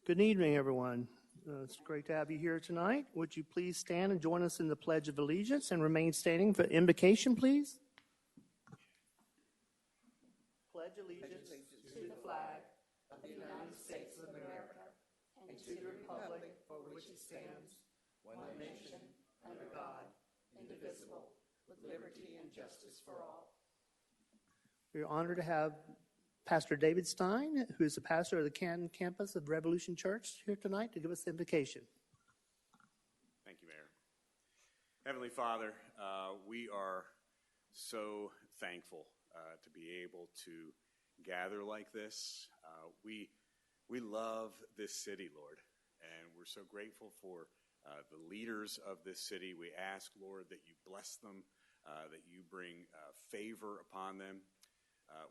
Good evening, everyone. It's great to have you here tonight. Would you please stand and join us in the Pledge of Allegiance and remain standing for invocation, please? Pledge allegiance to the flag of the United States of America and to the republic for which it stands, one nation, under God, indivisible, with liberty and justice for all. We're honored to have Pastor David Stein, who is the pastor of the Canton campus of Revolution Church, here tonight to give us the invocation. Thank you, Mayor. Heavenly Father, we are so thankful to be able to gather like this. We love this city, Lord, and we're so grateful for the leaders of this city. We ask, Lord, that you bless them, that you bring favor upon them.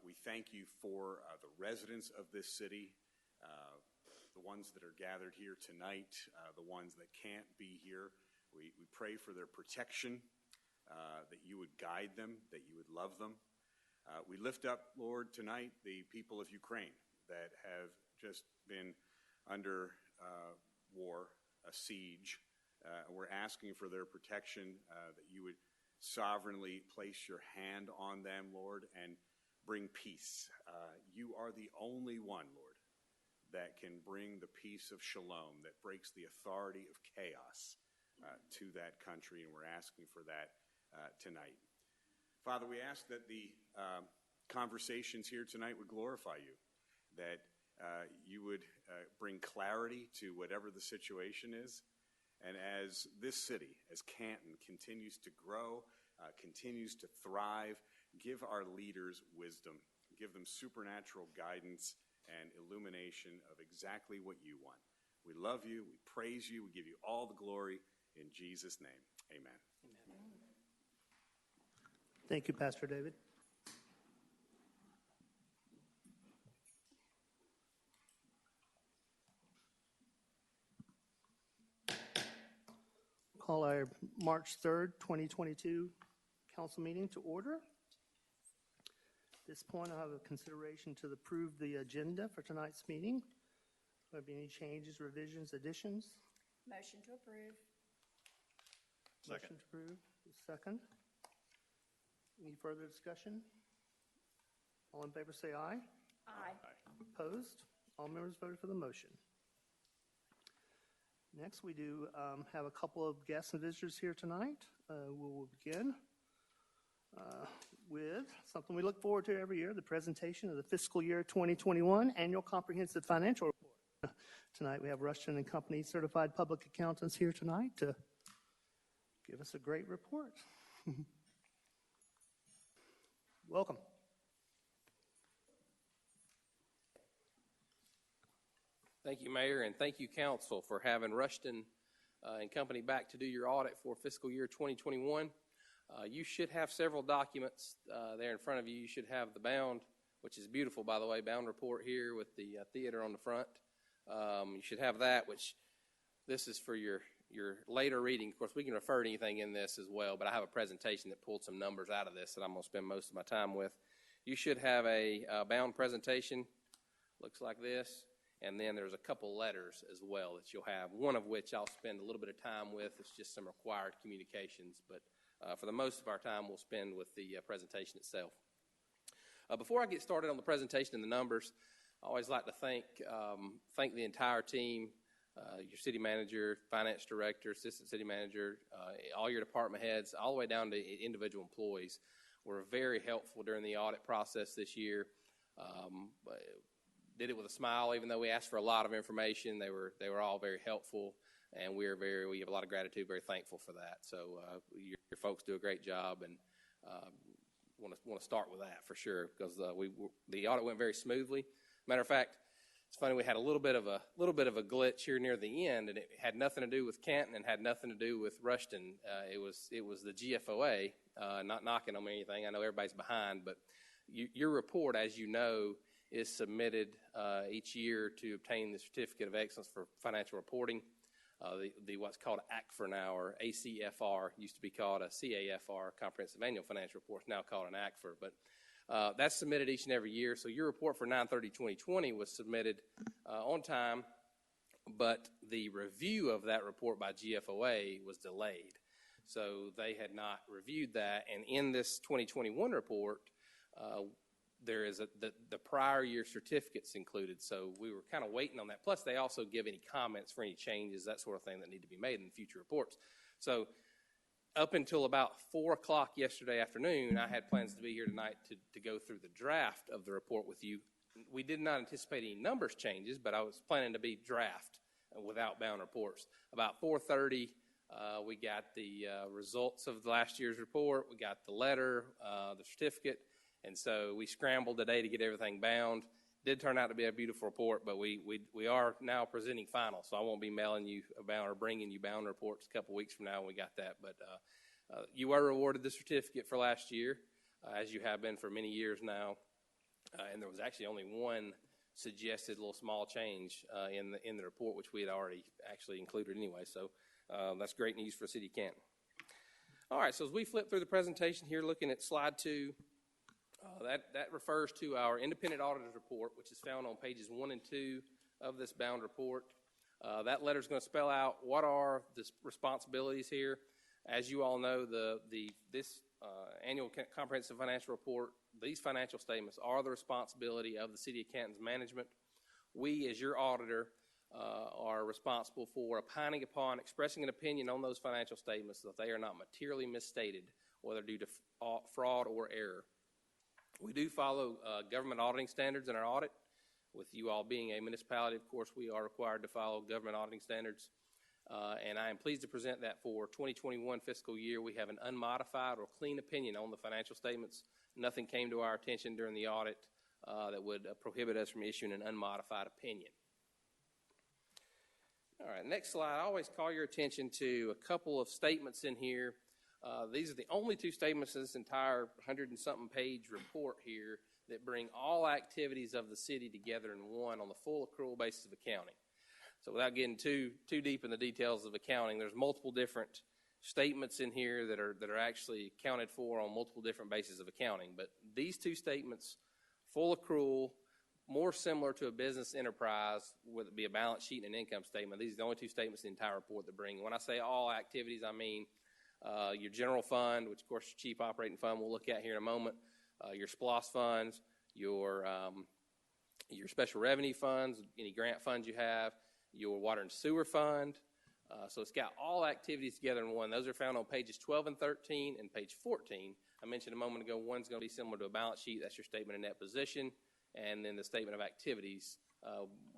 We thank you for the residents of this city, the ones that are gathered here tonight, the ones that can't be here. We pray for their protection, that you would guide them, that you would love them. We lift up, Lord, tonight the people of Ukraine that have just been under war, a siege. We're asking for their protection, that you would sovereignly place your hand on them, Lord, and bring peace. You are the only one, Lord, that can bring the peace of shalom that breaks the authority of chaos to that country, and we're asking for that tonight. Father, we ask that the conversations here tonight would glorify you, that you would bring clarity to whatever the situation is. And as this city, as Canton, continues to grow, continues to thrive, give our leaders wisdom, give them supernatural guidance and illumination of exactly what you want. We love you, we praise you, we give you all the glory in Jesus' name. Amen. Amen. Thank you, Pastor David. Call our March 3rd, 2022 council meeting to order. At this point, I have a consideration to approve the agenda for tonight's meeting. Will there be any changes, revisions, additions? Motion to approve. Second. Motion to approve. Second. Any further discussion? All in favor say aye. Aye. Opposed? All members voted for the motion. Next, we do have a couple of guests and visitors here tonight. We will begin with something we look forward to every year, the presentation of the fiscal year 2021 annual comprehensive financial report. Tonight we have Rushton & Company certified public accountants here tonight to give us a great report. Welcome. Thank you, Mayor, and thank you, Council, for having Rushton & Company back to do your audit for fiscal year 2021. You should have several documents there in front of you. You should have the bound, which is beautiful, by the way, bound report here with the theater on the front. You should have that, which this is for your later reading. Of course, we can refer to anything in this as well, but I have a presentation that pulled some numbers out of this that I'm going to spend most of my time with. You should have a bound presentation, looks like this, and then there's a couple letters as well that you'll have, one of which I'll spend a little bit of time with. It's just some required communications, but for the most of our time, we'll spend with the presentation itself. Before I get started on the presentation and the numbers, I always like to thank the entire team, your city manager, finance director, assistant city manager, all your department heads, all the way down to individual employees. Were very helpful during the audit process this year. Did it with a smile, even though we asked for a lot of information. They were all very helpful, and we have a lot of gratitude, very thankful for that. So your folks do a great job, and want to start with that for sure, because the audit went very smoothly. Matter of fact, it's funny, we had a little bit of a glitch here near the end, and it had nothing to do with Canton and had nothing to do with Rushton. It was the GFOA, not knocking on anything. I know everybody's behind, but your report, as you know, is submitted each year to obtain the Certificate of Excellence for Financial Reporting. The what's called ACFR now, or ACFR, used to be called a CAFR, Comprehensive Annual Financial Report, now called an ACFR. But that's submitted each and every year. So your report for 9/30/2020 was submitted on time but the review of that report by GFOA was delayed. So they had not reviewed that, and in this 2021 report, there is the prior year certificates included, so we were kind of waiting on that. Plus, they also give any comments for any changes, that sort of thing that need to be made in future reports. So up until about 4 o'clock yesterday afternoon, I had plans to be here tonight to go through the draft of the report with you. We did not anticipate any numbers changes, but I was planning to be draft without bound reports. About 4:30, we got the results of last year's report. We got the letter, the certificate. And so we scrambled today to get everything bound. Did turn out to be a beautiful report, but we are now presenting final, so I won't be mailing you about or bringing you bound reports a couple weeks from now when we got that. But you were awarded the certificate for last year, as you have been for many years now. And there was actually only one suggested little small change in the report, which we had already actually included anyway. So that's great news for the city of Canton. All right, so as we flip through the presentation here, looking at slide 2, that refers to our independent auditor's report, which is found on pages 1 and 2 of this bound report. That letter is going to spell out what are the responsibilities here. As you all know, this annual comprehensive financial report, these financial statements are the responsibility of the City of Canton's management. We, as your auditor, are responsible for opining upon, expressing an opinion on those financial statements so that they are not materially misstated, whether due to fraud or error. We do follow government auditing standards in our audit. With you all being a municipality, of course, we are required to follow government auditing standards. And I am pleased to present that for 2021 fiscal year, we have an unmodified or clean opinion on the financial statements. Nothing came to our attention during the audit that would prohibit us from issuing an unmodified opinion. All right, next slide. I always call your attention to a couple of statements in here. These are the only 2 statements in this entire 100-and-something page report here that bring all activities of the city together in one on the full accrual basis of accounting. So without getting too deep in the details of accounting, there's multiple different statements in here that are actually accounted for on multiple different bases of accounting. But these 2 statements, full accrual, more similar to a business enterprise, whether it be a balance sheet and an income statement. These are the only 2 statements in the entire report that bring. When I say all activities, I mean your general fund, which of course your chief operating fund we'll look at here in a moment, your SPLOS funds, your special revenue funds, any grant funds you have, your water and sewer fund. So it's got all activities together in one. Those are found on pages 12 and 13 and page 14. I mentioned a moment ago, one's going to be similar to a balance sheet. That's your statement of net position. And then the statement of activities,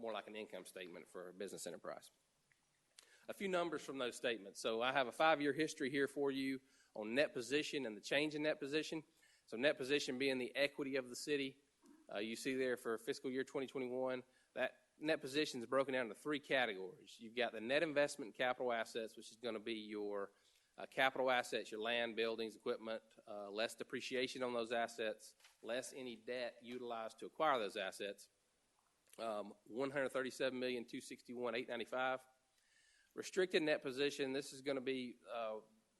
more like an income statement for a business enterprise. A few numbers from those statements. So I have a 5-year history here for you on net position and the change in net position. So net position being the equity of the city. You see there for fiscal year 2021, that net position is broken down into 3 categories. You've got the net investment in capital assets, which is going to be your capital assets, your land, buildings, equipment, less depreciation on those assets, less any debt utilized to acquire those assets. $137,261,895. Restricted net position, this is going to be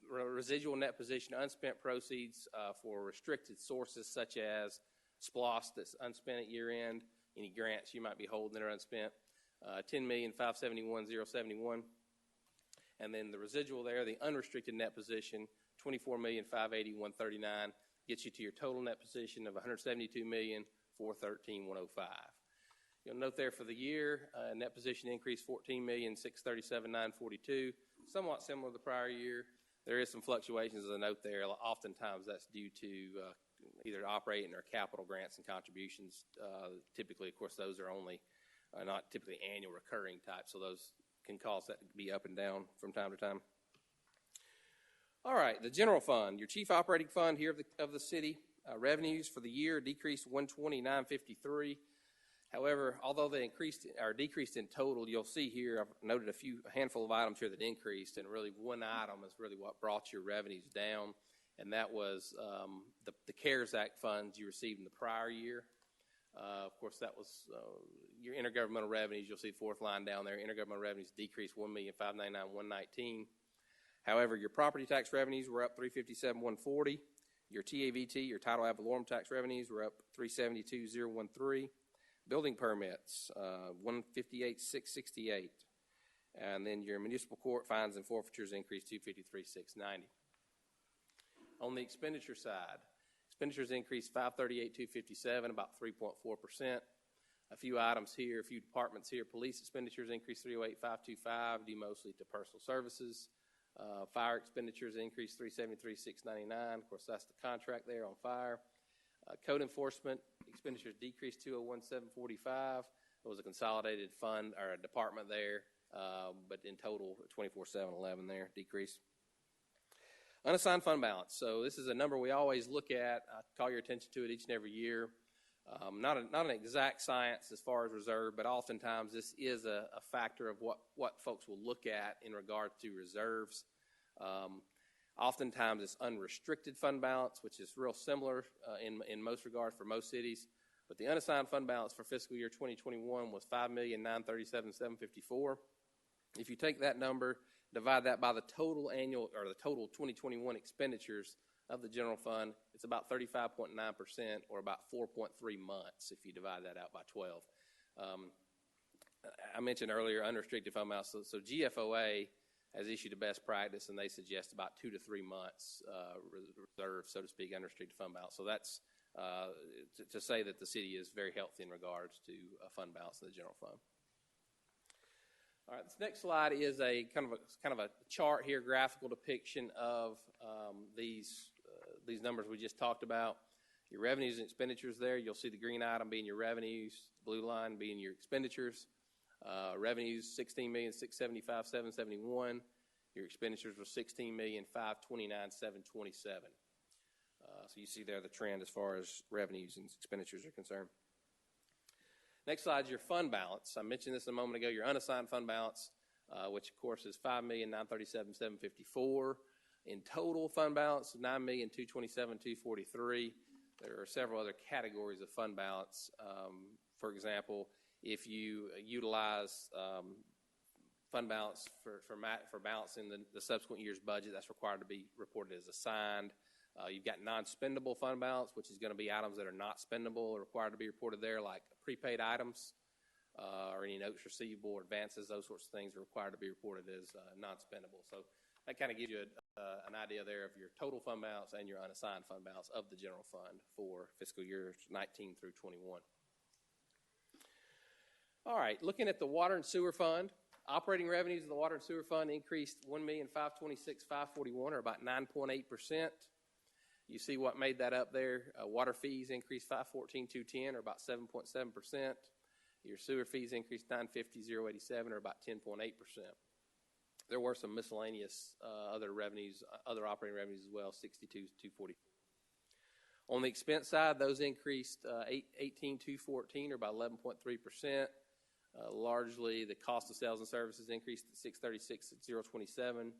residual net position, unspent proceeds for restricted sources such as SPLOS that's unspent at year end, any grants you might be holding that are unspent, $10,571,071. And then the residual there, the unrestricted net position, $24,580,139, gets you to your total net position of $172,413,105. You'll note there for the year, net position increased $14,637,942, somewhat similar to the prior year. There is some fluctuations as a note there. Oftentimes that's due to either operating or capital grants and contributions. Typically, of course, those are only not typically annual recurring type, so those can cause that to be up and down from time to time. All right, the general fund, your chief operating fund here of the city, revenues for the year decreased $129,553. However, although they decreased in total, you'll see here I've noted a handful of items here that increased, and really one item is really what brought your revenues down, and that was the CARES Act funds you received in the prior year. Of course, that was your intergovernmental revenues. You'll see the 4th line down there. Intergovernmental revenues decreased $1,599,119. However, your property tax revenues were up $357,140. Your TAVT, your title ad valorem tax revenues, were up $372,013. Building permits, $158,668. And then your municipal court fines and forfeitures increased $253,690. On the expenditure side, expenditures increased $538,257, about 3.4%. A few items here, a few departments here. Police expenditures increased $308,525, due mostly to personal services. Fire expenditures increased $373,699. Of course, that's the contract there on fire. Code enforcement expenditures decreased $201,745. It was a consolidated fund or a department there, but in total, $24,711 there decrease. Unassigned fund balance. So this is a number we always look at. I call your attention to it each and every year. Not an exact science as far as reserve, but oftentimes this is a factor of what folks will look at in regard to reserves. Oftentimes it's unrestricted fund balance, which is real similar in most regards for most cities. But the unassigned fund balance for fiscal year 2021 was $5,937,754. If you take that number, divide that by the total annual or the total 2021 expenditures of the general fund, it's about 35.9% or about 4.3 months if you divide that out by 12. I mentioned earlier unrestricted fund balance. So GFOA has issued a best practice, and they suggest about 2 to 3 months reserve, so to speak, unrestricted fund balance. So that's to say that the city is very healthy in regards to fund balance in the general fund. All right, this next slide is a kind of a chart here, graphical depiction of these numbers we just talked about. Your revenues and expenditures there. You'll see the green item being your revenues, the blue line being your expenditures. Revenues $16,675,771. Your expenditures were $16,529,727. So you see there the trend as far as revenues and expenditures are concerned. Next slide is your fund balance. I mentioned this a moment ago. Your unassigned fund balance, which of course is $5,937,754. In total fund balance, $9,227,243. There are several other categories of fund balance. For example, if you utilize fund balance for balancing the subsequent year's budget, that's required to be reported as assigned. You've got non-spendable fund balance, which is going to be items that are not spendable or required to be reported there, like prepaid items or any notes receivable or advances. Those sorts of things are required to be reported as non-spendable. So that kind of gives you an idea there of your total fund balance and your unassigned fund balance of the general fund for fiscal years 19 through 21. All right, looking at the water and sewer fund, operating revenues of the water and sewer fund increased $1,526,541, or about 9.8%. You see what made that up there. Water fees increased $514,210, or about 7.7%. Your sewer fees increased $950,087, or about 10.8%. There were some miscellaneous other operating revenues as well, $62,240. On the expense side, those increased $18,214, or about 11.3%. Largely, the cost of sales and services increased to $636,027,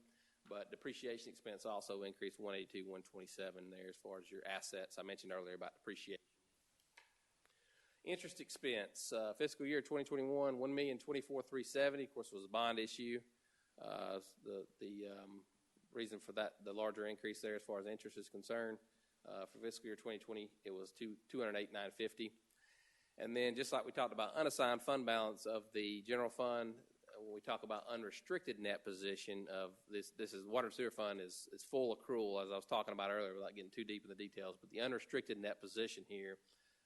but depreciation expense also increased $182,127 there as far as your assets. I mentioned earlier about depreciation. Interest expense, fiscal year 2021, $1,024,370. Of course, it was a bond issue. The reason for that, the larger increase there as far as interest is concerned. For fiscal year 2020, it was $208,950. And then just like we talked about unassigned fund balance of the general fund, when we talk about unrestricted net position of this is water and sewer fund is full accrual, as I was talking about earlier without getting too deep in the details. But the unrestricted net position here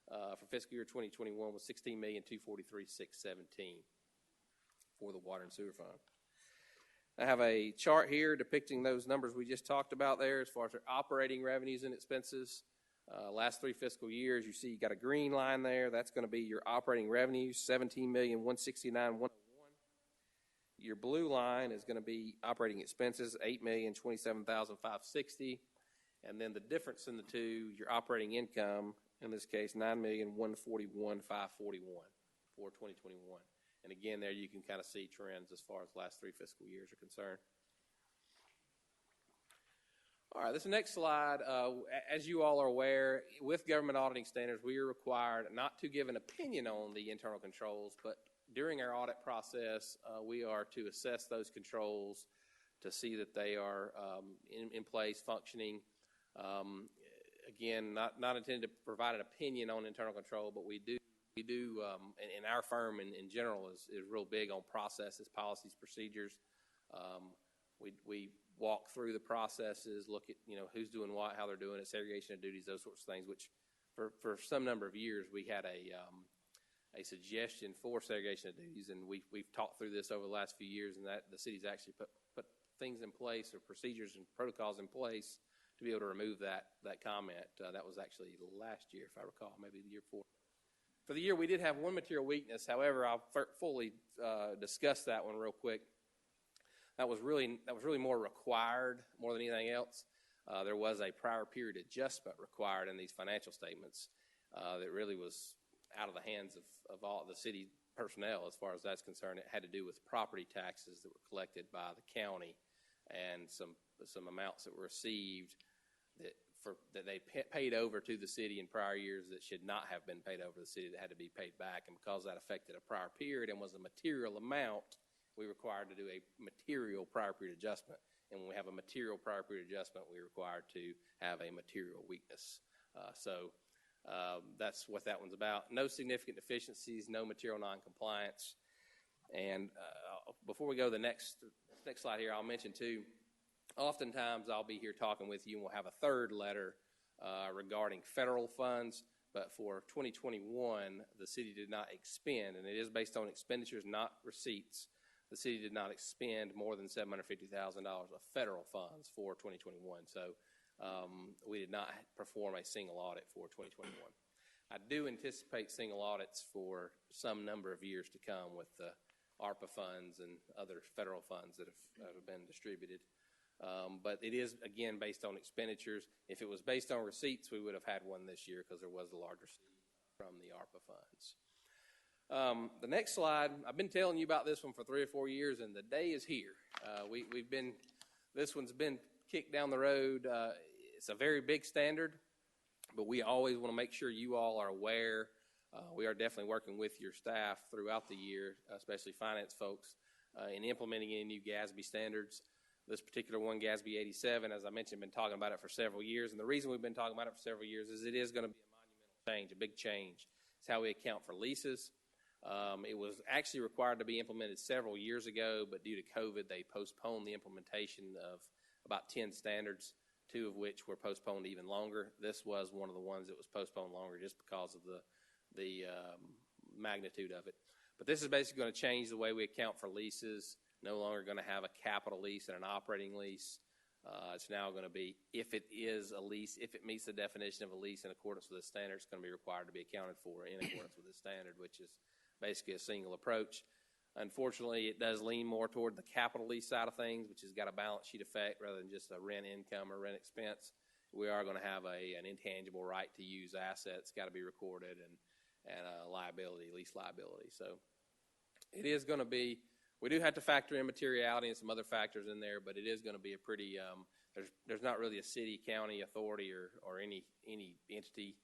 for fiscal year 2021 was $16,243,617 for the water and sewer fund. I have a chart here depicting those numbers we just talked about there as far as their operating revenues and expenses. Last 3 fiscal years, you see you got a green line there. That's going to be your operating revenues, $17,169,101. Your blue line is going to be operating expenses, $8,027,560. And then the difference in the two, your operating income, in this case, $9,141,541 for 2021. And again, there you can kind of see trends as far as the last 3 fiscal years are concerned. All right, this next slide, as you all are aware, with government auditing standards, we are required not to give an opinion on the internal controls, but during our audit process, we are to assess those controls to see that they are in place, functioning. Again, not intended to provide an opinion on internal control, but we do We do, and our firm in general is real big on processes, policies, procedures. We walk through the processes, look at, who's doing what, how they're doing it, segregation of duties, those sorts of things, which for some number of years we had a suggestion for segregation of duties, and we've talked through this over the last few years, and that the city's actually put things in place or procedures and protocols in place to be able to remove that comment. That was actually last year, if I recall, maybe the year before. For the year, we did have one material weakness. However, I'll fully discuss that one real quick. That was really more required more than anything else. There was a prior period adjustment required in these financial statements that really was out of the hands of all the city personnel as far as that's concerned. It had to do with property taxes that were collected by the county and some amounts that were received that they paid over to the city in prior years that should not have been paid over to the city, that had to be paid back. And because that affected a prior period and was a material amount, we were required to do a material prior period adjustment. And when we have a material prior period adjustment, we're required to have a material weakness. That's what that one's about. No significant deficiencies, no material noncompliance. And before we go to the next slide here, I'll mention too, oftentimes I'll be here talking with you and we'll have a third letter regarding federal funds. But for 2021, the city did not expend, and it is based on expenditures, not receipts. The city did not expend more than $750,000 of federal funds for 2021. So we did not perform a single audit for 2021. I do anticipate single audits for some number of years to come with the ARPA funds and other federal funds that have been distributed. But it is, again, based on expenditures. If it was based on receipts, we would have had one this year because there was a larger receipt from the ARPA funds. The next slide, I've been telling you about this one for 3 or 4 years, and the day is here. This one's been kicked down the road. It's a very big standard, but we always want to make sure you all are aware. We are definitely working with your staff throughout the year, especially finance folks, in implementing any new GASB standards. This particular one, GASB 87, as I mentioned, been talking about it for several years. And the reason we've been talking about it for several years is it is going to be a monumental change, a big change. It's how we account for leases. It was actually required to be implemented several years ago, but due to COVID, they postponed the implementation of about 10 standards, 2 of which were postponed even longer. This was one of the ones that was postponed longer just because of the magnitude of it. But this is basically going to change the way we account for leases. No longer going to have a capital lease and an operating lease. It's now going to be, if it is a lease, if it meets the definition of a lease in accordance with the standard, it's going to be required to be accounted for in accordance with the standard, which is basically a single approach. Unfortunately, it does lean more toward the capital lease side of things, which has got a balance sheet effect rather than just a rent income or rent expense. We are going to have an intangible right to use assets, got to be recorded, and a liability, lease liability. So it is going to be, we do have to factor in materiality and some other factors in there, but it is going to be a pretty, there's not really a city, county, authority, or any entity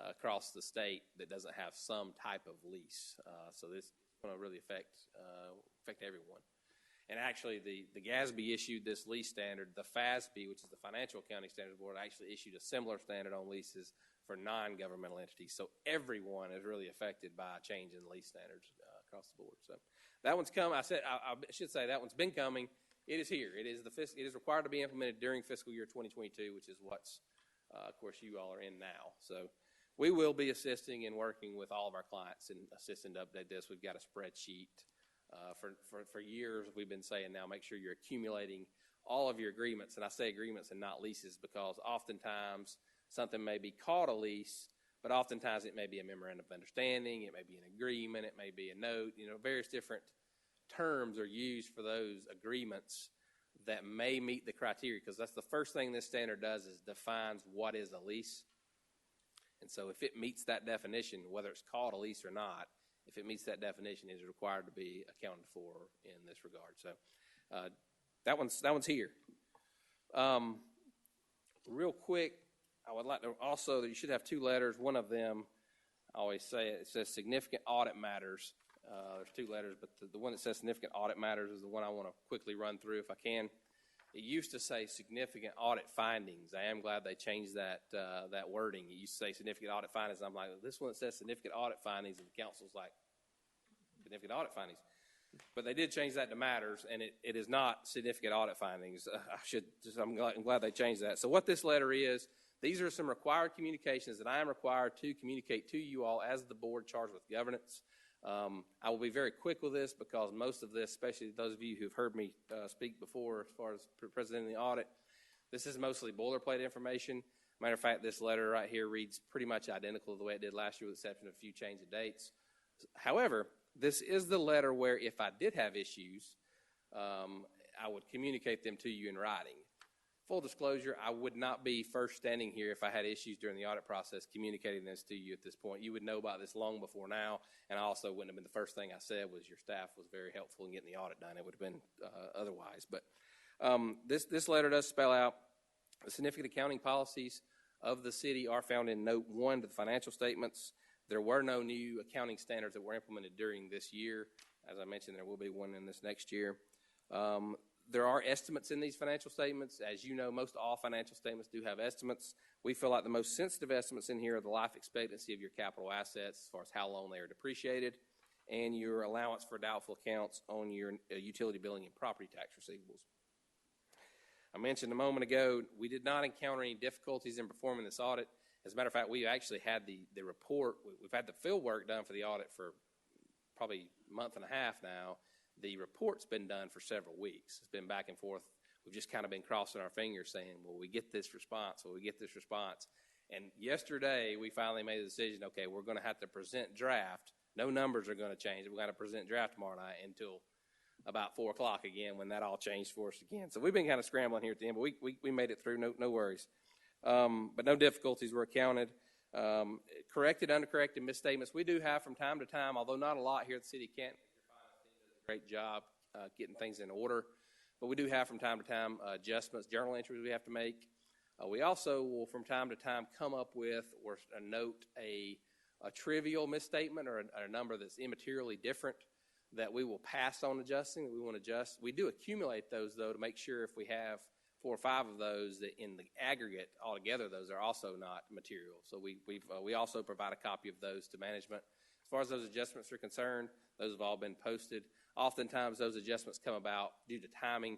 across the state that doesn't have some type of lease. So this is going to really affect everyone. And actually, the GASB issued this lease standard. The FASB, which is the Financial Accounting Standards Board, actually issued a similar standard on leases for non-governmental entities. So everyone is really affected by a change in lease standards across the board. So that one's come. I should say that one's been coming. It is here. It is required to be implemented during fiscal year 2022, which is what's, of course, you all are in now. So we will be assisting and working with all of our clients and assisting to update this. We've got a spreadsheet. For years, we've been saying now make sure you're accumulating all of your agreements. And I say agreements and not leases because oftentimes something may be called a lease, but oftentimes it may be a memorandum of understanding, it may be an agreement, it may be a note. Various different terms are used for those agreements that may meet the criteria, because that's the first thing this standard does is defines what is a lease. And so if it meets that definition, whether it's called a lease or not, if it meets that definition, it is required to be accounted for in this regard. So that one's here. Real quick, I would like to also, you should have 2 letters. One of them, I always say it says significant audit matters. There's 2 letters, but the one that says significant audit matters is the one I want to quickly run through if I can. It used to say significant audit findings. I am glad they changed that wording. It used to say significant audit findings. I'm like, this one says significant audit findings, and the council's like, significant audit findings. But they did change that to matters, and it is not significant audit findings. I'm glad they changed that. So what this letter is, these are some required communications that I am required to communicate to you all as the board charged with governance. I will be very quick with this because most of this, especially those of you who've heard me speak before as far as presenting the audit, this is mostly boilerplate information. Matter of fact, this letter right here reads pretty much identical to the way it did last year with the exception of a few change of dates. However, this is the letter where if I did have issues, I would communicate them to you in writing. Full disclosure, I would not be first standing here if I had issues during the audit process communicating this to you at this point. You would know about this long before now, and I also wouldn't have been the first thing I said was your staff was very helpful in getting the audit done. It would have been otherwise. But this letter does spell out the significant accounting policies of the city are found in Note 1 to the financial statements. There were no new accounting standards that were implemented during this year. As I mentioned, there will be one in this next year. There are estimates in these financial statements. As you know, most all financial statements do have estimates. We feel like the most sensitive estimates in here are the life expectancy of your capital assets as far as how long they are depreciated and your allowance for doubtful accounts on your utility billing and property tax receivables. I mentioned a moment ago, we did not encounter any difficulties in performing this audit. As a matter of fact, we actually had the report. We've had the field work done for the audit for probably a month and a half now. The report's been done for several weeks. It's been back and forth. We've just kind of been crossing our fingers saying, will we get this response? Will we get this response? And yesterday, we finally made the decision, okay, we're going to have to present draft. No numbers are going to change. We're going to present draft tomorrow night until about 4 o'clock again when that all changed for us again. So we've been kind of scrambling here at the end, but we made it through. No worries. But no difficulties were accounted. Corrected, undercorrected misstatements. We do have from time to time, although not a lot here at the City of Canton. Great job getting things in order. But we do have from time to time adjustments, journal entries we have to make. We also will from time to time come up with or note a trivial misstatement or a number that's immaterially different that we will pass on adjusting, that we want to adjust. We do accumulate those, though, to make sure if we have 4 or 5 of those that in the aggregate altogether, those are also not material. So we also provide a copy of those to management. As far as those adjustments are concerned, those have all been posted. Oftentimes, those adjustments come about due to timing.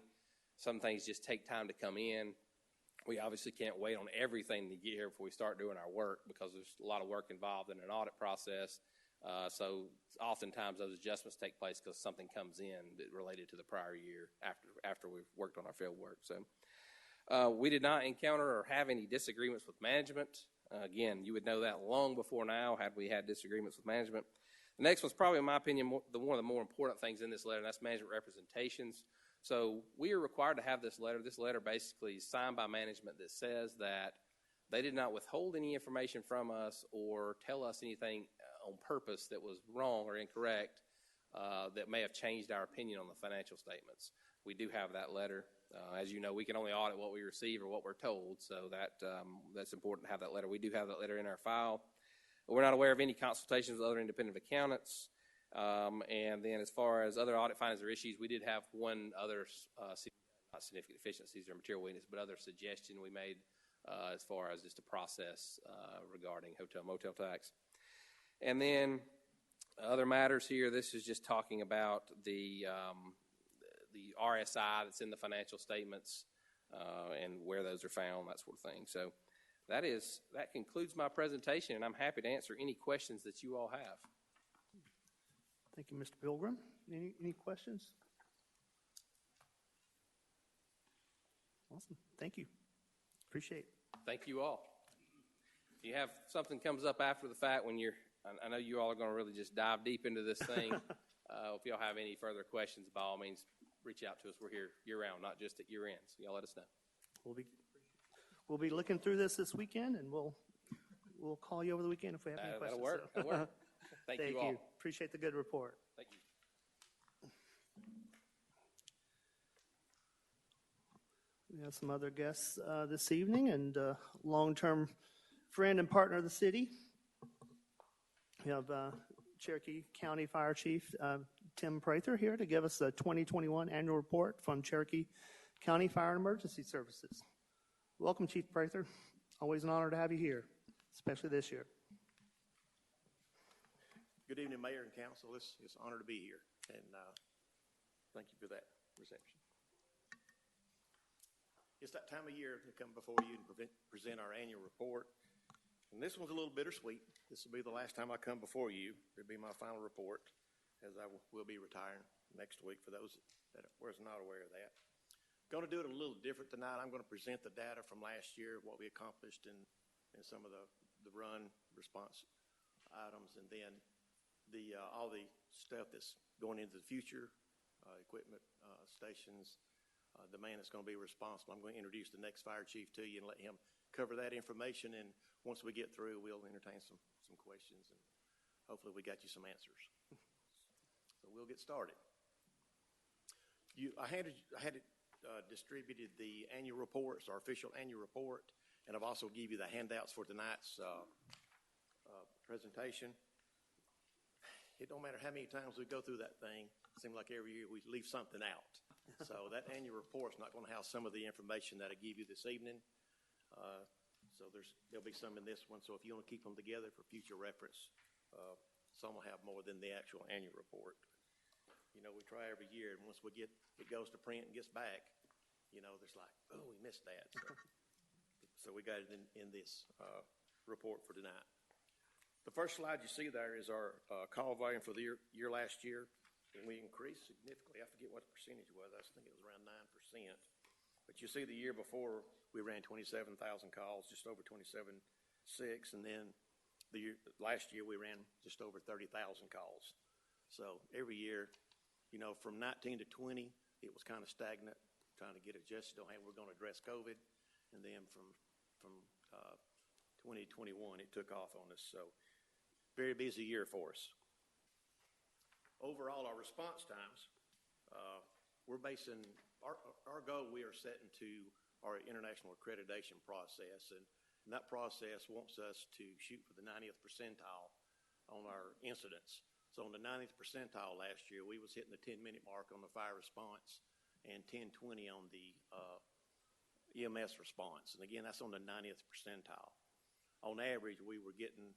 Some things just take time to come in. We obviously can't wait on everything to get here before we start doing our work because there's a lot of work involved in an audit process. So oftentimes, those adjustments take place because something comes in related to the prior year after we've worked on our field work. So we did not encounter or have any disagreements with management. Again, you would know that long before now had we had disagreements with management. The next one's probably, in my opinion, one of the more important things in this letter, and that's management representations. So we are required to have this letter. This letter basically is signed by management that says that they did not withhold any information from us or tell us anything on purpose that was wrong or incorrect that may have changed our opinion on the financial statements. We do have that letter. As you know, we can only audit what we receive or what we're told, so that's important to have that letter. We do have that letter in our file. We're not aware of any consultations with other independent accountants. And then as far as other audit findings or issues, we did have one other, not significant deficiencies or material weakness, but other suggestion we made as far as just a process regarding hotel-motel tax. And then other matters here, this is just talking about the RSI that's in the financial statements and where those are found, that sort of thing. So that concludes my presentation, and I'm happy to answer any questions that you all have. Thank you, Mr. Pilgrim. Any questions? Awesome. Thank you. Appreciate it. Thank you all. If you have something comes up after the fact when I know you all are going to really just dive deep into this thing. If y'all have any further questions, by all means, reach out to us. We're here year-round, not just at year-end, so y'all let us know. We'll be looking through this weekend, and we'll call you over the weekend if we have any questions. That'll work. Thank you all. Appreciate the good report. Thank you. We have some other guests this evening, and long-term friend and partner of the city. We have Cherokee County Fire Chief Tim Prather here to give us the 2021 annual report from Cherokee County Fire and Emergency Services. Welcome, Chief Prather. Always an honor to have you here, especially this year. Good evening, Mayor and Council. It's an honor to be here, and thank you for that reception. It's that time of year to come before you and present our annual report, and this one's a little bittersweet. This will be the last time I come before you. It'll be my final report, as I will be retiring next week, for those that were not aware of that. Going to do it a little different tonight. I'm going to present the data from last year, what we accomplished in some of the run response items, and then all the stuff that's going into the future, equipment, stations, the man that's going to be responsible. I'm going to introduce the next fire chief to you and let him cover that information, and once we get through, we'll entertain some questions, and hopefully we got you some answers. So we'll get started. I had distributed the annual reports, our official annual report, and I've also give you the handouts for tonight's presentation. It don't matter how many times we go through that thing. It seems like every year we leave something out. So that annual report's not going to have some of the information that I give you this evening. So there'll be some in this one. So if you want to keep them together for future reference, some will have more than the actual annual report. You know, we try every year, and once it goes to print and gets back, you know, there's like, oh, we missed that. So we got it in this report for tonight. The first slide you see there is our call volume for the year last year, and we increased significantly. I forget what the percentage was. I think it was around 9%. But you see the year before, we ran 27,000 calls, just over 27.6, and then last year we ran just over 30,000 calls. So every year, you know, from 19 to 20, it was kind of stagnant, trying to get adjusted on how we're going to address COVID. And then from 20 to 21, it took off on us. So very busy year for us. Overall, our response times, we're basing our goal we are setting to our international accreditation process. And that process wants us to shoot for the 90th percentile on our incidents. So on the 90th percentile last year, we was hitting the 10-minute mark on the fire response and 10:20 on the EMS response. And again, that's on the 90th percentile. On average, we were getting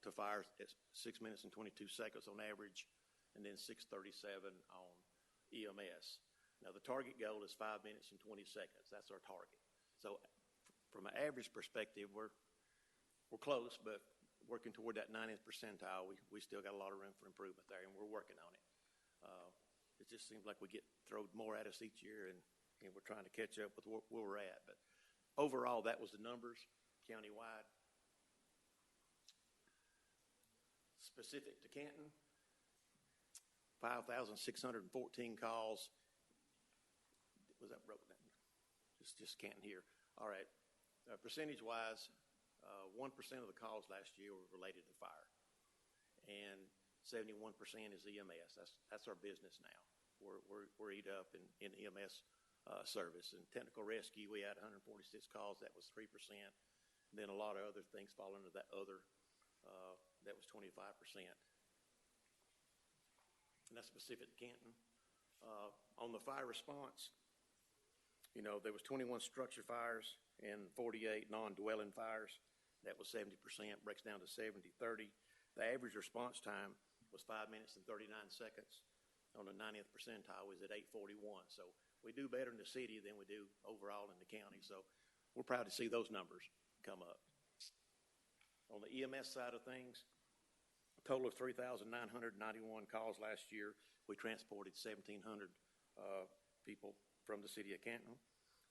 to fires at 6 minutes and 22 seconds on average, and then 6:37 on EMS. Now, the target goal is 5 minutes and 20 seconds. That's our target. So from an average perspective, we're close, but working toward that 90th percentile, we still got a lot of room for improvement there, and we're working on it. It just seems like we get thrown more at us each year, and we're trying to catch up with where we're at. But overall, that was the numbers countywide. Specific to Canton, 5,614 calls. Was that broken down? Just Canton here. All right. Percentage-wise, 1% of the calls last year were related to fire, and 71% is EMS. That's our business now. We're eat up in EMS service. And technical rescue, we had 146 calls. That was 3%. And then a lot of other things fall under that other. That was 25%. And that's specific to Canton. On the fire response, you know, there was 21 structure fires and 48 non-dwelling fires. That was 70%, breaks down to 70-30. The average response time was 5 minutes and 39 seconds. On the 90th percentile was at 8:41. So we do better in the city than we do overall in the county. So we're proud to see those numbers come up. On the EMS side of things, a total of 3,991 calls last year. We transported 1,700 people from the city of Canton.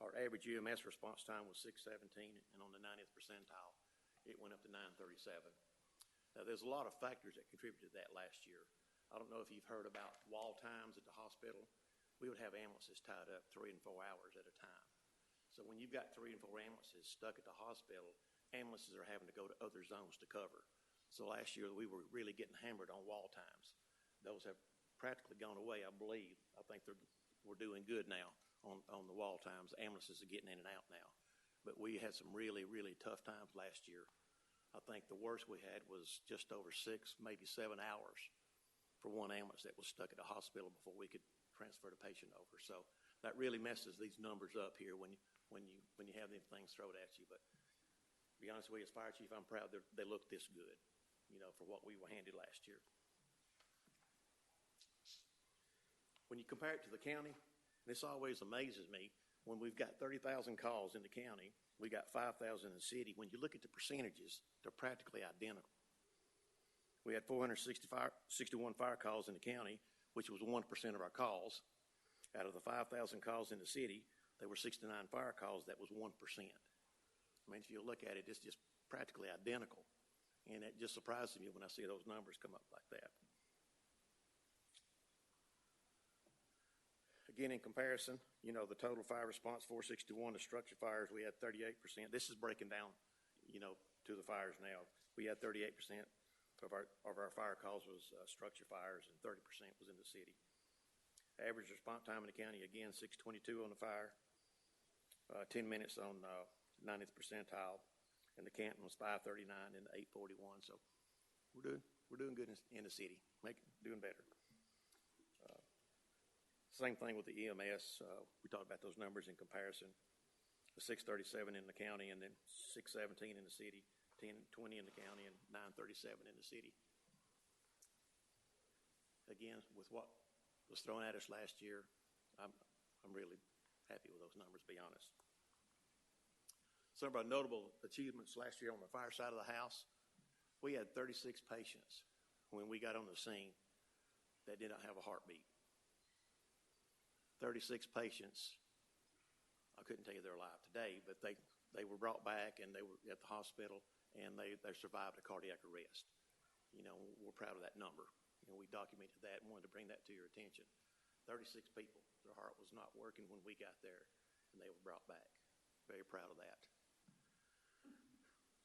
Our average EMS response time was 6:17, and on the 90th percentile, it went up to 9:37. Now, there's a lot of factors that contributed to that last year. I don't know if you've heard about wall times at the hospital. We would have ambulances tied up 3 and 4 hours at a time. So when you've got 3 and 4 ambulances stuck at the hospital, ambulances are having to go to other zones to cover. So last year, we were really getting hammered on wall times. Those have practically gone away, I believe. I think we're doing good now on the wall times. Ambulances are getting in and out now. But we had some really, really tough times last year. I think the worst we had was just over 6, maybe 7 hours for one ambulance that was stuck at a hospital before we could transfer the patient over. So that really messes these numbers up here when you have them things thrown at you. But to be honest with you, as fire chief, I'm proud they look this good, for what we were handed last year. When you compare it to the county, this always amazes me. When we've got 30,000 calls in the county, we got 5,000 in the city. When you look at the percentages, they're practically identical. We had 461 fire calls in the county, which was 1% of our calls. Out of the 5,000 calls in the city, there were 69 fire calls. That was 1%. I mean, if you look at it, it's just practically identical. And it just surprises me when I see those numbers come up like that. Again, in comparison, the total fire response, 461, the structure fires, we had 38%. This is breaking down, to the fires now. We had 38% of our fire calls was structure fires, and 30% was in the city. Average response time in the county, again, 6:22 on the fire, 10 minutes on 90th percentile, and the Canton was 5:39 and 8:41. So we're doing good in the city, doing better. Same thing with the EMS. We talked about those numbers in comparison. The 637 in the county, and then 617 in the city, 1020 in the county, and 937 in the city. Again, with what was thrown at us last year, I'm really happy with those numbers, to be honest. Some of our notable achievements last year on the fire side of the house, we had 36 patients when we got on the scene that did not have a heartbeat. 36 patients, I couldn't tell you they're alive today, but they were brought back and they were at the hospital and they survived a cardiac arrest. We're proud of that number. We documented that and wanted to bring that to your attention. 36 people, their heart was not working when we got there and they were brought back. Very proud of that.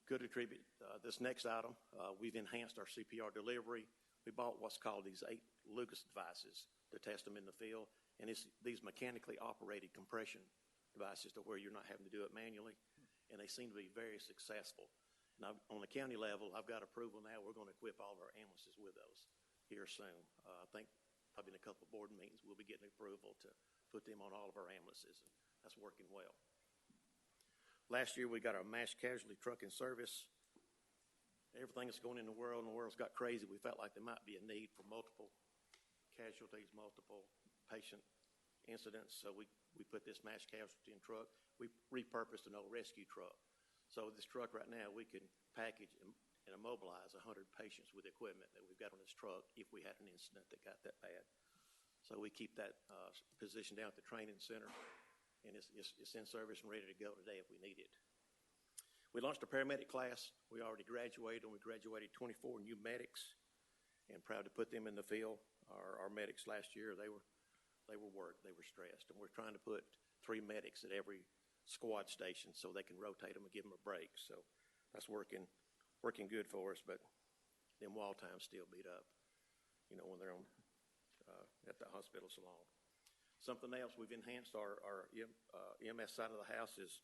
Good attribute. This next item, we've enhanced our Cpr Delivery. We bought what's called these 8 Lucas devices to test them in the field. And it's these mechanically operated compression devices to where you're not having to do it manually. And they seem to be very successful. Now, on the county level, I've got approval now. We're going to equip all of our ambulances with those here soon. I think probably in a couple of board meetings, we'll be getting approval to put them on all of our ambulances. And that's working well. Last year, we got our mass casualty truck in service. Everything that's going in the world's got crazy. We felt like there might be a need for multiple casualties, multiple patient incidents, so we put this mass casualty in truck. We repurposed an old rescue truck. So this truck right now, we can package and immobilize 100 patients with equipment that we've got on this truck if we had an incident that got that bad. So we keep that position down at the training center, and it's in service and ready to go today if we need it. We launched a Paramedic Class. We already graduated, and we graduated 24 new medics, and proud to put them in the field. Our medics last year, they were worked, they were stressed, and we're trying to put 3 medics at every squad station so they can rotate them and give them a break. So that's working good for us, but them wall times still beat up, when they're on at the hospital so long. Something else we've enhanced our EMS side of the house is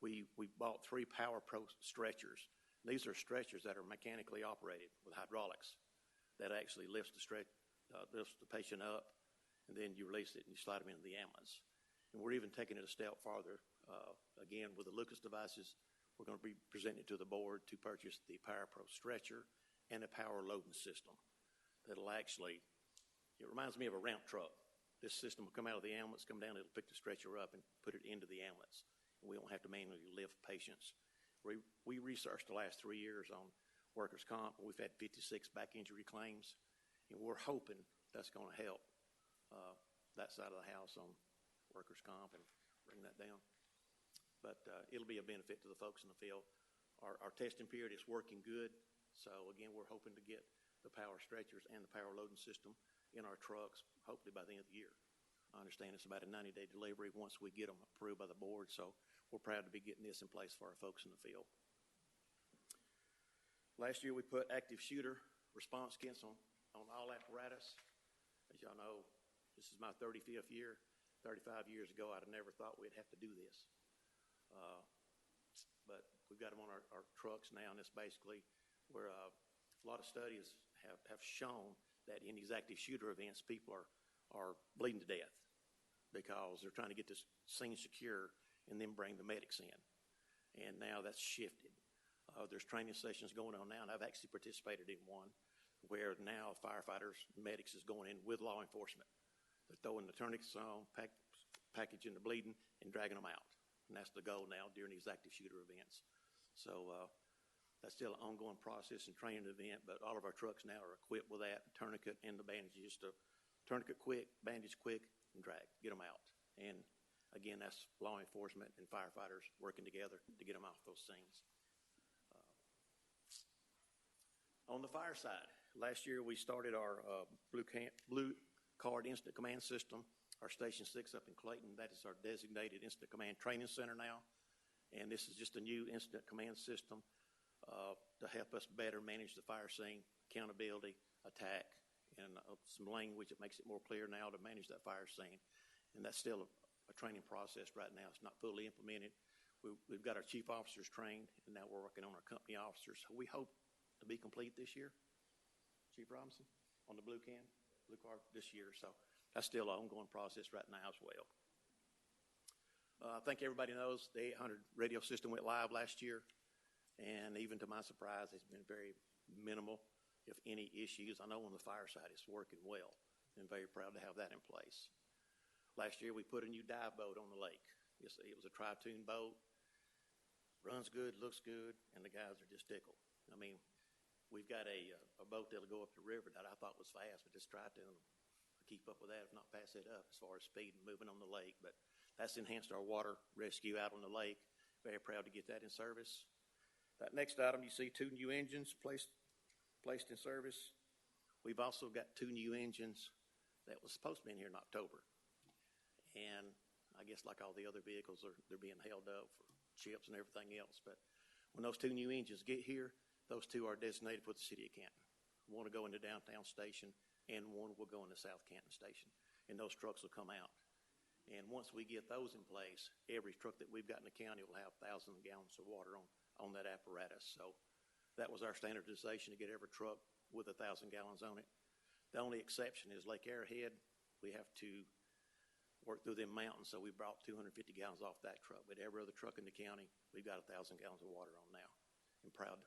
we bought 3 Power Pro stretchers. These are stretchers that are mechanically operated with hydraulics that actually lifts the patient up, and then you release it and you slide them into the ambulance. And we're even taking it a step farther. Again, with the Lucas devices, we're going to be presenting it to the board to purchase the Power Pro stretcher and a power loading system that'll actually, it reminds me of a ramp truck. This system will come out of the ambulance, come down, it'll pick the stretcher up and put it into the ambulance. And we don't have to manually lift patients. We researched the last 3 years on workers' comp. We've had 56 back injury claims, and we're hoping that's going to help that side of the house on workers' comp and bring that down. But it'll be a benefit to the folks in the field. Our testing period is working good. So, again, we're hoping to get the power stretchers and the power loading system in our trucks, hopefully by the end of the year. I understand it's about a 90-day delivery once we get them approved by the board. So we're proud to be getting this in place for our folks in the field. Last year, we put active shooter response kits on all apparatus. As y'all know, this is my 35th year. 35 years ago, I'd have never thought we'd have to do this. But we've got them on our trucks now, and it's basically where a lot of studies have shown that in these active shooter events, people are bleeding to death. because they're trying to get this scene secure and then bring the medics in. And now that's shifted. There's training sessions going on now, and I've actually participated in one where now firefighters, medics is going in with law enforcement. They're throwing the tourniquets on, packaging the bleeding, and dragging them out. And that's the goal now during these active shooter events. So that's still an ongoing process and training event, but all of our trucks now are equipped with that, tourniquet and the bandages to tourniquet quick, bandage quick, and drag, get them out. And again, that's law enforcement and firefighters working together to get them off those scenes. On the fire side, last year we started our blue card instant command system, our Station 6 up in Clayton. That is our designated instant command training center now. And this is just a new instant command system to help us better manage the fire scene, accountability, attack, and some language that makes it more clear now to manage that fire scene. And that's still a training process right now. It's not fully implemented. We've got our chief officers trained, and now we're working on our company officers. We hope to be complete this year, Chief Robinson, on the blue card this year. So that's still an ongoing process right now as well. I think everybody knows the 800 radio system went live last year, and even to my surprise, it's been very minimal, if any, issues. I know on the fire side it's working well, and very proud to have that in place. Last year we put a new dive boat on the lake. It was a tri-tune boat, runs good, looks good, and the guys are just tickled. I mean, we've got a boat that'll go up the river that I thought was fast, but just tri-tune will keep up with that, if not pass it up as far as speed and moving on the lake. But that's enhanced our water rescue out on the lake. Very proud to get that in service. That next item, you see 2 new engines placed in service. We've also got 2 new engines that was supposed to be in here in October. And I guess like all the other vehicles, they're being held up for chips and everything else. But when those 2 new engines get here, those 2 are designated for the city of Canton. One will go into downtown station, and one will go into South Canton station. And those trucks will come out. And once we get those in place, every truck that we've got in the county will have 1,000 gallons of water on that apparatus. So that was our standardization, to get every truck with 1,000 gallons on it. The only exception is Lake Arrowhead. We have to work through them mountains, so we brought 250 gallons off that truck. But every other truck in the county, we've got 1,000 gallons of water on now. I'm proud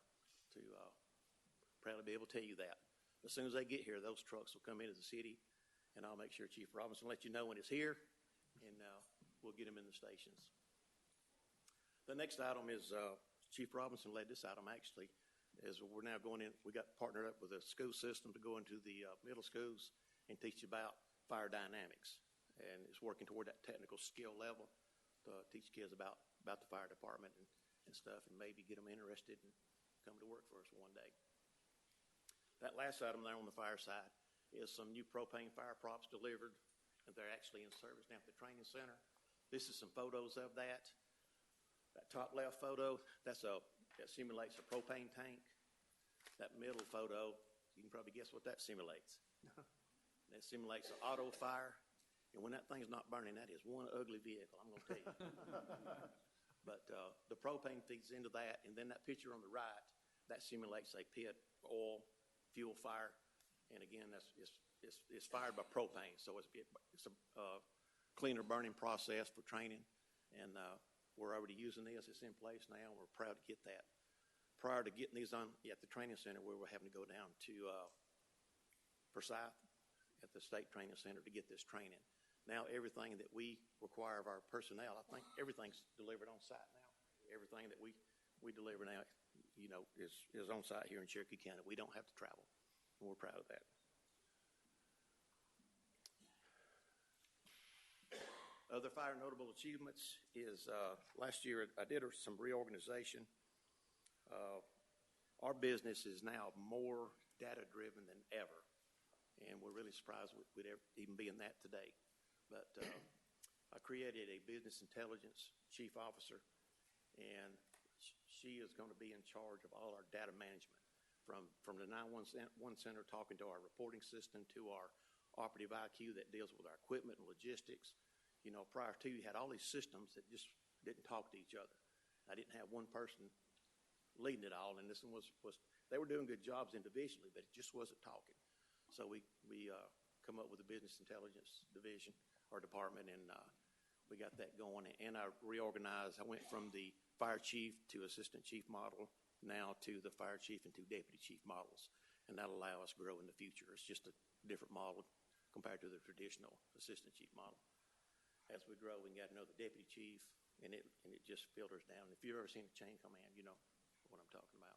to be able to tell you that. As soon as they get here, those trucks will come into the city, and I'll make sure Chief Robinson let you know when it's here, and we'll get them in the stations. The next item is, Chief Robinson led this item actually, is we're now going in, we got partnered up with a school system to go into the middle schools and teach about fire dynamics. And it's working toward that technical skill level to teach kids about the fire department and stuff, and maybe get them interested and come to work for us one day. That last item there on the fire side is some new propane fire props delivered, and they're actually in service now at the training center. This is some photos of that. That top left photo, that simulates a propane tank. That middle photo, you can probably guess what that simulates. That simulates an auto fire. And when that thing's not burning, that is one ugly vehicle, I'm going to tell you. But the propane feeds into that, and then that picture on the right, that simulates a pit, oil, fuel fire. And again, it's fired by propane, so it's a cleaner burning process for training. And we're already using this. It's in place now. We're proud to get that. Prior to getting these on at the training center, we were having to go down to Forsyth at the state training center to get this training. Now everything that we require of our personnel, I think everything's delivered on site now. Everything that we deliver now, is on site here in Cherokee County. We don't have to travel, and we're proud of that. Other fire notable achievements is last year I did some reorganization. Our business is now more data-driven than ever, and we're really surprised we'd even be in that today. But I created a business intelligence chief officer, and she is going to be in charge of all our data management, from the 911 center talking to our reporting system to our operative IQ that deals with our equipment and logistics. Prior to, you had all these systems that just didn't talk to each other. I didn't have one person leading it all, and this one was they were doing good jobs individually, but it just wasn't talking. So we come up with a business intelligence division our department, and we got that going. And I reorganized. I went from the fire chief to assistant chief model now to the fire chief and two deputy chief models, and that'll allow us to grow in the future. It's just a different model compared to the traditional assistant chief model. As we grow, we can get another deputy chief, and it just filters down. If you've ever seen a chain command, you know what I'm talking about.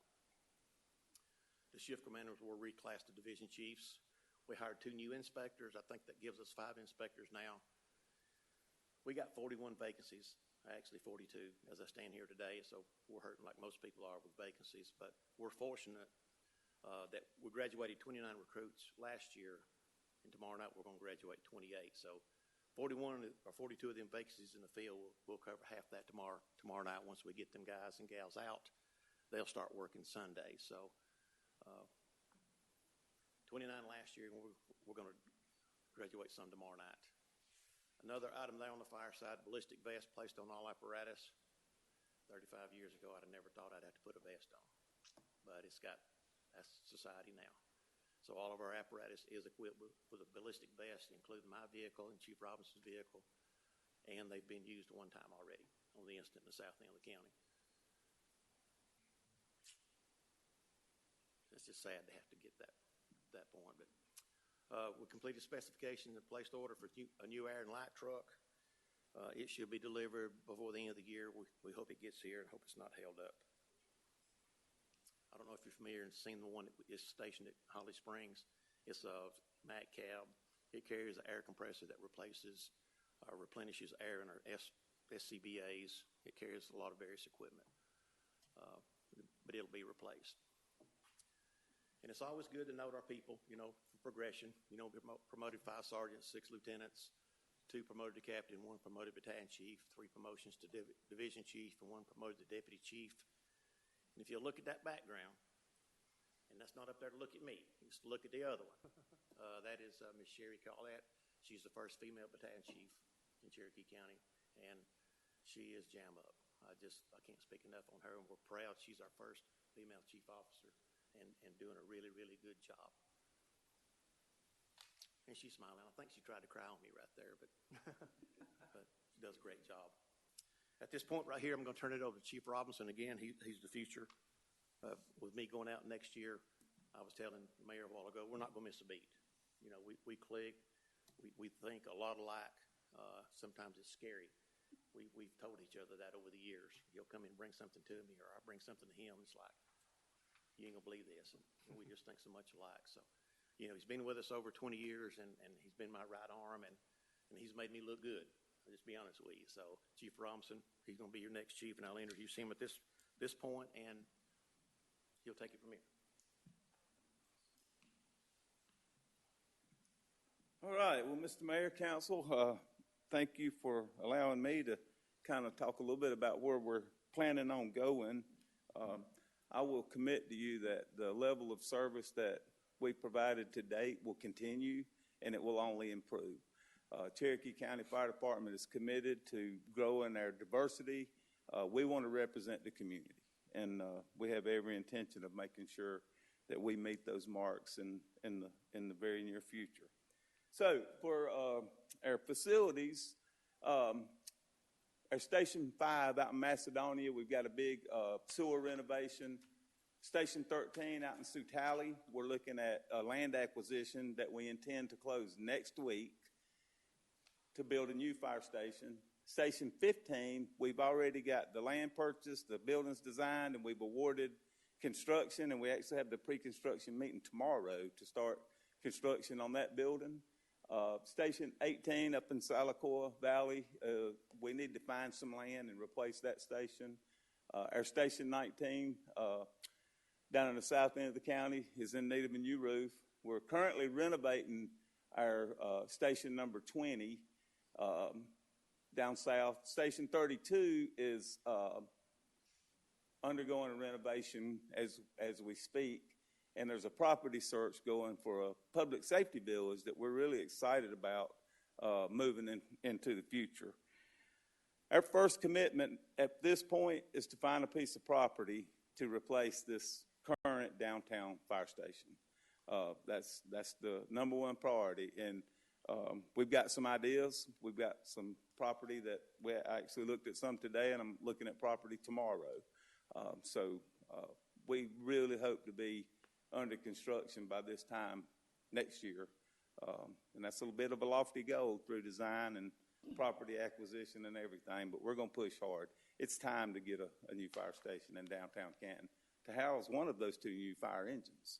The shift commanders were reclassed to division chiefs. We hired 2 new inspectors. I think that gives us 5 inspectors now. We got 41 vacancies, actually 42 as I stand here today, so we're hurting like most people are with vacancies, but we're fortunate that we graduated 29 recruits last year, and tomorrow night we're going to graduate 28. So 41 or 42 of them vacancies in the field, we'll cover half that tomorrow night. Once we get them guys and gals out, they'll start working Sunday. So 29 last year, and we're going to graduate some tomorrow night. Another item there on the fire side, ballistic vest placed on all apparatus. 35 years ago, I'd have never thought I'd have to put a vest on, but that's society now. So all of our apparatus is equipped with a ballistic vest, including my vehicle and Chief Robinson's vehicle, and they've been used one time already on the incident in the south end of the county. It's just sad to have to get that point, but we completed specification and placed order for a new air and light truck. It should be delivered before the end of the year. We hope it gets here and hope it's not held up. I don't know if you're familiar and seen the one that is stationed at Holly Springs. It's a Mac cab. It carries an air compressor that replenishes air in our SCBAs. It carries a lot of various equipment, but it'll be replaced. And it's always good to note our people, for progression. We promoted 5 sergeants, 6 lieutenants, 2 promoted to captain, 1 promoted battalion chief, 3 promotions to division chief, and 1 promoted to deputy chief. And if you look at that background, and that's not up there to look at me, just look at the other one. That is Miss Sherry Collette. She's the first female battalion chief in Cherokee County, and she is jam up. I can't speak enough on her, and we're proud. She's our first female chief officer. And doing a really, really good job. And she's smiling. I think she tried to cry on me right there, but she does a great job. At this point right here, I'm going to turn it over to Chief Robinson. Again, he's the future. With me going out next year, I was telling the mayor a while ago, we're not going to miss a beat. We click. We think a lot alike. Sometimes it's scary. We've told each other that over the years. He'll come in and bring something to me, or I bring something to him. It's like, you ain't gonna believe this, and we just think so much alike. So, he's been with us over 20 years, and he's been my right arm, and he's made me look good. I'll just be honest with you. So, Chief Robinson, he's gonna be your next chief, and I'll introduce him at this point, and he'll take it from here. All right. Well, Mr. Mayor, Council, thank you for allowing me to kind of talk a little bit about where we're planning on going. I will commit to you that the level of service that we provided to date will continue, and it will only improve. Cherokee County Fire Department is committed to growing our diversity. We want to represent the community, and we have every intention of making sure that we meet those marks in the very near future. So for our facilities, our Station 5 out in Macedonia, we've got a big sewer renovation. Station 13 out in Sioux Tally, we're looking at a land acquisition that we intend to close next week to build a new fire station. Station 15, we've already got the land purchased, the buildings designed, and we've awarded construction, and we actually have the pre-construction meeting tomorrow to start construction on that building. Station 18 up in Salicoa Valley, we need to find some land and replace that station. Our Station 19 down in the south end of the county is in need of a new roof. We're currently renovating our station number 20 down south. Station 32 is undergoing a renovation as we speak. And there's a property search going for a public safety village that we're really excited about moving into the future. Our first commitment at this point is to find a piece of property to replace this current downtown fire station. That's the number one priority. And We've got some ideas. We've got some property that I actually looked at some today, and I'm looking at property tomorrow. We really hope to be under construction by this time next year. And that's a little bit of a lofty goal through design and property acquisition and everything, but we're going to push hard. It's time to get a new fire station in downtown Canton to house one of those two new fire engines.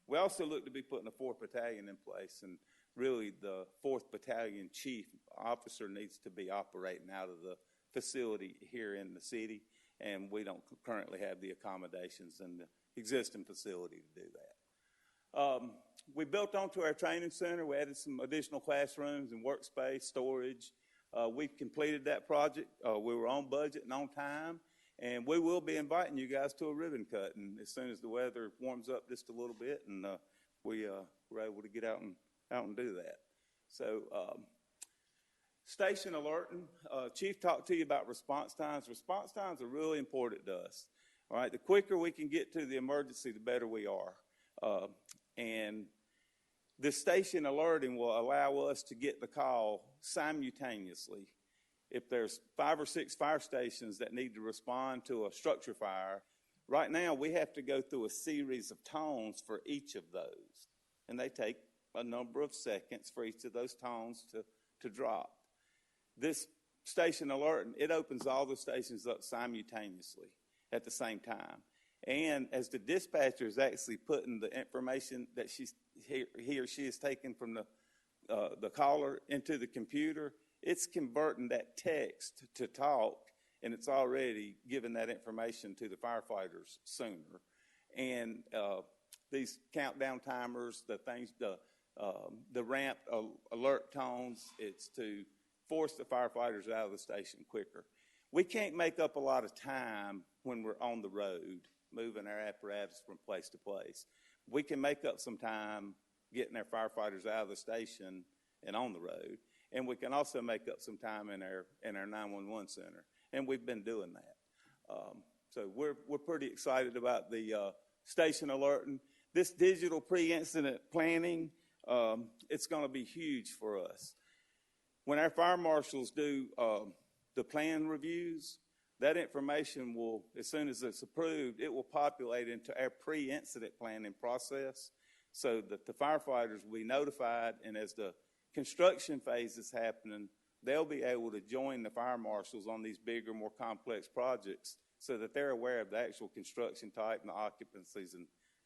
We also look to be putting a 4th battalion in place, and really the 4th battalion chief officer needs to be operating out of the facility here in the city, and we don't currently have the accommodations in the existing facility to do that. We built onto our training center. We added some additional classrooms and workspace, storage. We've completed that project. We were on budget and on time, and we will be inviting you guys to a ribbon cut, and as soon as the weather warms up just a little bit, and we're able to get out and do that. So, station alerting. Chief talked to you about response times. Response times are really important to us. All right, the quicker we can get to the emergency, the better we are. And the station alerting will allow us to get the call simultaneously. If there's 5 or 6 fire stations that need to respond to a structure fire, right now we have to go through a series of tones for each of those. And they take a number of seconds for each of those tones to drop. This station alerting, it opens all the stations up simultaneously at the same time. And as the dispatcher is actually putting the information that he or she is taking from the caller into the computer, it's converting that text to talk, and it's already giving that information to the firefighters sooner. And these countdown timers, the ramp alert tones, it's to force the firefighters out of the station quicker. We can't make up a lot of time when we're on the road, moving our apparatus from place to place. We can make up some time getting our firefighters out of the station and on the road, and we can also make up some time in our 911 center, and we've been doing that. So we're pretty excited about the station alerting. This digital pre-incident planning, it's going to be huge for us. When our fire marshals do the plan reviews, that information will, as soon as it's approved, it will populate into our pre-incident planning process so that the firefighters will be notified, and as the construction phase is happening, they'll be able to join the fire marshals on these bigger, more complex projects so that they're aware of the actual construction type and the occupancies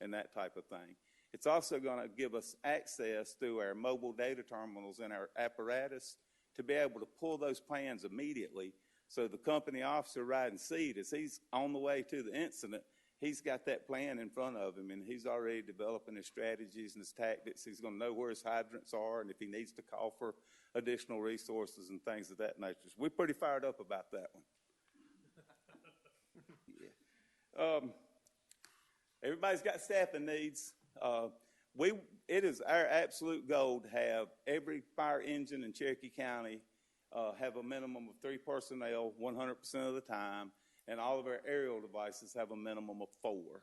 and that type of thing. It's also going to give us access through our mobile data terminals and our apparatus to be able to pull those plans immediately. So the company officer riding seat, as he's on the way to the incident, he's got that plan in front of him, and he's already developing his strategies and his tactics. He's going to know where his hydrants are and if he needs to call for additional resources and things of that nature. So we're pretty fired up about that one. Yeah. Everybody's got staffing needs. It is our absolute goal to have every fire engine in Cherokee County have a minimum of 3 personnel 100% of the time, and all of our aerial devices have a minimum of 4.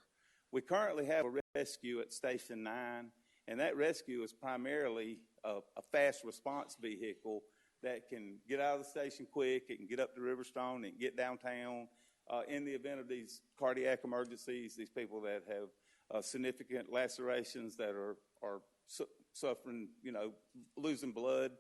We currently have a rescue at Station 9, and that rescue is primarily a fast response vehicle that can get out of the station quick, it can get up to Riverstone, it can get downtown. In the event of these cardiac emergencies, these people that have significant lacerations that are suffering, losing blood,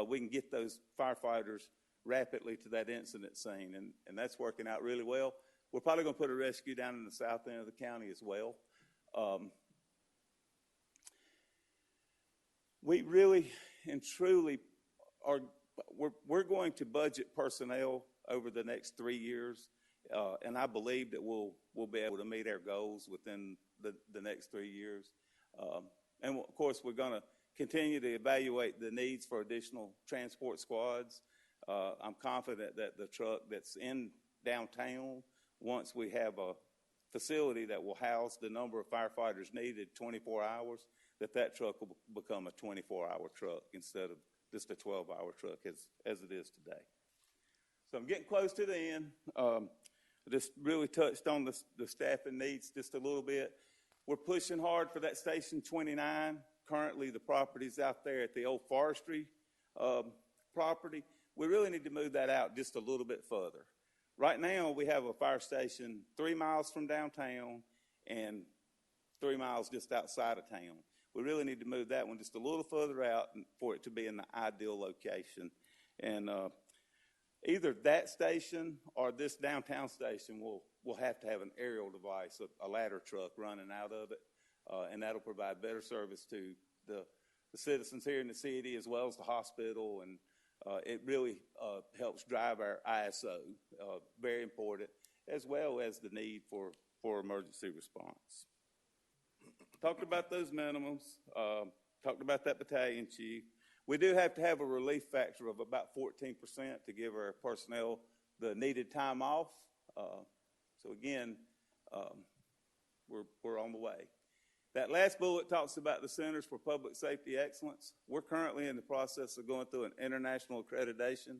we can get those firefighters rapidly to that incident scene, and that's working out really well. We're probably going to put a rescue down in the south end of the county as well. We really and truly we're going to budget personnel over the next 3 years, and I believe that we'll be able to meet our goals within the next 3 years. And of course, we're going to continue to evaluate the needs for additional transport squads. I'm confident that the truck that's in downtown, once we have a facility that will house the number of firefighters needed 24 hours, that truck will become a 24-hour truck instead of just a 12-hour truck as it is today. So I'm getting close to the end. I just really touched on the staffing needs just a little bit. We're pushing hard for that Station 29. currently the properties out there at the old forestry property. We really need to move that out just a little bit further. Right now, we have a fire station 3 miles from downtown and 3 miles just outside of town. We really need to move that one just a little further out for it to be in the ideal location. And either that station or this downtown station will have to have an aerial device, a ladder truck running out of it, and that'll provide better service to the citizens here in the city as well as the hospital, and it really helps drive our ISO, very important, as well as the need for emergency response. Talked about those minimums, talked about that battalion chief. We do have to have a relief factor of about 14% to give our personnel the needed time off. So again, we're on the way. That last bullet talks about the Centers for Public Safety Excellence. We're currently in the process of going through an international accreditation,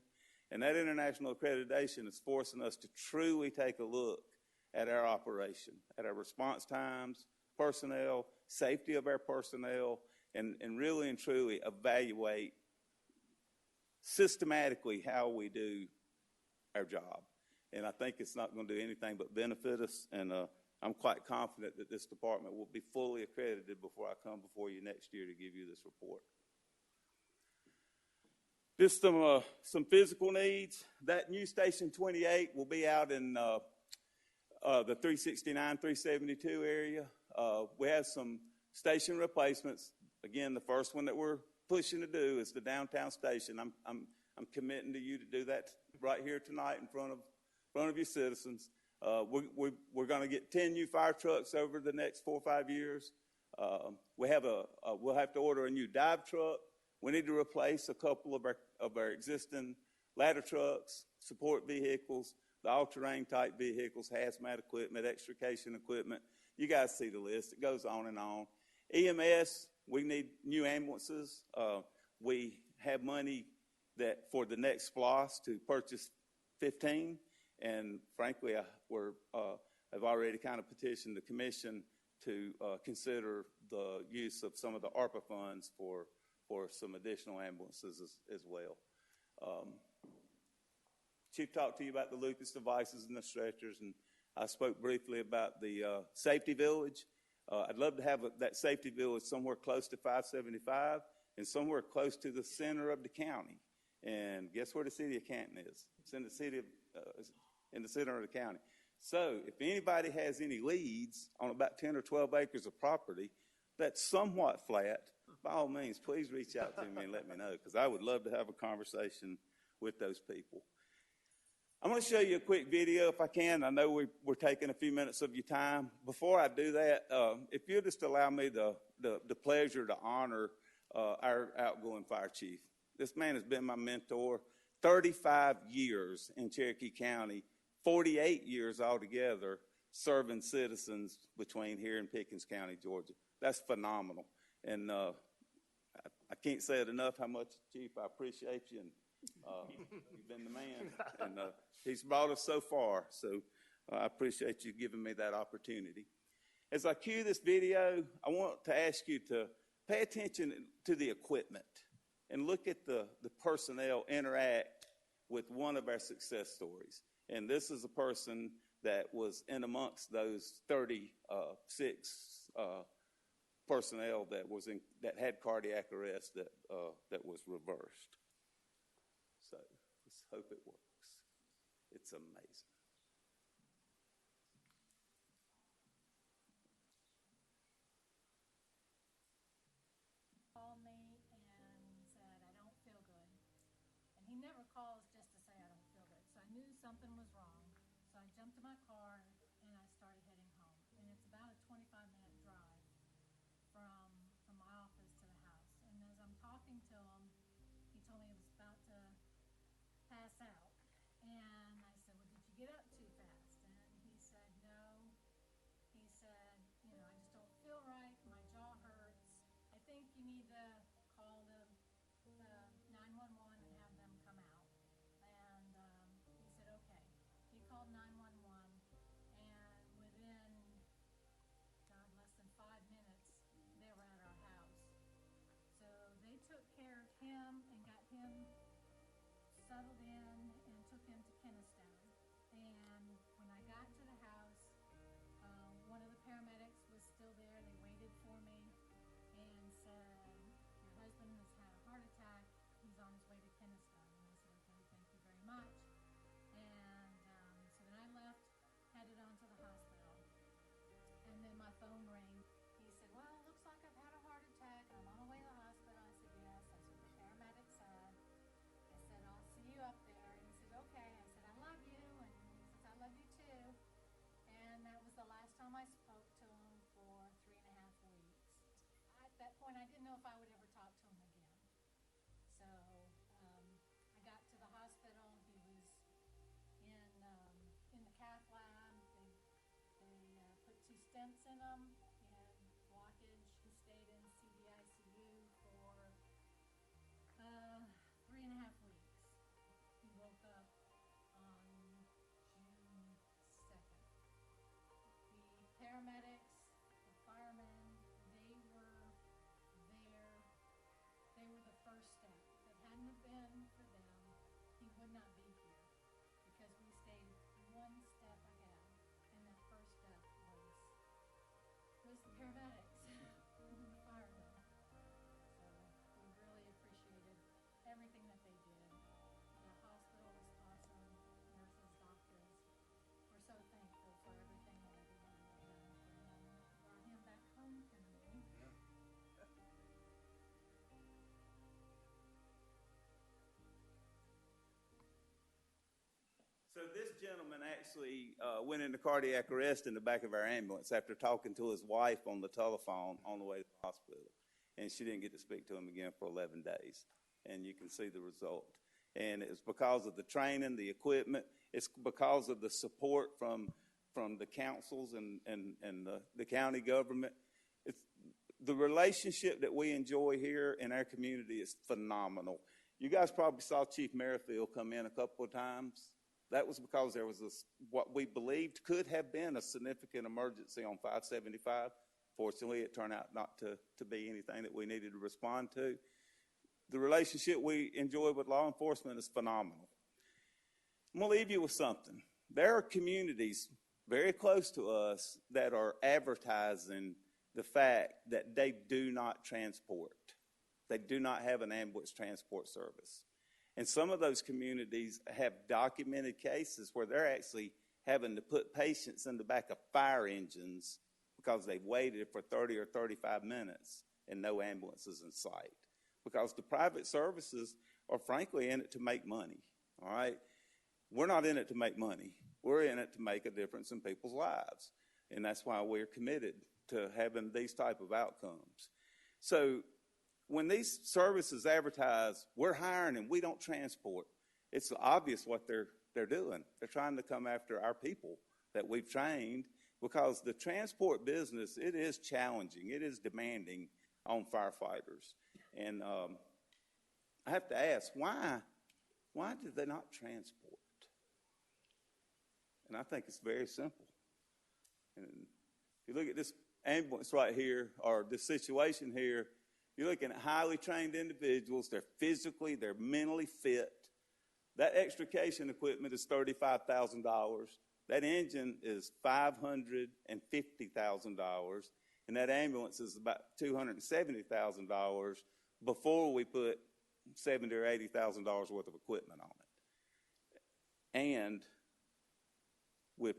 and that international accreditation is forcing us to truly take a look at our operation, at our response times, personnel, safety of our personnel, and really and truly evaluate systematically how we do our job. And I think it's not going to do anything but benefit us, and I'm quite confident that this department will be fully accredited before I come before you next year to give you this report. Just some physical needs. That new Station 28 will be out in the 369, 372 area. We have some station replacements. Again, the first one that we're pushing to do is the downtown station. I'm committing to you to do that right here tonight in front of your citizens. We're going to get 10 new fire trucks over the next 4 or 5 years. We'll have to order a new dive truck. We need to replace a couple of our existing ladder trucks, support vehicles, the all-terrain type vehicles, hazmat equipment, extrication equipment. You guys see the list. It goes on and on. EMS, we need new ambulances. We have money for the next SPLOST to purchase 15. And frankly, I've already kind of petitioned the commission to consider the use of some of the ARPA funds for some additional ambulances as well. Chief talked to you about the Lucas devices and the stretchers, and I spoke briefly about the safety village. I'd love to have that safety village somewhere close to 575 and somewhere close to the center of the county. And guess where the city of Canton is? It's in the center of the county. So if anybody has any leads on about 10 or 12 acres of property that's somewhat flat, by all means, please reach out to me and let me know, because I would love to have a conversation with those people. I'm going to show you a quick video if I can. I know we're taking a few minutes of your time. Before I do that, if you'll just allow me the pleasure to honor our outgoing fire chief. This man has been my mentor, 35 years in Cherokee County, 48 years altogether serving citizens between here and Pickens County, Georgia. That's phenomenal. And I can't say it enough how much, Chief, I appreciate you. And you've been the man. And he's brought us so far. So I appreciate you giving me that opportunity. As I cue this video, I want to ask you to pay attention to the equipment and look at the personnel interact with one of our success stories. And this is a person that was in amongst those 36 personnel that had cardiac arrest that was reversed. So let's hope it works. It's amazing. Called me and said, I don't feel good. And he never calls just to say I don't feel good. So I knew something was wrong. So I jumped in my car and I started heading home. And it's about a 25-minute drive from my office to the house. And as I'm talking to him, he told me he was about to pass out. And I said, well, did you get up too fast? And he said, no. He said, I just don't feel right. My jaw hurts. I think you need to call the 911 and have them come out. And he said, okay. He called 911, and within, less than 5 minutes, they were at our house. him and got him settled in and took him to Canton. And when I got to the house, one of the paramedics was still there. They waited for me and said, your husband has had a heart attack. He's on his way to Canton. And I said, okay, thank you very much. And so then I left, headed on to the hospital. And then my phone rang. He said, well, it looks like I've had a heart attack. I'm on my way to the hospital. I said, yes, that's what the paramedic said. I said, I'll see you up there. And he said, okay. I said, I love you. And he says, I love you too. And that was the last time I spoke to him for 3.5 weeks. At that point, I didn't know if I would ever talk to him again. So I got to the hospital. He was in the cath lab. They put 2 stents in him and blockage. He stayed in CDICU for 3.5 weeks. He woke up on June 2nd. The paramedics, the firemen, they were there. They were the first step. If it hadn't have been for them, he would not be here because we stayed one step ahead. And that first step was the paramedics and the firemen. So we really appreciated everything that they did. The hospital was awesome. Nurses, doctors. We're so thankful for everything that everybody has done for him. Brought him back home to me. So this gentleman actually went into cardiac arrest in the back of our ambulance after talking to his wife on the telephone on the way to the hospital. And she didn't get to speak to him again for 11 days. And you can see the result. And it's because of the training, the equipment. It's because of the support from the councils and the county government. It's, the relationship that we enjoy here in our community is phenomenal. You guys probably saw Chief Merrifield come in a couple of times. That was because there was what we believed could have been a significant emergency on 575. Fortunately, it turned out not to be anything that we needed to respond to. The relationship we enjoy with law enforcement is phenomenal. I'm going to leave you with something. There are communities very close to us that are advertising the fact that they do not transport. They do not have an ambulance transport service. And some of those communities have documented cases where they're actually having to put patients in the back of fire engines because they've waited for 30 or 35 minutes and no ambulances in sight. Because the private services are frankly in it to make money, all right? We're not in it to make money. We're in it to make a difference in people's lives. And that's why we're committed to having these type of outcomes. So when these services advertise, we're hiring and we don't transport, it's obvious what they're doing. They're trying to come after our people that we've trained because the transport business, it is challenging. It is demanding on firefighters. And I have to ask, why did they not transport? And I think it's very simple. And if you look at this ambulance right here, or this situation here, you're looking at highly trained individuals. They're physically, they're mentally fit. That extrication equipment is $35,000. That engine is $550,000. And that ambulance is about $270,000 before we put $70,000 or $80,000 worth of equipment on it. And with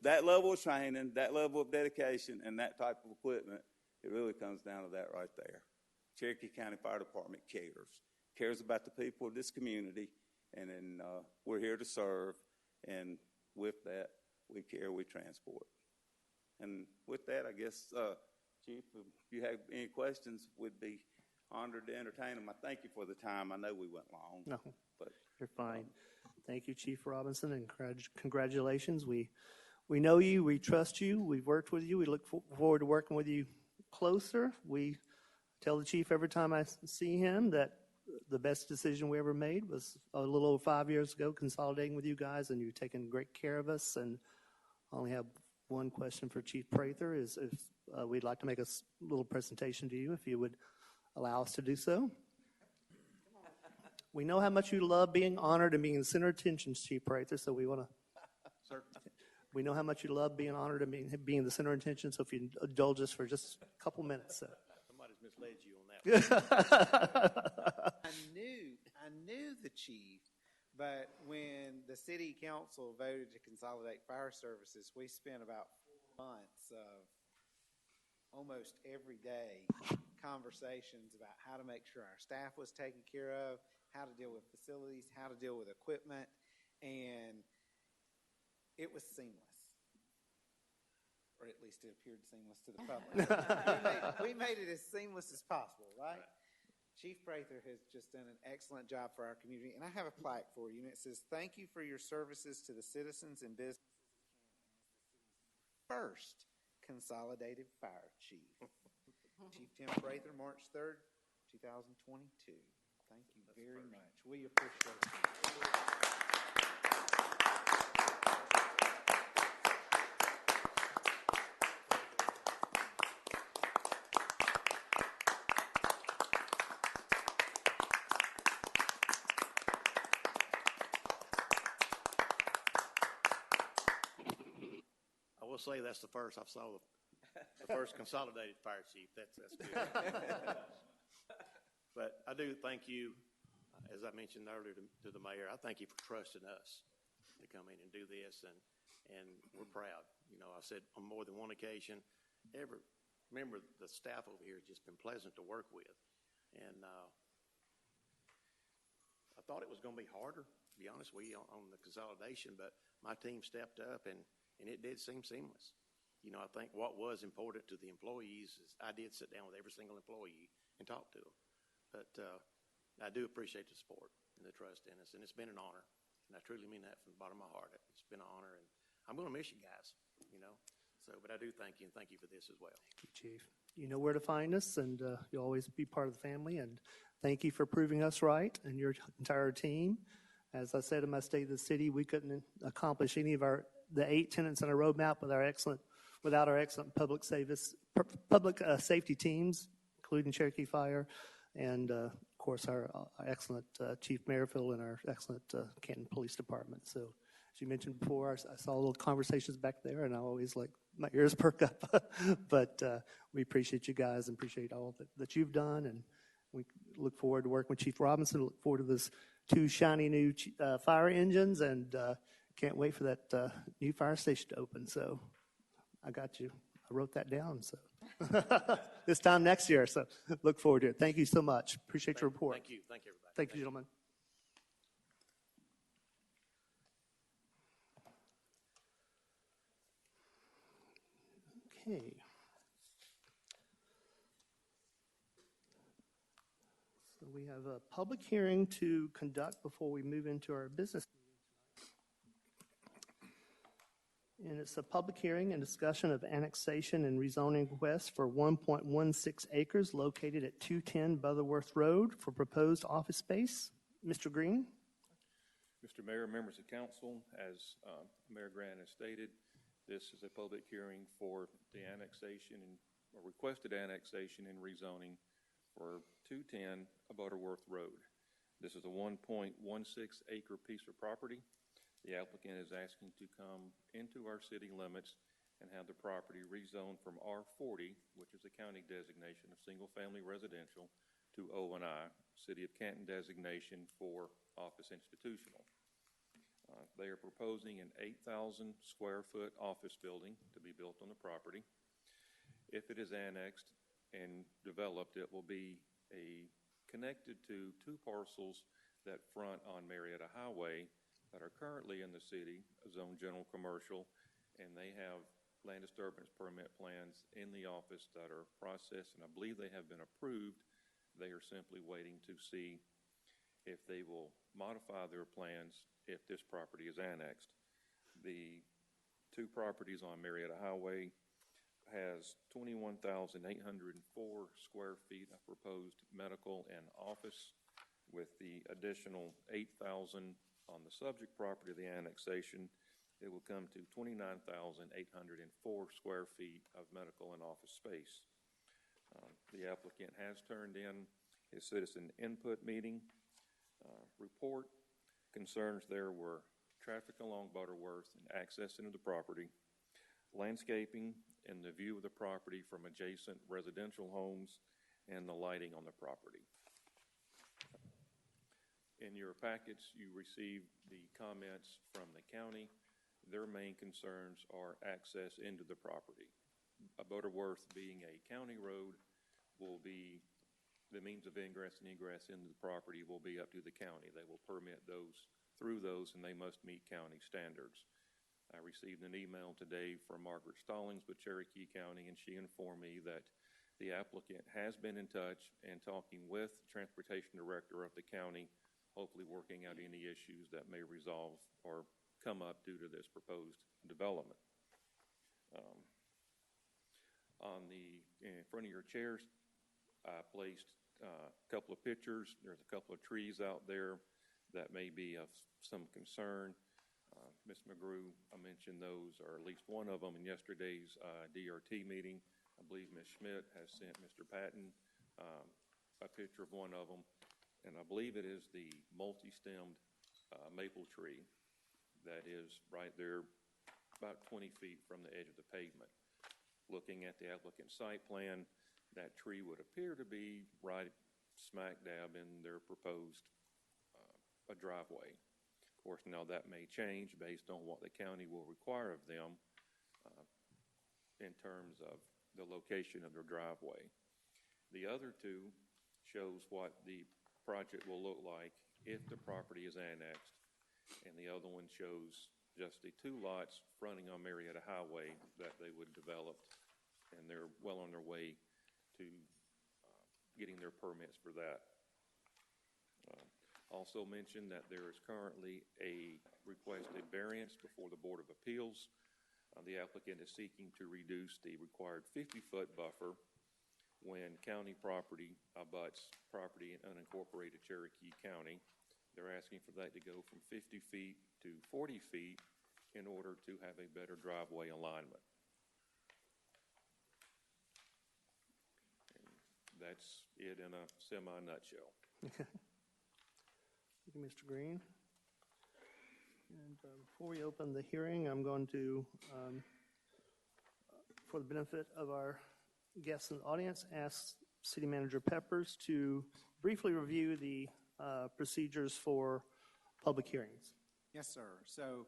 that level of training, that level of dedication, and that type of equipment, it really comes down to that right there. Cherokee County Fire Department cares about the people of this community, and then we're here to serve, and with that, we care, we transport. And with that, I guess, Chief, if you have any questions, we'd be honored to entertain them. I thank you for the time. I know we went long. No, but you're fine. Thank you, Chief Robinson, and congratulations. We know you. We trust you. We've worked with you. We look forward to working with you closer. We tell the chief every time I see him that the best decision we ever made was a little over 5 years ago, consolidating with you guys, and you've taken great care of us. And I only have one question for Chief Prather, is if we'd like to make a little presentation to you, if you would allow us to do so. We know how much you love being honored and being in the center of attention, Chief Prather, so we want to. Sir? We know how much you love being honored and being the center of attention, so if you indulge us for just a couple minutes. So. Somebody's misled you on that. I knew the chief, but when the city council voted to consolidate fire services, we spent about 4 months of almost every day conversations about how to make sure our staff was taken care of, how to deal with facilities, how to deal with equipment, and it was seamless, or at least it appeared seamless to the public. we made it as seamless as possible, right? Chief Prather has just done an excellent job for our community, and I have a plaque for you, and it says, "Thank you for your services to the citizens and businesses of Canton. First Consolidated Fire Chief." Chief Tim Prather, March 3rd, 2022. Thank you very much. We appreciate it. I will say that's the first I saw the first consolidated fire chief. That's good. But I do thank you, as I mentioned earlier to the mayor. I thank you for trusting us to come in and do this, and we're proud. You know, I said on more than one occasion, remember the staff over here has just been pleasant to work with, and I thought it was going to be harder, to be honest with you, on the consolidation, but my team stepped up, and it did seem seamless. You know, I think what was important to the employees is I did sit down with every single employee and talk to them. But I do appreciate the support and the trust in us, and it's been an honor, and I truly mean that from the bottom of my heart. It's been an honor, and I'm going to miss you guys, you know. So, but I do thank you, and thank you for this as well. Thank you, Chief. You know where to find us, and you'll always be part of the family, and thank you for proving us right and your entire team. As I said in my State of the City, we couldn't accomplish any of the 8 tenets on our roadmap without our excellent public safety teams, including Cherokee Fire, and of course our excellent Chief Merrifield and our excellent Canton Police Department. So, as you mentioned before, I saw little conversations back there, and I always my ears perk up. But we appreciate you guys and appreciate all that you've done, and we look forward to working with Chief Robinson. Look forward to those 2 shiny new fire engines, and can't wait for that new fire station to open. So I got you. I wrote that down. So this time next year. So look forward to it. Thank you so much. Appreciate your report. Thank you. Thank you, everybody. Thank you, gentlemen. Okay. So we have a public hearing to conduct before we move into our business meeting tonight. And it's a public hearing and discussion of annexation and rezoning request for 1.16 acres located at 210 Butterworth Road for proposed office space. Mr. Green? Mr. Mayor, members of council, as Mayor Grant has stated, this is a public hearing for the annexation or requested annexation and rezoning for 210 Butterworth Road. This is a 1.16 acre piece of property. The applicant is asking to come into our city limits and have the property rezoned from R40, which is a county designation of single-family residential, to O&I, City of Canton designation for office institutional. They are proposing an 8,000 square foot office building to be built on the property. If it is annexed and developed, it will be connected to 2 parcels that front on Marietta Highway that are currently in the city, zone general commercial, and they have land disturbance permit plans in the office that are processed, and I believe they have been approved. They are simply waiting to see if they will modify their plans if this property is annexed. The 2 properties on Marietta Highway has 21,804 square feet of proposed medical and office, with the additional 8,000 on the subject property of the annexation. It will come to 29,804 square feet of medical and office space. The applicant has turned in his citizen input meeting. report. Concerns there were traffic along Butterworth and access into the property, landscaping and the view of the property from adjacent residential homes, and the lighting on the property. In your packets, you received the comments from the county. Their main concerns are access into the property. Butterworth being a county road will be, the means of ingress and egress into the property will be up to the county. They will permit those through those, and they must meet county standards. I received an email today from Margaret Stallings with Cherokee County, and she informed me that the applicant has been in touch and talking with the transportation director of the county, hopefully working out any issues that may resolve or come up due to this proposed development. In front of your chairs, I placed a couple of pictures. There's a couple of trees out there that may be of some concern. Ms. McGrew, I mentioned those, or at least one of them in yesterday's DRT meeting. I believe Ms. Schmidt has sent Mr. Patton a picture of one of them, and I believe it is the multi-stemmed maple tree that is right there about 20 feet from the edge of the pavement. Looking at the applicant's site plan, that tree would appear to be right smack dab in their proposed a driveway. Of course, now that may change based on what the county will require of them in terms of the location of their driveway. The other two shows what the project will look like if the property is annexed, and the other one shows just the two lots fronting on Marietta Highway that they would develop, and they're well on their way to getting their permits for that. Also mentioned that there is currently a requested variance before the Board of Appeals. The applicant is seeking to reduce the required 50-foot buffer when county property abuts property in unincorporated Cherokee County. They're asking for that to go from 50 feet to 40 feet in order to have a better driveway alignment. And that's it in a semi-nutshell. Thank you, Mr. Green. And before we open the hearing, I'm going to, for the benefit of our guests in the audience, ask City Manager Peppers to briefly review the procedures for public hearings. Yes, sir. So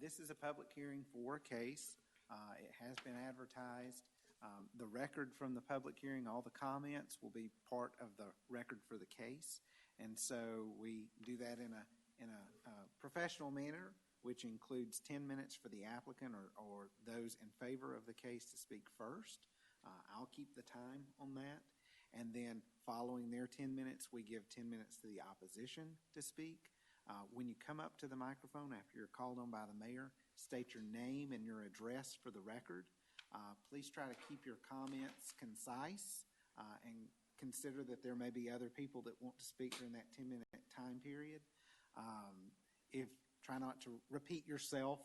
this is a public hearing for a case. It has been advertised. The record from the public hearing, all the comments will be part of the record for the case. And so we do that in a professional manner, which includes 10 minutes for the applicant or those in favor of the case to speak first. I'll keep the time on that. And then following their 10 minutes, we give 10 minutes to the opposition to speak. When you come up to the microphone after you're called on by the mayor, state your name and your address for the record. Please try to keep your comments concise and consider that there may be other people that want to speak during that 10-minute time period. Try not to repeat yourself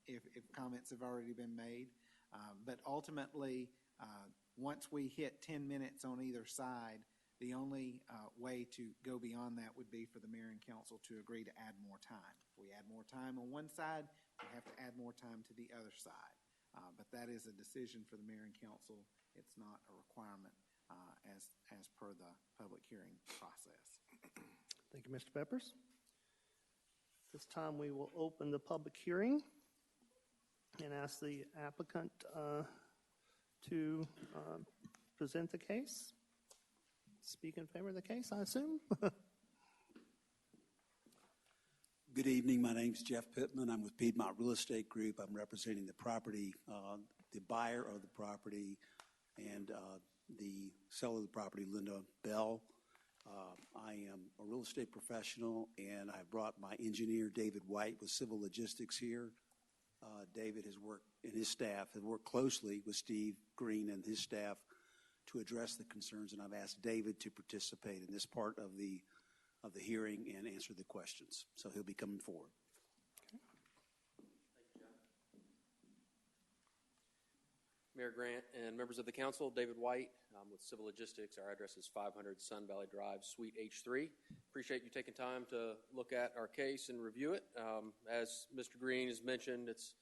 if comments have already been made. But ultimately, once we hit 10 minutes on either side, the only way to go beyond that would be for the mayor and council to agree to add more time. If we add more time on one side, we have to add more time to the other side. But that is a decision for the mayor and council. It's not a requirement as per the public hearing process. Thank you, Mr. Peppers. This time we will open the public hearing and ask the applicant to present the case. Speak in favor of the case, I assume. Good evening. My name's Jeff Pittman. I'm with Piedmont Real Estate Group. I'm representing the property, the buyer of the property, and the seller of the property, Linda Bell. I am a real estate professional, and I brought my engineer, David White, with Civil Logistics here. David has worked, and his staff have worked closely with Steve Green and his staff to address the concerns, and I've asked David to participate in this part of the hearing and answer the questions. So he'll be coming forward. Mayor Grant and members of the council, David White with Civil Logistics. Our address is 500 Sun Valley Drive, Suite H3. Appreciate you taking time to look at our case and review it. As Mr. Green has mentioned, it's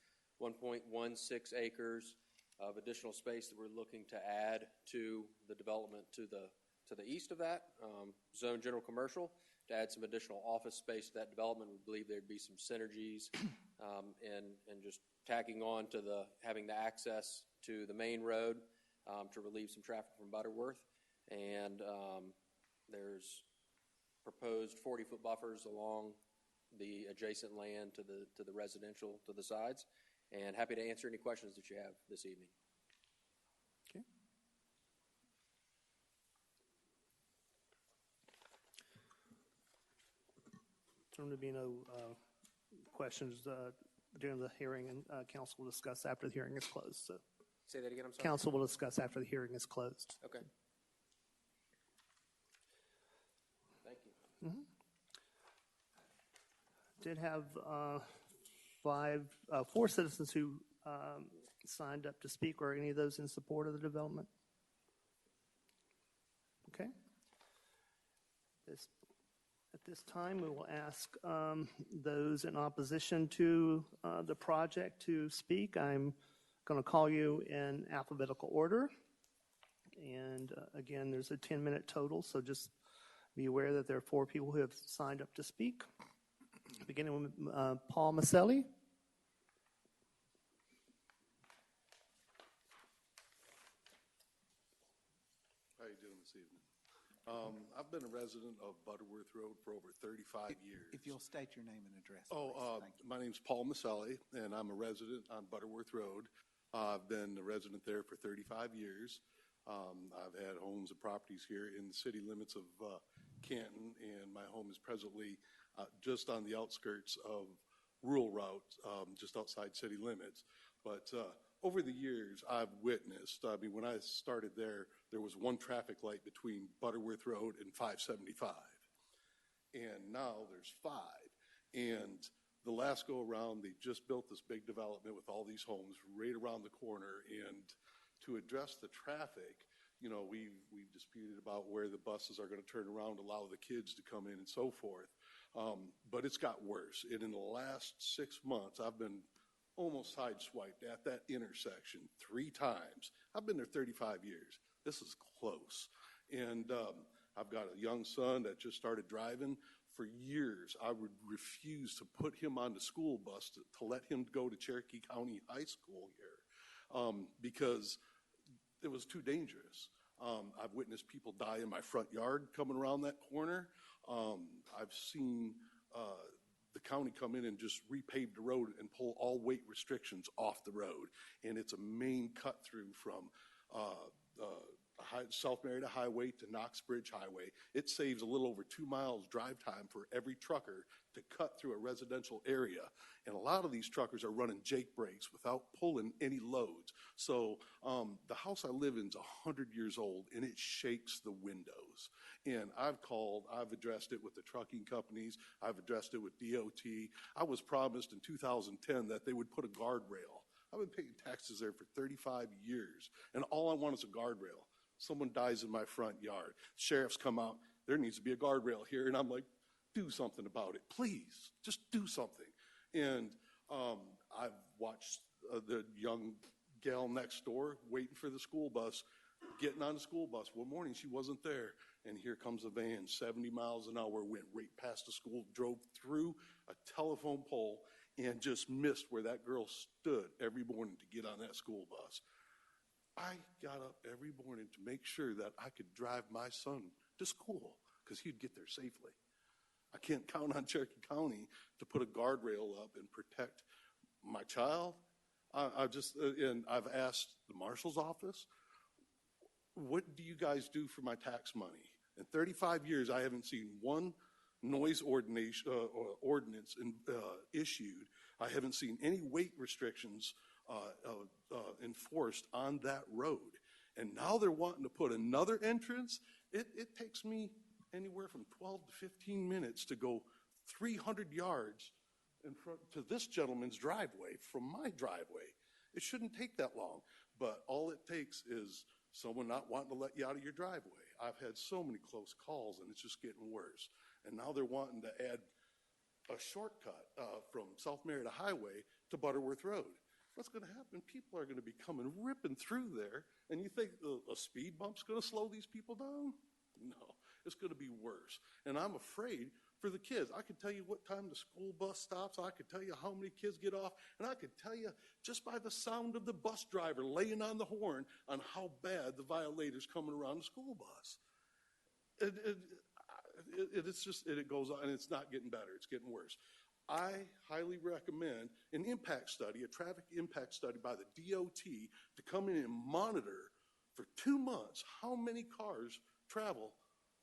1.16 acres of additional space that we're looking to add to the development to the east of that, zone general commercial, to add some additional office space to that development. We believe there'd be some synergies and just tagging on to having the access to the main road to relieve some traffic from Butterworth. And there's proposed 40-foot buffers along the adjacent land to the residential to the sides. And happy to answer any questions that you have this evening. Okay. There will be no questions during the hearing, and council will discuss after the hearing is closed. So, say that again. I'm sorry. Council will discuss after the hearing is closed. Okay. Thank you. Mm-hmm. Did have four citizens who signed up to speak. Or any of those in support of the development? Okay. At this time, we will ask those in opposition to the project to speak. I'm going to call you in alphabetical order. And again, there's a 10-minute total, so just be aware that there are 4 people who have signed up to speak. Beginning with Paul Maselli. How are you doing this evening? I've been a resident of Butterworth Road for over 35 years. If you'll state your name and address. My name's Paul Maselli, and I'm a resident on Butterworth Road. I've been a resident there for 35 years. I've had homes and properties here in the city limits of Canton, and my home is presently just on the outskirts of rural route, just outside city limits. But over the years, I've witnessed, when I started there was one traffic light between Butterworth Road and 575. And now there's 5. And the last go around, they just built this big development with all these homes right around the corner. And to address the traffic, we've disputed about where the buses are going to turn around, allow the kids to come in and so forth. But it's got worse. And in the last 6 months, I've been almost sideswiped at that intersection 3 times. I've been there 35 years. This is close. And I've got a young son that just started driving. For years, I would refuse to put him on the school bus to let him go to Cherokee County High School here because it was too dangerous. I've witnessed people die in my front yard coming around that corner. I've seen the county come in and just repave the road and pull all weight restrictions off the road. And it's a main cut through from South Marietta Highway to Knoxbridge Highway. It saves a little over 2 miles drive time for every trucker to cut through a residential area. And a lot of these truckers are running Jake brakes without pulling any loads. So the house I live in is 100 years old, and it shakes the windows. And I've addressed it with the trucking companies. I've addressed it with DOT. I was promised in 2010 that they would put a guardrail. I've been paying taxes there for 35 years, and all I want is a guardrail. Someone dies in my front yard. Sheriffs come out. There needs to be a guardrail here. And I'm like, do something about it. Please, just do something. And I've watched the young gal next door waiting for the school bus, getting on the school bus. One morning, she wasn't there. And here comes a van, 70 miles an hour, went right past the school, drove through a telephone pole, and just missed where that girl stood every morning to get on that school bus. I got up every morning to make sure that I could drive my son to school because he'd get there safely. I can't count on Cherokee County to put a guardrail up and protect my child. And I've asked the marshal's office, what do you guys do for my tax money? In 35 years, I haven't seen one noise ordinance issued. I haven't seen any weight restrictions enforced on that road. And now they're wanting to put another entrance. It takes me anywhere from 12 to 15 minutes to go 300 yards in front to this gentleman's driveway from my driveway. It shouldn't take that long. But all it takes is someone not wanting to let you out of your driveway. I've had so many close calls, and it's just getting worse. And now they're wanting to add a shortcut from South Marietta Highway to Butterworth Road. What's going to happen? People are going to be coming ripping through there, and you think a speed bump's going to slow these people down? No, it's going to be worse. And I'm afraid for the kids. I can tell you what time the school bus stops. I could tell you how many kids get off. And I could tell you just by the sound of the bus driver laying on the horn on how bad the violators coming around the school bus. It goes on, and it's not getting better. It's getting worse. I highly recommend an impact study, a traffic impact study by the DOT to come in and monitor for 2 months how many cars travel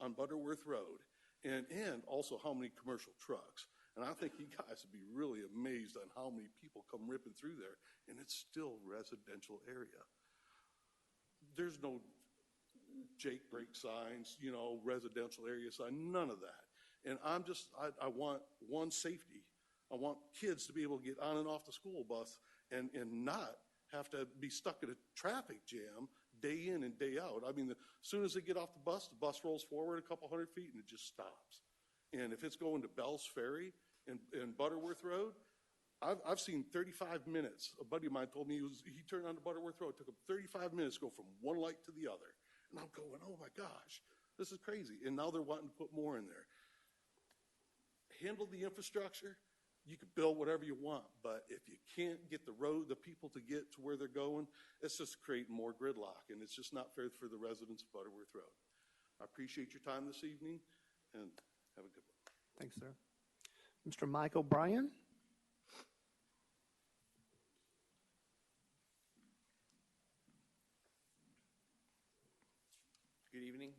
on Butterworth Road and also how many commercial trucks. And I think you guys would be really amazed on how many people come ripping through there, and it's still residential area. There's no Jake brake signs, residential area sign, none of that. And I want one safety. I want kids to be able to get on and off the school bus and not have to be stuck in a traffic jam day in and day out. I mean, as soon as they get off the bus rolls forward a couple hundred feet and it just stops. And if it's going to Bell's Ferry and Butterworth Road, I've seen 35 minutes. A buddy of mine told me he turned onto Butterworth Road. It took him 35 minutes to go from one light to the other. And I'm going, oh my gosh, this is crazy. And now they're wanting to put more in there. Handle the infrastructure. You can build whatever you want, but if you can't get the people to get to where they're going, it's just creating more gridlock, and it's just not fair for the residents of Butterworth Road. I appreciate your time this evening, and have a good one. Thanks, sir. Mr. Mike O'Brien. Good evening.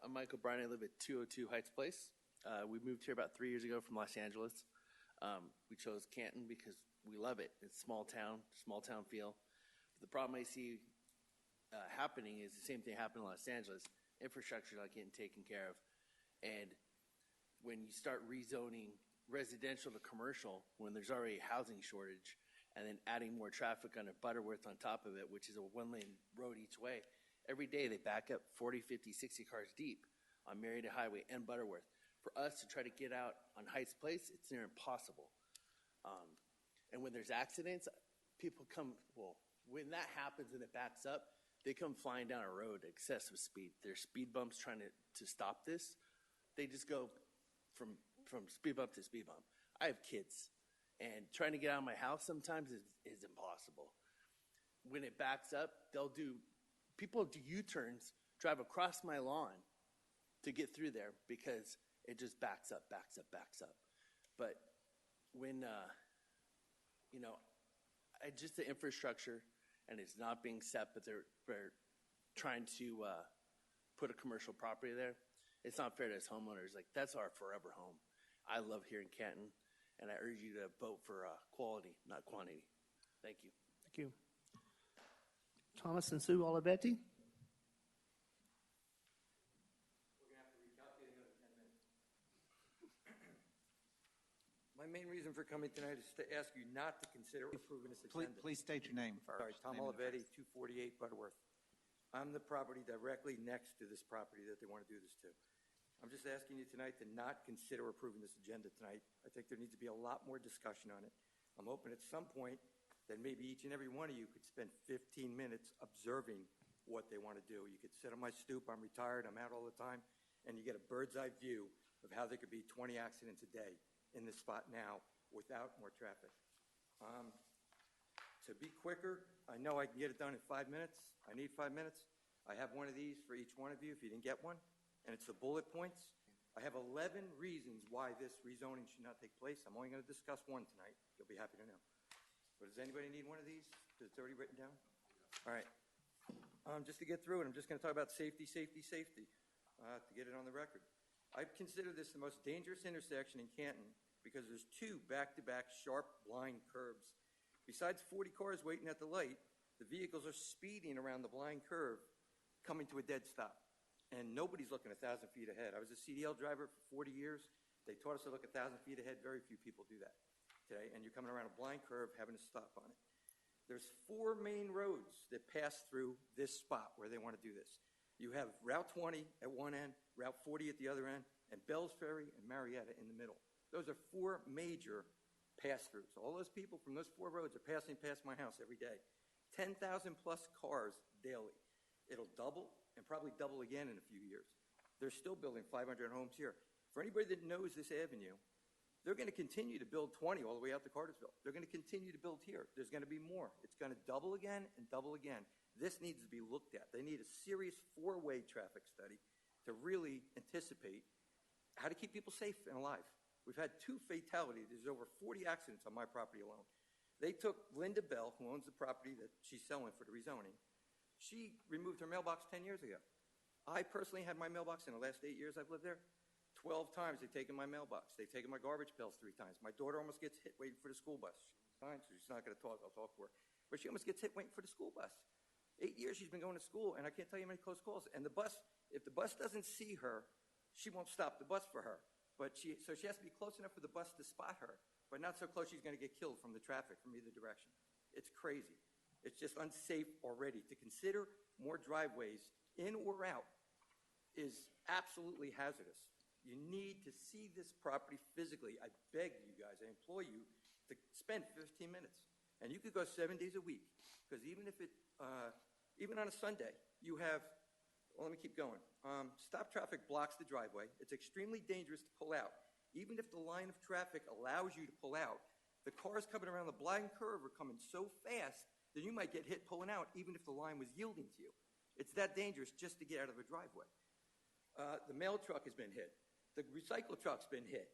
I'm Mike O'Brien. I live at 202 Heights Place. We moved here about 3 years ago from Los Angeles. We chose Canton because we love it. It's small town feel. But the problem I see happening is the same thing happened in Los Angeles. Infrastructure is not getting taken care of. And when you start rezoning residential to commercial, when there's already a housing shortage, and then adding more traffic on Butterworth on top of it, which is a one-lane road each way, every day they back up 40, 50, 60 cars deep on Marietta Highway and Butterworth. For us to try to get out on Heights Place, it's near impossible. And when there's accidents, people come, when that happens and it backs up, they come flying down a road at excessive speed. There's speed bumps trying to stop this. They just go from speed bump to speed bump. I have kids, and trying to get out of my house sometimes is impossible. When it backs up, people do U-turns, drive across my lawn to get through there because it just backs up. But when, just the infrastructure, and it's not being set, but they're trying to put a commercial property there, it's not fair to us homeowners. Like, that's our forever home. I love here in Canton, and I urge you to vote for quality, not quantity. Thank you. Thank you. Thomas and Sue Olivetti. My main reason for coming tonight is to ask you not to consider approving this agenda. Please state your name first. Sorry, Tom Olivetti, 248 Butterworth. I'm the property directly next to this property that they want to do this to. I'm just asking you tonight to not consider approving this agenda tonight. I think there needs to be a lot more discussion on it. I'm hoping at some point that maybe each and every one of you could spend 15 minutes observing what they want to do. You could sit on my stoop. I'm retired. I'm out all the time. And you get a bird's eye view of how there could be 20 accidents a day in this spot now without more traffic. To be quicker, I know I can get it done in 5 minutes. I need 5 minutes. I have one of these for each one of you if you didn't get one, and it's the bullet points. I have 11 reasons why this rezoning should not take place. I'm only going to discuss one tonight. You'll be happy to know. But does anybody need one of these? It's already written down? All right. Just to get through it, I'm just going to talk about safety, to get it on the record. I consider this the most dangerous intersection in Canton because there's 2 back-to-back sharp blind curbs. Besides 40 cars waiting at the light, the vehicles are speeding around the blind curve, coming to a dead stop. And nobody's looking 1,000 feet ahead. I was a CDL driver for 40 years. They taught us to look 1,000 feet ahead. Very few people do that today. And you're coming around a blind curve, having to stop on it. There's 4 main roads that pass through this spot where they want to do this. You have Route 20 at one end, Route 40 at the other end, and Bells Ferry and Marietta in the middle. Those are 4 major pass-throughs. All those people from those 4 roads are passing past my house every day. 10,000 plus cars daily. It'll double and probably double again in a few years. They're still building 500 homes here. For anybody that knows this avenue, they're going to continue to build 20 all the way out to Cartersville. They're going to continue to build here. There's going to be more. It's going to double again and double again. This needs to be looked at. They need a serious 4-way traffic study to really anticipate how to keep people safe and alive. We've had 2 fatalities. There's over 40 accidents on my property alone. They took Linda Bell, who owns the property that she's selling for the rezoning. She removed her mailbox 10 years ago. I personally had my mailbox in the last 8 years I've lived there. 12 times they've taken my mailbox. They've taken my garbage pails 3 times. My daughter almost gets hit waiting for the school bus. She's fine, so she's not going to talk. I'll talk for her. But she almost gets hit waiting for the school bus. 8 years she's been going to school, and I can't tell you how many close calls. And the bus, if the bus doesn't see her, she won't stop the bus for her. So she has to be close enough for the bus to spot her, but not so close she's going to get killed from the traffic from either direction. It's crazy. It's just unsafe already. To consider more driveways in or out is absolutely hazardous. You need to see this property physically. I beg you guys, I implore you to spend 15 minutes. And you could go 7 days a week, because even on a Sunday, you have, well, let me keep going. Stop traffic blocks the driveway. It's extremely dangerous to pull out. Even if the line of traffic allows you to pull out, the cars coming around the blind curve are coming so fast that you might get hit pulling out, even if the line was yielding to you. It's that dangerous just to get out of a driveway. The mail truck has been hit. The recycle truck's been hit.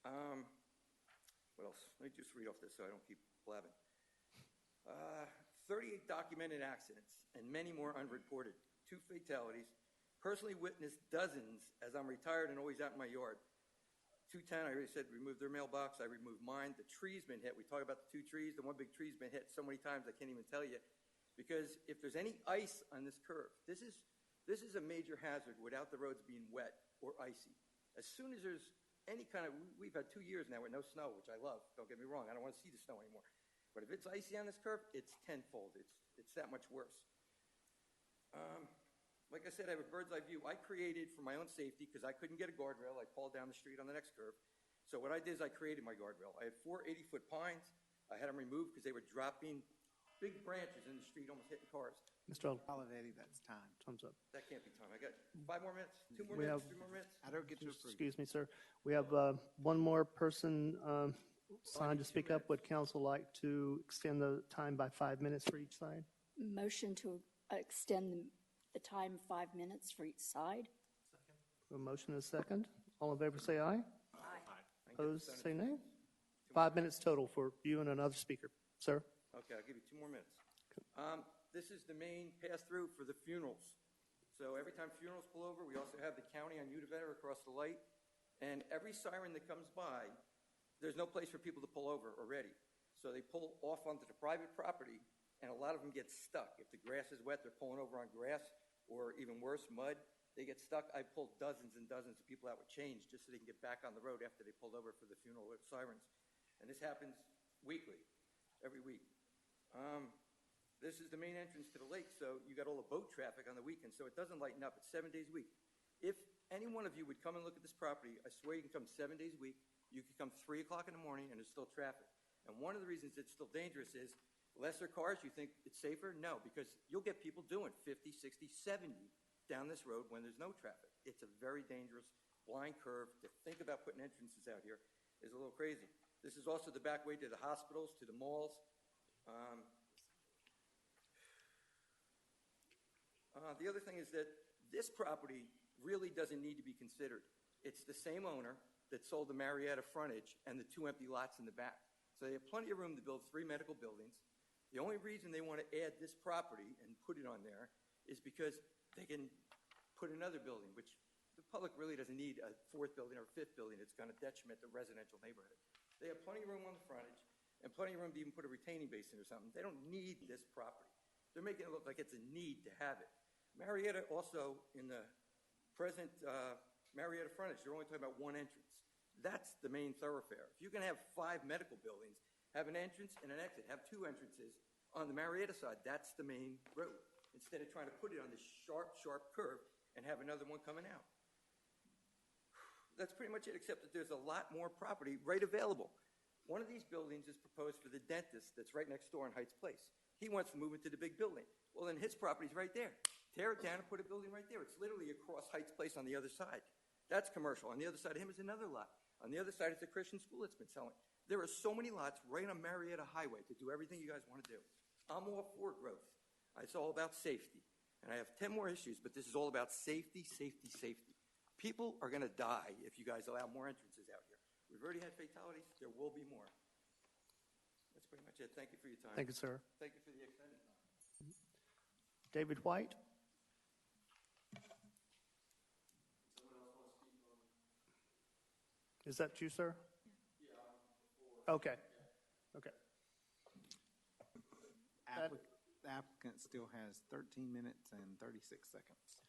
What else? Let me just read off this so I don't keep blabbing. 38 documented accidents and many more unreported. 2 fatalities. Personally witnessed dozens as I'm retired and always out in my yard. 210, I already said, removed their mailbox. I removed mine. The tree's been hit. We talk about the 2 trees. The one big tree's been hit so many times I can't even tell you. Because if there's any ice on this curve, this is a major hazard without the roads being wet or icy. As soon as there's any kind of, we've had 2 years now with no snow, which I love. Don't get me wrong. I don't want to see the snow anymore. But if it's icy on this curve, it's tenfold. It's that much worse. Like I said, I have a bird's eye view. I created for my own safety, because I couldn't get a guardrail. I pulled down the street on the next curve. So what I did is I created my guardrail. I had 4 80-foot pines. I had them removed because they were dropping big branches in the street, almost hitting cars. Mr. Holiday, that's time. Time's up. That can't be time. I got 5 more minutes, 2 more We minutes, have- 3 more minutes. I don't get to approve. Excuse me, sir. We have one more person signed to speak up. Would council like to extend the time by 5 minutes for each side? Motion to extend the time 5 minutes for each side. A motion and a second. All in favor say aye. Aye. Opposed say nay. 5 minutes total for you and another speaker. Sir? Okay, I'll give you 2 more minutes. This is the main pass-through for the funerals. So every time funerals pull over, we also have the county on Udivetta across the light. And every siren that comes by, there's no place for people to pull over already. So they pull off onto the private property, and a lot of them get stuck. If the grass is wet, they're pulling over on grass, or even worse, mud. They get stuck. I pulled dozens and dozens of people out with chains just so they can get back on the road after they pulled over for the funeral with sirens. And this happens weekly, every week. This is the main entrance to the lake, so you got all the boat traffic on the weekend, so it doesn't lighten up. It's 7 days a week. If any one of you would come and look at this property, I swear you can come 7 days a week. You can come 3 o'clock in the morning, and there's still traffic. And one of the reasons it's still dangerous is lesser cars, you think it's safer? No, because you'll get people doing 50, 60, 70 down this road when there's no traffic. It's a very dangerous blind curve. To think about putting entrances out here is a little crazy. This is also the back way to the hospitals, to the malls. The other thing is that this property really doesn't need to be considered. It's the same owner that sold the Marietta frontage and the 2 empty lots in the back. So they have plenty of room to build 3 medical buildings. The only reason they want to add this property and put it on there is because they can put another building, which the public really doesn't need a 4th building or a 5th building. It's going to detriment the residential neighborhood. They have plenty of room on the frontage and plenty of room to even put a retaining basin or something. They don't need this property. They're making it look like it's a need to have it. Marietta also, in the present Marietta frontage, they're only talking about 1 entrance. That's the main thoroughfare. If you can have 5 medical buildings, have an entrance and an exit, have 2 entrances, on the Marietta side, that's the main road, instead of trying to put it on this sharp, sharp curve and have another one coming out. That's pretty much it, except that there's a lot more property right available. One of these buildings is proposed for the dentist that's right next door in Heights Place. He wants to move into the big building. Well, then his property's right there. Tear it down and put a building right there. It's literally across Heights Place on the other side. That's commercial. On the other side of him is another lot. On the other side is a Christian school that's been selling. There are so many lots right on Marietta Highway to do everything you guys want to do. I'm all for growth. It's all about safety. And I have 10 more issues, but this is all about safety, safety, safety. People are going to die if you guys allow more entrances out here. We've already had fatalities. There will be more. That's pretty much it. Thank you for your time. Thank you, sir. Thank you for the extended time. David White? Is that you, sir? Yeah. Okay. Okay. The applicant still has 13 minutes and 36 seconds.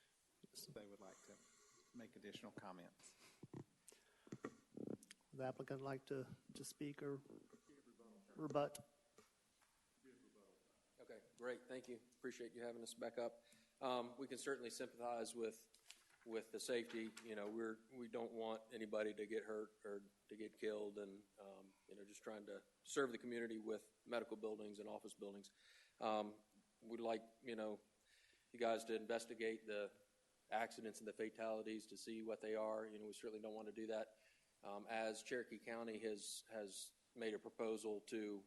If they would like to make additional comments. Would the applicant like to speak or rebut? Okay, great, thank you. Appreciate you having us back up. We can certainly sympathize with the safety. You know, we don't want anybody to get hurt or to get killed, and you know, just trying to serve the community with medical buildings and office buildings. We'd like, you know, you guys to investigate the accidents and the fatalities to see what they are. You know, we certainly don't want to do that. As Cherokee County has made a proposal to,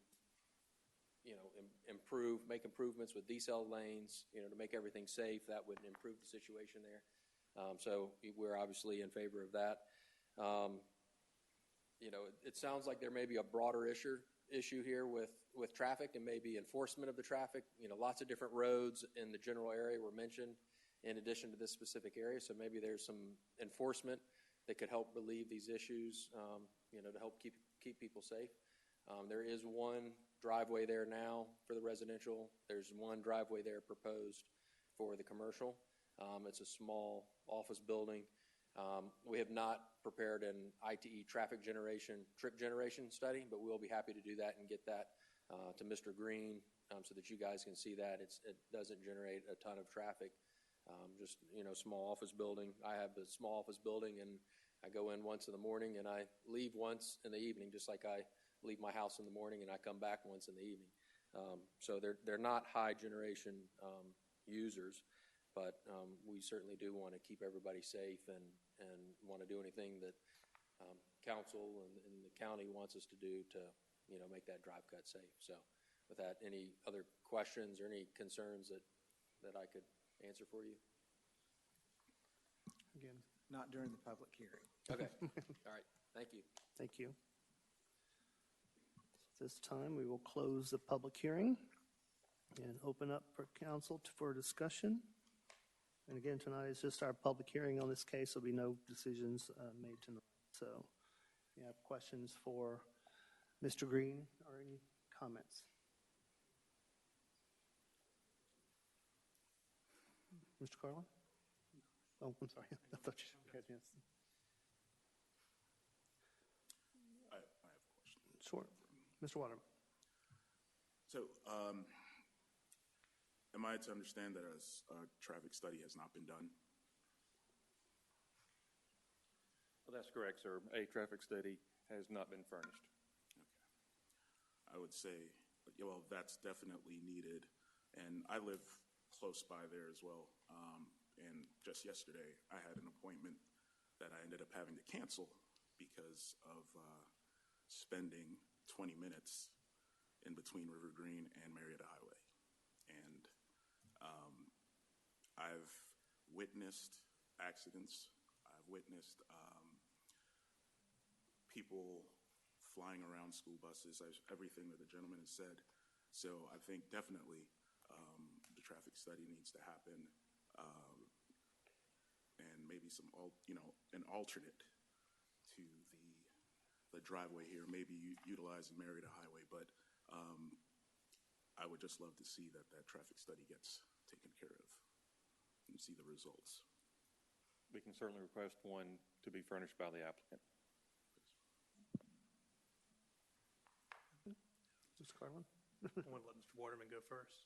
you know, make improvements with decel lanes, you know, to make everything safe, that would improve the situation there. So we're obviously in favor of that. You know, it sounds like there may be a broader issue here with traffic and maybe enforcement of the traffic. You know, lots of different roads in the general area were mentioned in addition to this specific area. So maybe there's some enforcement that could help relieve these issues, you know, to help keep people safe. There is one driveway there now for the residential. There's one driveway there proposed for the commercial. It's a small office building. We have not prepared an ITE trip generation study, but we'll be happy to do that and get that to Mr. Green so that you guys can see that. It doesn't generate a ton of traffic. Just, you know, small office building. I have a small office building, and I go in once in the morning and I leave once in the evening, just like I leave my house in the morning and I come back once in the evening. So they're not high generation users, but we certainly do want to keep everybody safe and want to do anything that council and the county wants us to do to, you know, make that drive cut safe. So with that, any other questions or any concerns that I could answer for you? Again. Not during the public hearing. Okay. All right. Thank you. Thank you. At this time, we will close the public hearing and open up for council for discussion. And again, tonight is just our public hearing on this case. There'll be no decisions made tonight. So if you have questions for Mr. Green or any comments. Mr. Carlin? Oh, I'm sorry. I thought you had a chance. I have a question. Sure. Mr. Waterman. So, am I to understand that a traffic study has not been done? Well, that's correct, sir. A traffic study has not been furnished. Okay. I would say, well, that's definitely needed. And I live close by there as well. And just yesterday, I had an appointment that I ended up having to cancel because of spending 20 minutes in between River Green and Marietta Highway. And I've witnessed accidents. I've witnessed people flying around school buses, everything that the gentleman has said. So I think definitely the traffic study needs to happen. And maybe some, an alternate to the driveway here, maybe utilizing Marietta Highway. But I would just love to see that traffic study gets taken care of and see the results. We can certainly request one to be furnished by the applicant. Mr. Carlin? I want to let Mr. Waterman go first.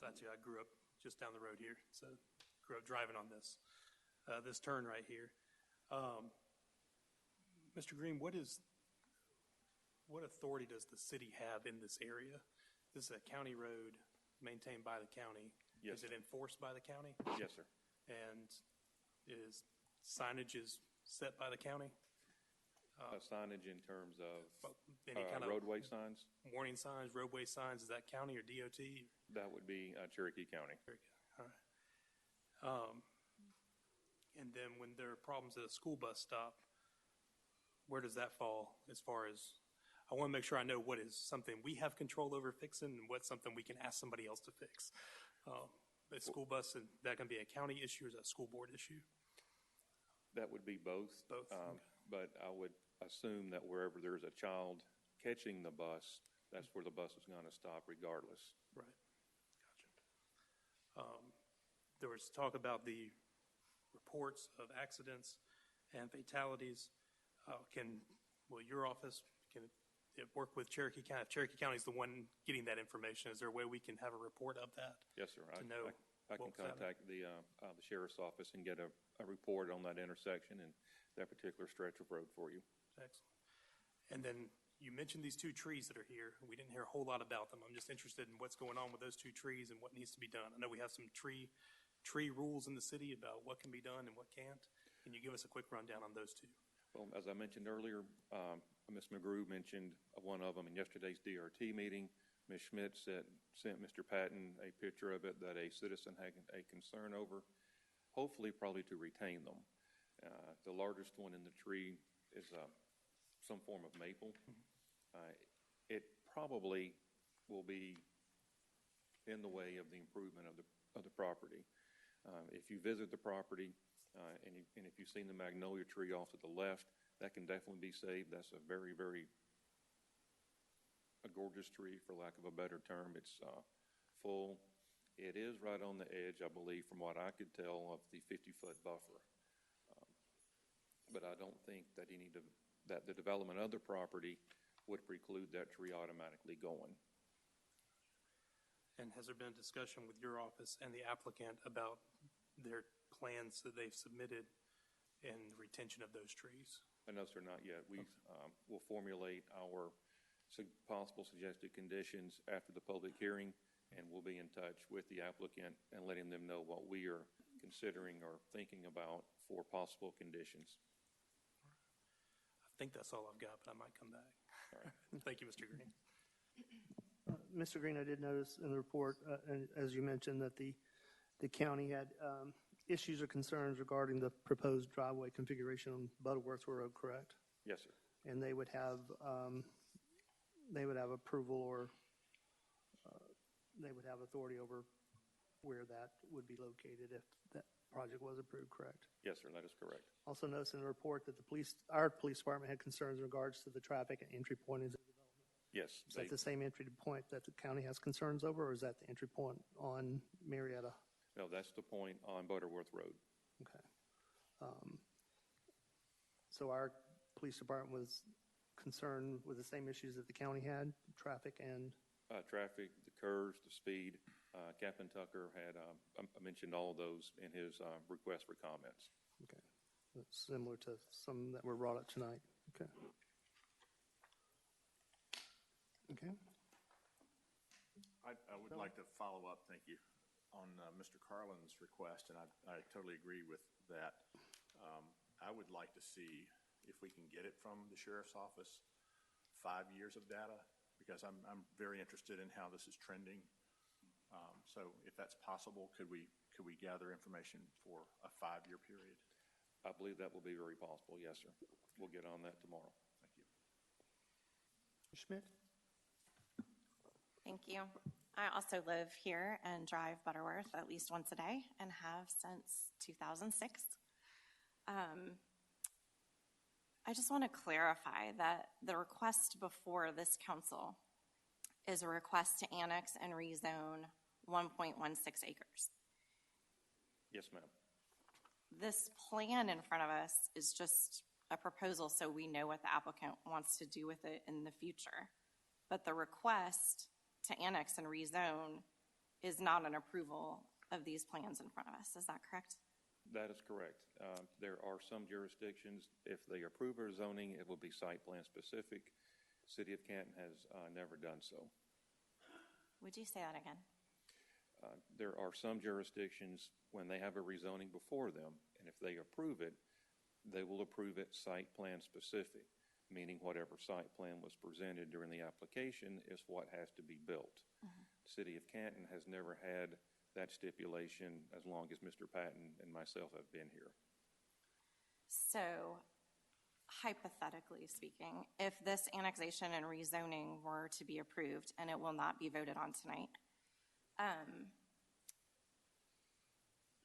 Actually, I grew up just down the road here, so grew up driving on this turn right here. Mr. Green, what authority does the city have in this area? This is a county road maintained by the county. Yes, Is it enforced by the county? Yes, sir. And is signage set by the county? Signage in terms of any kind of roadway signs? Warning signs, roadway signs, is that county or DOT? That would be Cherokee County. All right. And then when there are problems at a school bus stop, where does that fall as far as, I want to make sure I know what is something we have control over fixing and what's something we can ask somebody else to fix. A school bus, that can be a county issue or is that a school board issue? That would be both. Both. Okay. But I would assume that wherever there's a child catching the bus, that's where the bus is going to stop regardless. Right. Gotcha. There was talk about the reports of accidents and fatalities. Will your office can it work with Cherokee County? If Cherokee County is the one getting that information, is there a way we can have a report of that? Yes, sir. To know I can contact the sheriff's office and get a report on that intersection and that particular stretch of road for you. Excellent. And then you mentioned these 2 trees that are here. We didn't hear a whole lot about them. I'm just interested in what's going on with those 2 trees and what needs to be done. I know we have some tree rules in the city about what can be done and what can't. Can you give us a quick rundown on those 2? Well, as I mentioned earlier, Ms. McGrew mentioned one of them in yesterday's DRT meeting. Ms. Schmidt sent Mr. Patton a picture of it that a citizen had a concern over, hopefully probably to retain them. The largest one in the tree is some form of maple. It probably will be in the way of the improvement of the property. If you visit the property, and if you've seen the magnolia tree off to the left, that can definitely be saved. That's a very, very gorgeous tree, for lack of a better term. It's full. It is right on the edge, I believe, from what I could tell, of the 50-foot buffer. But I don't think that that the development of the property would preclude that tree automatically going. And has there been a discussion with your office and the applicant about their plans that they've submitted and retention of those trees? No, sir, not yet. We will formulate our possible suggested conditions after the public hearing, and we'll be in touch with the applicant and letting them know what we are considering or thinking about for possible conditions. I think that's all I've got, but I might come back. All right. Thank you, Mr. Green. Mr. Green, I did notice in the report, as you mentioned, that the county had issues or concerns regarding the proposed driveway configuration on Butterworth Road, correct? Yes, sir. And they would have approval, or they would have authority over where that would be located if that project was approved, correct? Yes, sir, that is correct. Also noticed in the report that our police department had concerns in regards to the traffic and entry point in the development. Yes. Is that the same entry point that the county has concerns over, or is that the entry point on Marietta? No, that's the point on Butterworth Road. Okay. So our police department was concerned with the same issues that the county had, traffic and? Traffic, the curves, the speed. Captain Tucker had mentioned all of those in his request for comments. Okay. That's similar to some that were brought up tonight. Okay. Okay. I would like to follow up, thank you, on Mr. Carlin's request, and I totally agree with that. I would like to see if we can get it from the sheriff's office, 5 years of data, because I'm very interested in how this is trending. So if that's possible, could we gather information for a 5-year period? I believe that will be very possible, yes, sir. We'll get on that tomorrow. Thank you. Schmidt? Thank you. I also live here and drive Butterworth at least once a day and have since 2006. I just want to clarify that the request before this council is a request to annex and rezone 1.16 acres. Yes, ma'am. This plan in front of us is just a proposal so we know what the applicant wants to do with it in the future. But the request to annex and rezone is not an approval of these plans in front of us. Is that correct? That is correct. There are some jurisdictions, if they approve a zoning, it will be site plan specific. City of Canton has never done so. Would you say that again? There are some jurisdictions when they have a rezoning before them, and if they approve it, they will approve it site plan specific, meaning whatever site plan was presented during the application is what has to be built. The City of Canton has never had that stipulation as long as Mr. Patton and myself have been here. So, hypothetically speaking, if this annexation and rezoning were to be approved, and it will not be voted on tonight,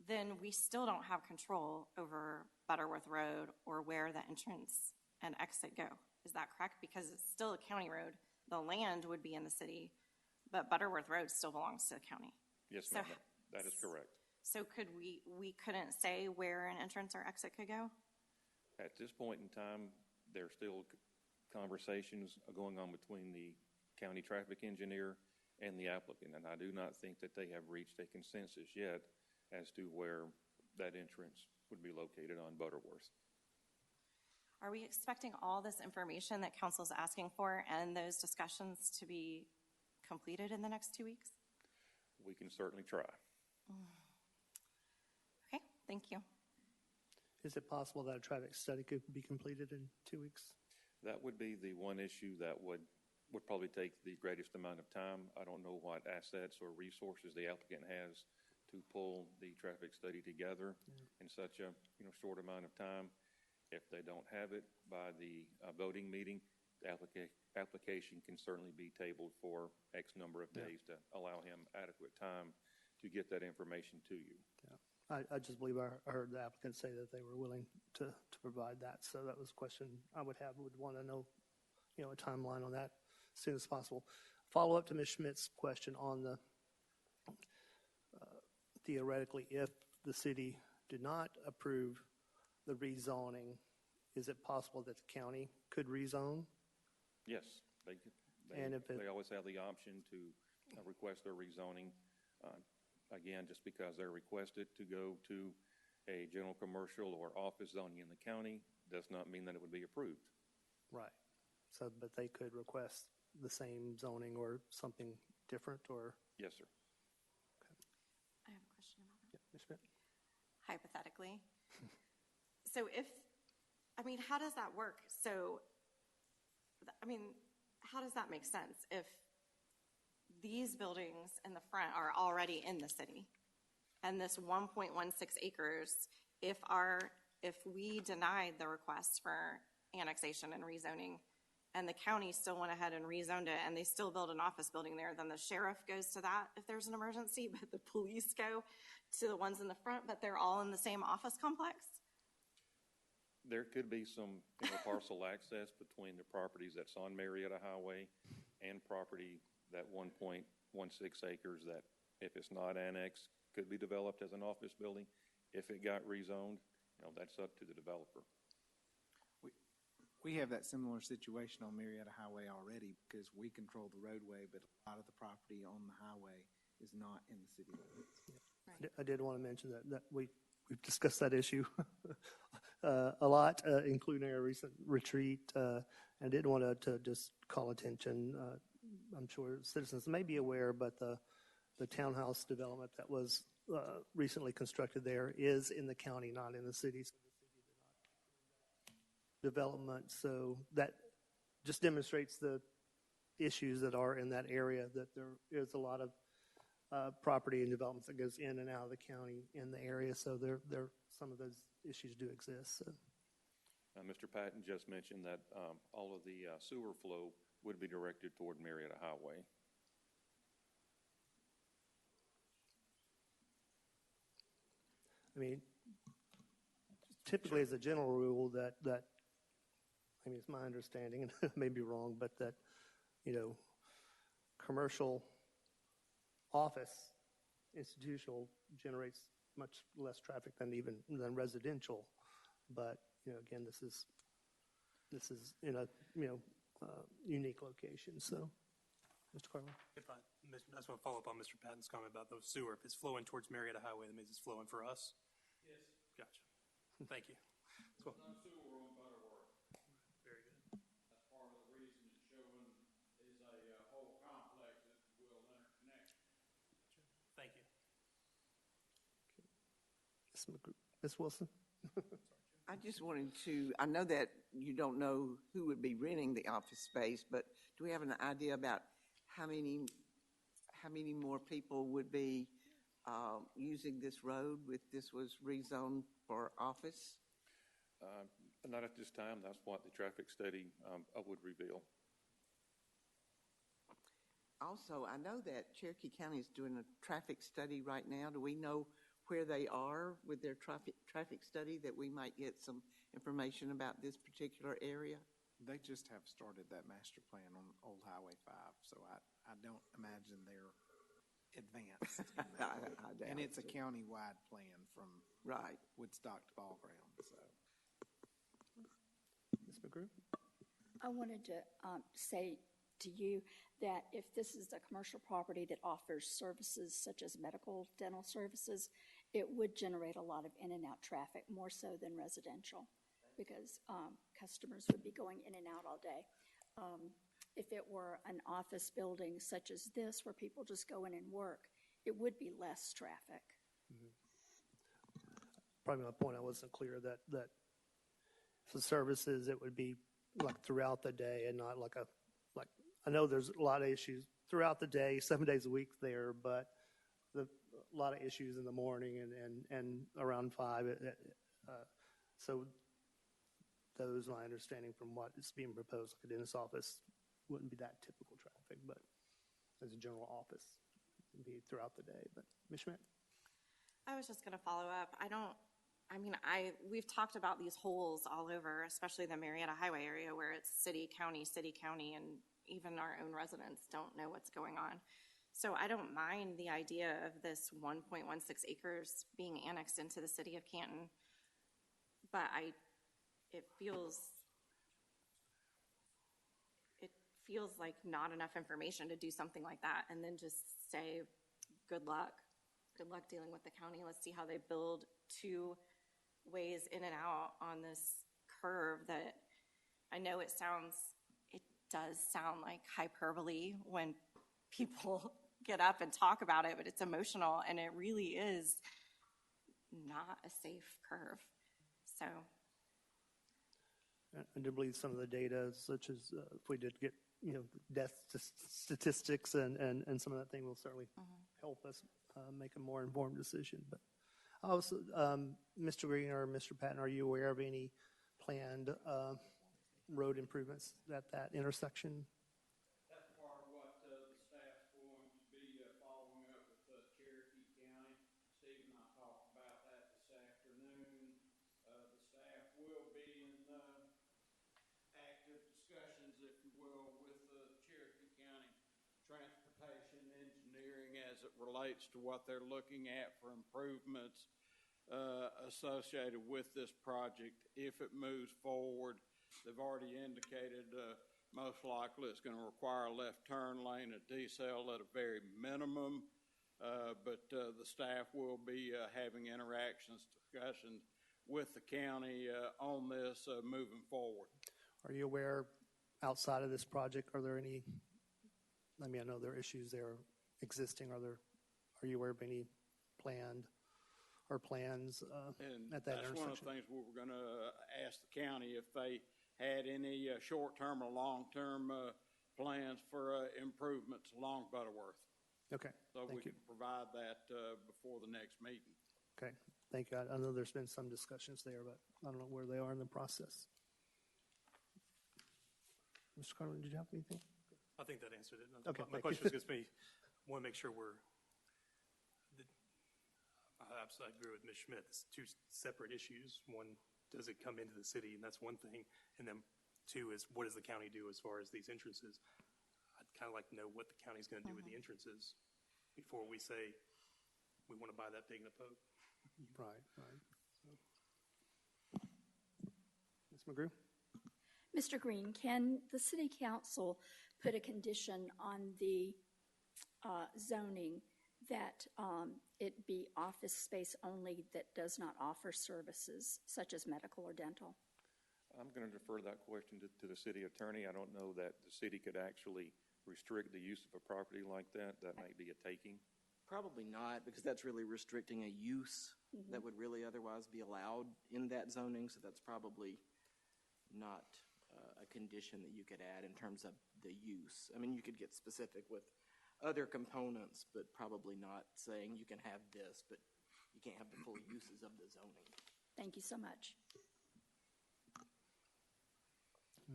then we still don't have control over Butterworth Road or where the entrance and exit go. Is that correct? Because it's still a county road. The land would be in the city, but Butterworth Road still belongs to the county. Yes, ma'am. That is correct. So could we couldn't say where an entrance or exit could go? At this point in time, there's still conversations going on between the county traffic engineer and the applicant, and I do not think that they have reached a consensus yet as to where that entrance would be located on Butterworth. Are we expecting all this information that council's asking for and those discussions to be completed in the next 2 weeks? We can certainly try. Okay, thank you. Is it possible that a traffic study could be completed in 2 weeks? That would be the one issue that would probably take the greatest amount of time. I don't know what assets or resources the applicant has to pull the traffic study together in such a short amount of time. If they don't have it by the voting meeting, the application can certainly be tabled for X number of days to allow him adequate time to get that information to you. Yeah. I just believe I heard the applicant say that they were willing to provide that. So that was a question I would want to know, a timeline on that as soon as possible. Follow up to Ms. Schmidt's question on the theoretically, if the city did not approve the rezoning, is it possible that the county could rezone? Yes, they could. They always have the option to request their rezoning. Again, just because they're requested to go to a general commercial or office zoning in the county does not mean that it would be approved. Right. So, but they could request the same zoning or something different, or? Yes, sir. I have a question about that. Yeah, Ms. Schmidt. Hypothetically. So how does that work? So, how does that make sense? If these buildings in the front are already in the city, and this 1.16 acres, if we denied the request for annexation and rezoning, and the county still went ahead and rezoned it, and they still build an office building there, then the sheriff goes to that if there's an emergency, but the police go to the ones in the front, but they're all in the same office complex? There could be some parcel access between the properties that's on Marietta Highway and property, that 1.16 acres that, if it's not annexed, could be developed as an office building. If it got rezoned, that's up to the developer. We have that similar situation on Marietta Highway already because we control the roadway, but a lot of the property on the highway is not in the city limits. Right. I did want to mention that we've discussed that issue a lot, including our recent retreat. I did want to just call attention. I'm sure citizens may be aware, but the townhouse development that was recently constructed there is in the county, not in the city. So the city did not development. So that just demonstrates the issues that are in that area, that there is a lot of property and developments that goes in and out of the county in the area. So there some of those issues do exist. So. Mr. Patton just mentioned that all of the sewer flow would be directed toward Marietta Highway. Typically as a general rule that it's my understanding, and it may be wrong, but that, commercial office institutional generates much less traffic than residential. But, again, this is this is in a, unique location, so. Mr. Carlin? If I just want to follow up on Mr. Patton's comment about the sewer. If it's flowing towards Marietta Highway, that means it's flowing for us? Yes. Gotcha. Thank you. No sewer on Butterworth. Very good. That's part of the reason it's showing is a whole complex, if you will, interconnection. Thank you. Ms. Wilson? I just wanted to, I know that you don't know who would be renting the office space, but do we have an idea about how many more people would be using this road if this was rezoned for office? Not at this time. That's what the traffic study would reveal. Also, I know that Cherokee County is doing a traffic study right now. Do we know where they are with their traffic study, that we might get some information about this particular area? They just have started that master plan on Old Highway 5, so I don't imagine they're advanced in that. I doubt and it's a it. county-wide plan from Woodstock to Ball Ground. So, Ms. McGrew? I wanted to say to you that if this is a commercial property that offers services such as medical, dental services, it would generate a lot of in and out traffic, more so than residential, because customers would be going in and out all day. If it were an office building such as this, where people just go in and work, it would be less traffic. Probably my point, I wasn't clear that for services, it would be like throughout the day and not like I know there's a lot of issues throughout the day, 7 days a week there, but a lot of issues in the morning and around 5. So those, my understanding from what is being proposed, like a dentist's office, wouldn't be that typical traffic, but as a general office, it'd be throughout the day. But Ms. Schmidt? I was just going to follow up. We've talked about these holes all over, especially the Marietta Highway area where it's city, county, and even our own residents don't know what's going on. So I don't mind the idea of this 1.16 acres being annexed into the city of Canton, but it feels like not enough information to do something like that and then just say, good luck dealing with the county. Let's see how they build 2 ways in and out on this curve that I know it does sound like hyperbole when people get up and talk about it, but it's emotional and it really is not a safe curve. So. I do believe some of the data, such as if we did get, death statistics and some of that thing will certainly help us make a more informed decision. But also, Mr. Green or Mr. Patton, are you aware of any planned road improvements at that intersection? That's part of what the staff's going to be following up with Cherokee County. Steve and I talked about that this afternoon. The staff will be in active discussions, if you will, with Cherokee County Transportation Engineering as it relates to what they're looking at for improvements associated with this project. If it moves forward, they've already indicated most likely it's going to require a left turn lane, a decel at a very minimum, but the staff will be having discussions with the county on this moving forward. Are you aware, outside of this project, are there any, I know there are issues there existing, are you aware of any planned or plans at that intersection? That's one of the things we were going to ask the county if they had any short-term or long-term plans for improvements along Butterworth. Okay, so thank you. Can provide that before the next meeting. Okay, thank you. I know there's been some discussions there, but I don't know where they are in the process. Mr. Carlin, did you have anything? I think that answered it. Okay, my question was just me. Want to make sure I absolutely agree with Ms. Schmidt. It's 2 separate issues. One, does it come into the city? And that's one thing. And then 2 is, what does the county do as far as these entrances? I'd kind of like to know what the county's going to do with the entrances before we say we want to buy that pig in a poke. Right. Ms. McGrew? Mr. Green, can the city council put a condition on the zoning that it be office space only that does not offer services such as medical or dental? I'm going to defer that question to the city attorney. I don't know that the city could actually restrict the use of a property like that. That might be a taking. Probably not, because that's really restricting a use that would really otherwise be allowed in that zoning, so that's probably not a condition that you could add in terms of the use. I mean, you could get specific with other components, but probably not saying you can have this, but you can't have the full uses of the zoning. Thank you so much.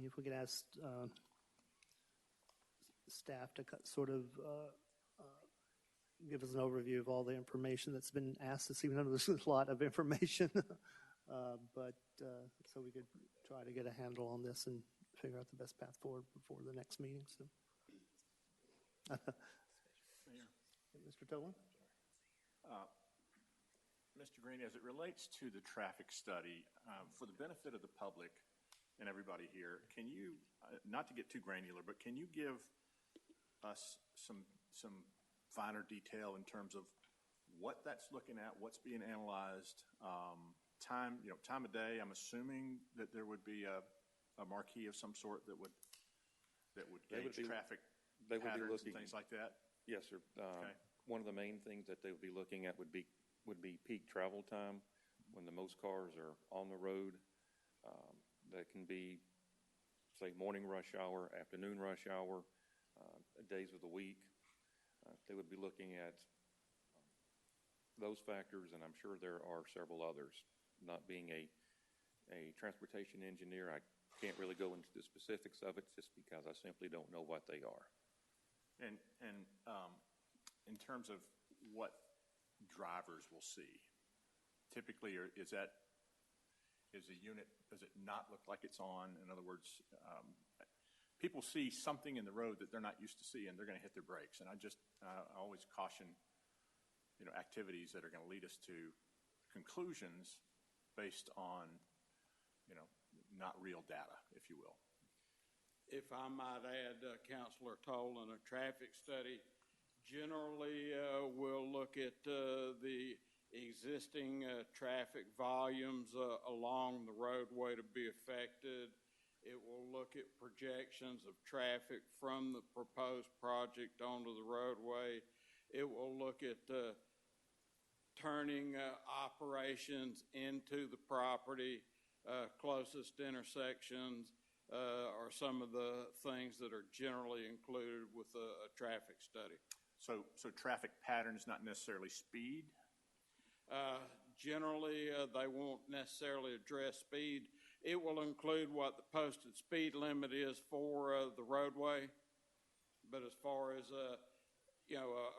If we could ask staff to sort of give us an overview of all the information that's been asked this evening. I know there's a lot of information, but so we could try to get a handle on this and figure out the best path forward before the next meeting. So, Mr. Tolan? Mr. Green, as it relates to the traffic study, for the benefit of the public and everybody here, can you, not to get too granular, but can you give us some finer detail in terms of what that's looking at, what's being analyzed, time of day? I'm assuming that there would be a marquee of some sort that would gauge traffic patterns and things like that. Yes, sir. Okay. One of the main things that they would be looking at would be peak travel time, when the most cars are on the road. That can be, say, morning rush hour, afternoon rush hour, days of the week. They would be looking at those factors, and I'm sure there are several others. Not being a transportation engineer, I can't really go into the specifics of it just because I simply don't know what they are. And in terms of what drivers will see, typically, is a unit, does it not look like it's on? In other words, people see something in the road that they're not used to seeing, they're going to hit their brakes. And I always caution, activities that are going to lead us to conclusions based on, not real data, if you will. If I might add, Councilor Tolan, a traffic study generally will look at the existing traffic volumes along the roadway to be affected. It will look at projections of traffic from the proposed project onto the roadway. It will look at turning operations into the property, closest intersections are some of the things that are generally included with a traffic study. So traffic patterns, not necessarily speed? Generally, they won't necessarily address speed. It will include what the posted speed limit is for the roadway. But as far as a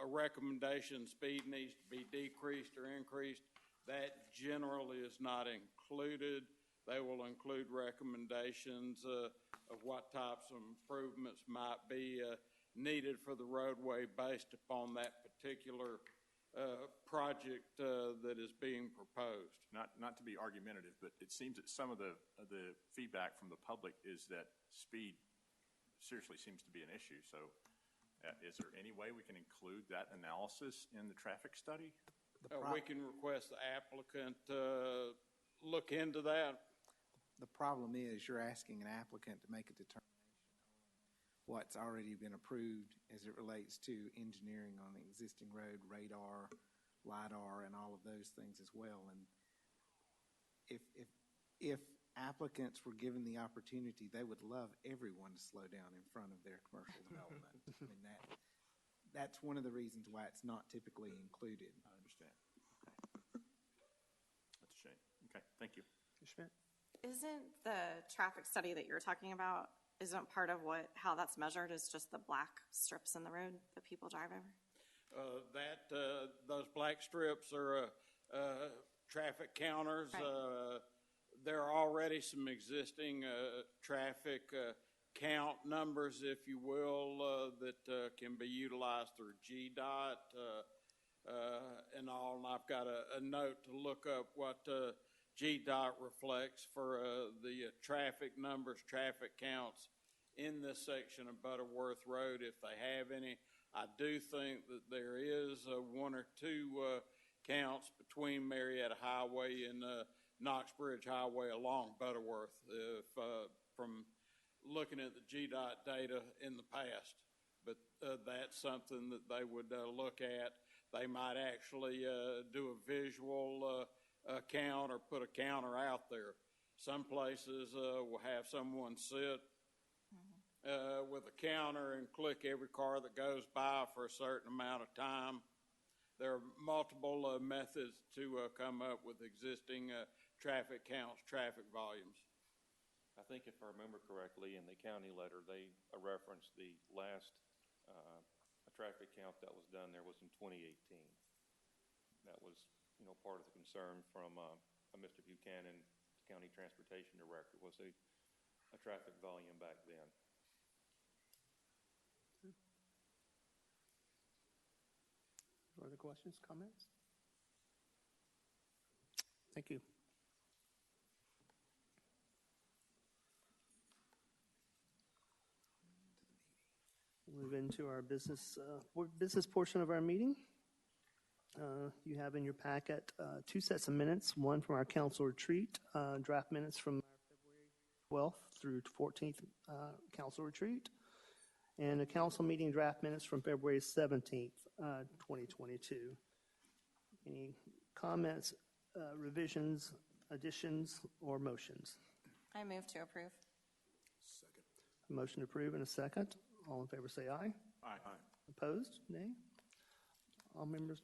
recommendation, speed needs to be decreased or increased, that generally is not included. They will include recommendations of what types of improvements might be needed for the roadway based upon that particular project that is being proposed. Not to be argumentative, but it seems that some of the feedback from the public is that speed seriously seems to be an issue. So is there any way we can include that analysis in the traffic study? We can request the applicant look into that. The problem is you're asking an applicant to make a determination on what's already been approved as it relates to engineering on the existing road, radar, LIDAR, and all of those things as well. And if applicants were given the opportunity, they would love everyone to slow down in front of their commercial development. I mean, that's one of the reasons why it's not typically included. I understand. Okay. That's a shame. Okay, thank you. Schmidt? Isn't the traffic study that you're talking about, isn't part of how that's measured is just the black strips in the road that people drive over? Those black strips are traffic counters. Right. There are already some existing traffic count numbers, if you will, that can be utilized through GDOT and all. And I've got a note to look up what GDOT reflects for the traffic numbers, traffic counts in this section of Butterworth Road, if they have any. I do think that there is one or two counts between Marietta Highway and Knoxbridge Highway along Butterworth, if, from looking at the GDOT data in the past. But that's something that they would look at. They might actually do a visual count or put a counter out there. Some places will have someone sit with a counter and click every car that goes by for a certain amount of time. There are multiple methods to come up with existing traffic counts, traffic volumes. I think if I remember correctly, in the county letter, they referenced the last traffic count that was done there was in 2018. That was, part of the concern from Mr. Buchanan, County Transportation Director, was a traffic volume back then. Further questions, comments? Thank you. We'll move into our business portion of our meeting. You have in your packet 2 sets of minutes, one from our council retreat, draft minutes from February 12th through 14th council retreat, and a council meeting draft minutes from February 17th, 2022. Any comments, revisions, additions, or motions? I move to approve. Second. A motion to approve and a second. All in favor say aye. Aye. Opposed? Nay? All members?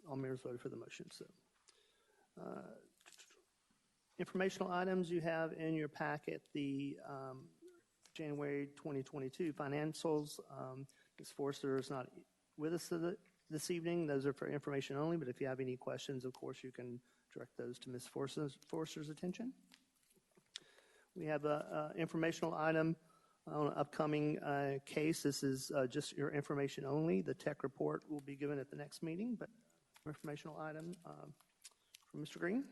All members voted for the motion. So, informational items you have in your packet, the January 2022 financials. Ms. Forster is not with us this evening. Those are for information only, but if you have any questions, of course, you can direct those to Ms. Forster's attention. We have an informational item on an upcoming case. This is just your information only. The tech report will be given at the next meeting, but informational item from Mr. Green.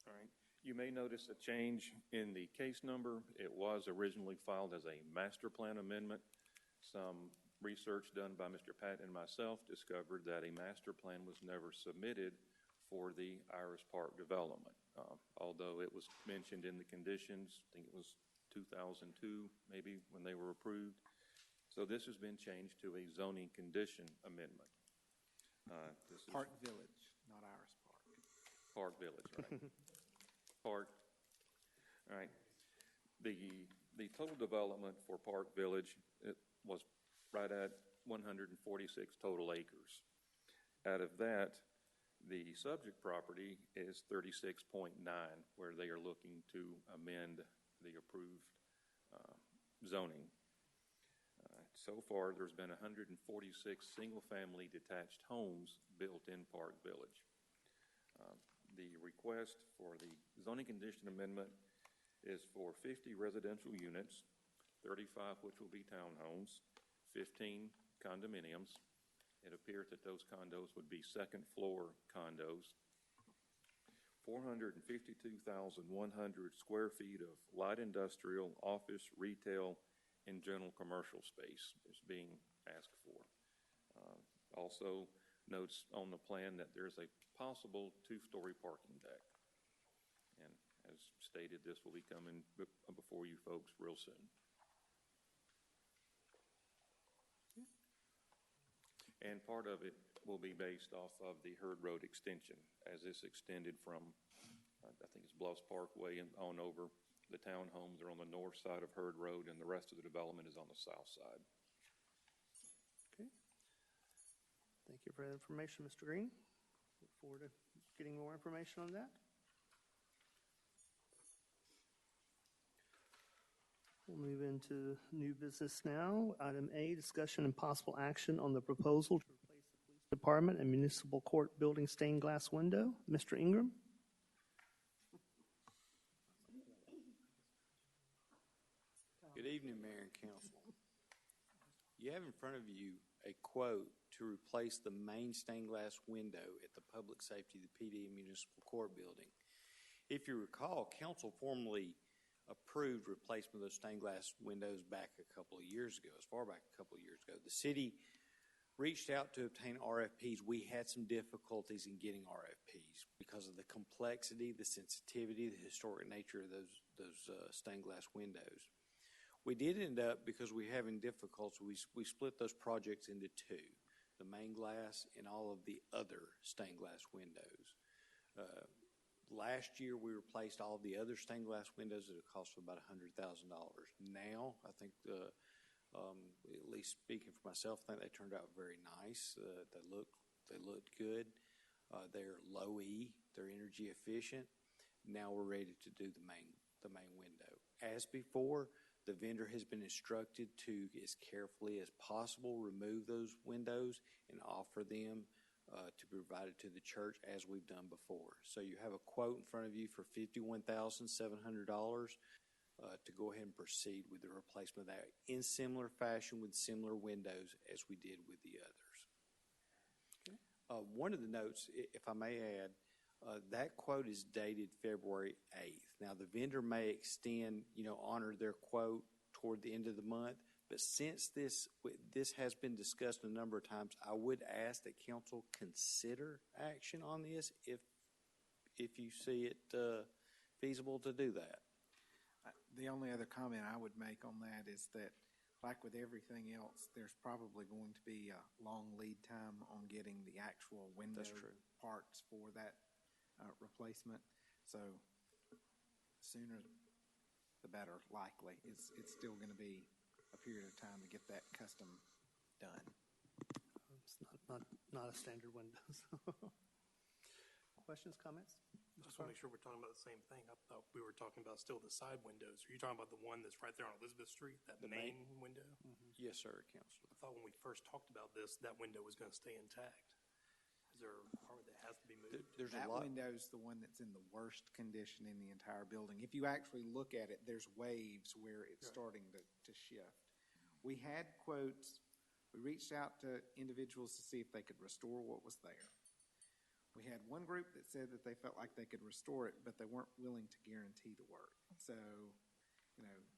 All right. You may notice a change in the case number. It was originally filed as a master plan amendment. Some research done by Mr. Patton and myself discovered that a master plan was never submitted for the Iris Park development. Although it was mentioned in the conditions, I think it was 2002 maybe when they were approved. So this has been changed to a zoning condition amendment. This is Park Village, not Iris Park. Park Village, right? Park. All right. The total development for Park Village, it was right at 146 total acres. Out of that, the subject property is 36.9, where they are looking to amend the approved zoning. So far, there's been 146 single-family detached homes built in Park Village. The request for the zoning condition amendment is for 50 residential units, 35 which will be townhomes, 15 condominiums. It appears that those condos would be second floor condos. 452,100 square feet of light industrial, office, retail, and general commercial space is being asked for. Also notes on the plan that there's a possible 2-story parking deck. And as stated, this will be coming before you folks real soon. And part of it will be based off of the Hurd Road extension, as this extended from, I think it's Bluffs Parkway and on over. The townhomes are on the north side of Hurd Road, and the rest of the development is on the south side. Okay. Thank you for that information, Mr. Green. Look forward to getting more information on that. We'll move into new business now. Item A, discussion and possible action on the proposal to replace the police department and municipal court building stained glass window. Mr. Ingram. Good evening, Mayor and Council. You have in front of you a quote to replace the main stained glass window at the Public Safety, the PD and Municipal Court building. If you recall, council formally approved replacement of those stained glass windows back a couple of years ago, as far back a couple of years ago. The city reached out to obtain RFPs. We had some difficulties in getting RFPs because of the complexity, the sensitivity, the historic nature of those stained glass windows. We did end up, because we're having difficulties, we split those projects into two, the main glass and all of the other stained glass windows. Last year, we replaced all of the other stained glass windows at a cost of about $100,000. Now, I think, at least speaking for myself, I think they turned out very nice. They looked good. They're low E. They're energy efficient. Now we're ready to do the main window. As before, the vendor has been instructed to, as carefully as possible, remove those windows and offer them to be provided to the church as we've done before. So you have a quote in front of you for $51,700 to go ahead and proceed with the replacement of that in similar fashion with similar windows as we did with the others. Okay. One of the notes, if I may add, that quote is dated February 8th. Now, the vendor may extend, honor their quote toward the end of the month, but since this has been discussed a number of times, I would ask that council consider action on this if you see it feasible to do that. The only other comment I would make on that is that, like with everything else, there's probably going to be a long lead time on getting the actual window parts for that replacement. So sooner the better, likely. It's still going to be a period of time to get that custom done. It's not a standard window. Questions, comments? I just want to make sure we're talking about the same thing. I thought we were talking about still the side windows. Are you talking about the one that's right there on Elizabeth Street, that main window? Mm-hmm. Yes, sir, Councilor. I thought when we first talked about this, that window was going to stay intact. Is there a requirement that has to be moved? That window's the one that's in the worst condition in the entire building. If you actually look at it, there's waves where it's starting to shift. We had quotes. We reached out to individuals to see if they could restore what was there. We had one group that said that they felt like they could restore it, but they weren't willing to guarantee the work. So,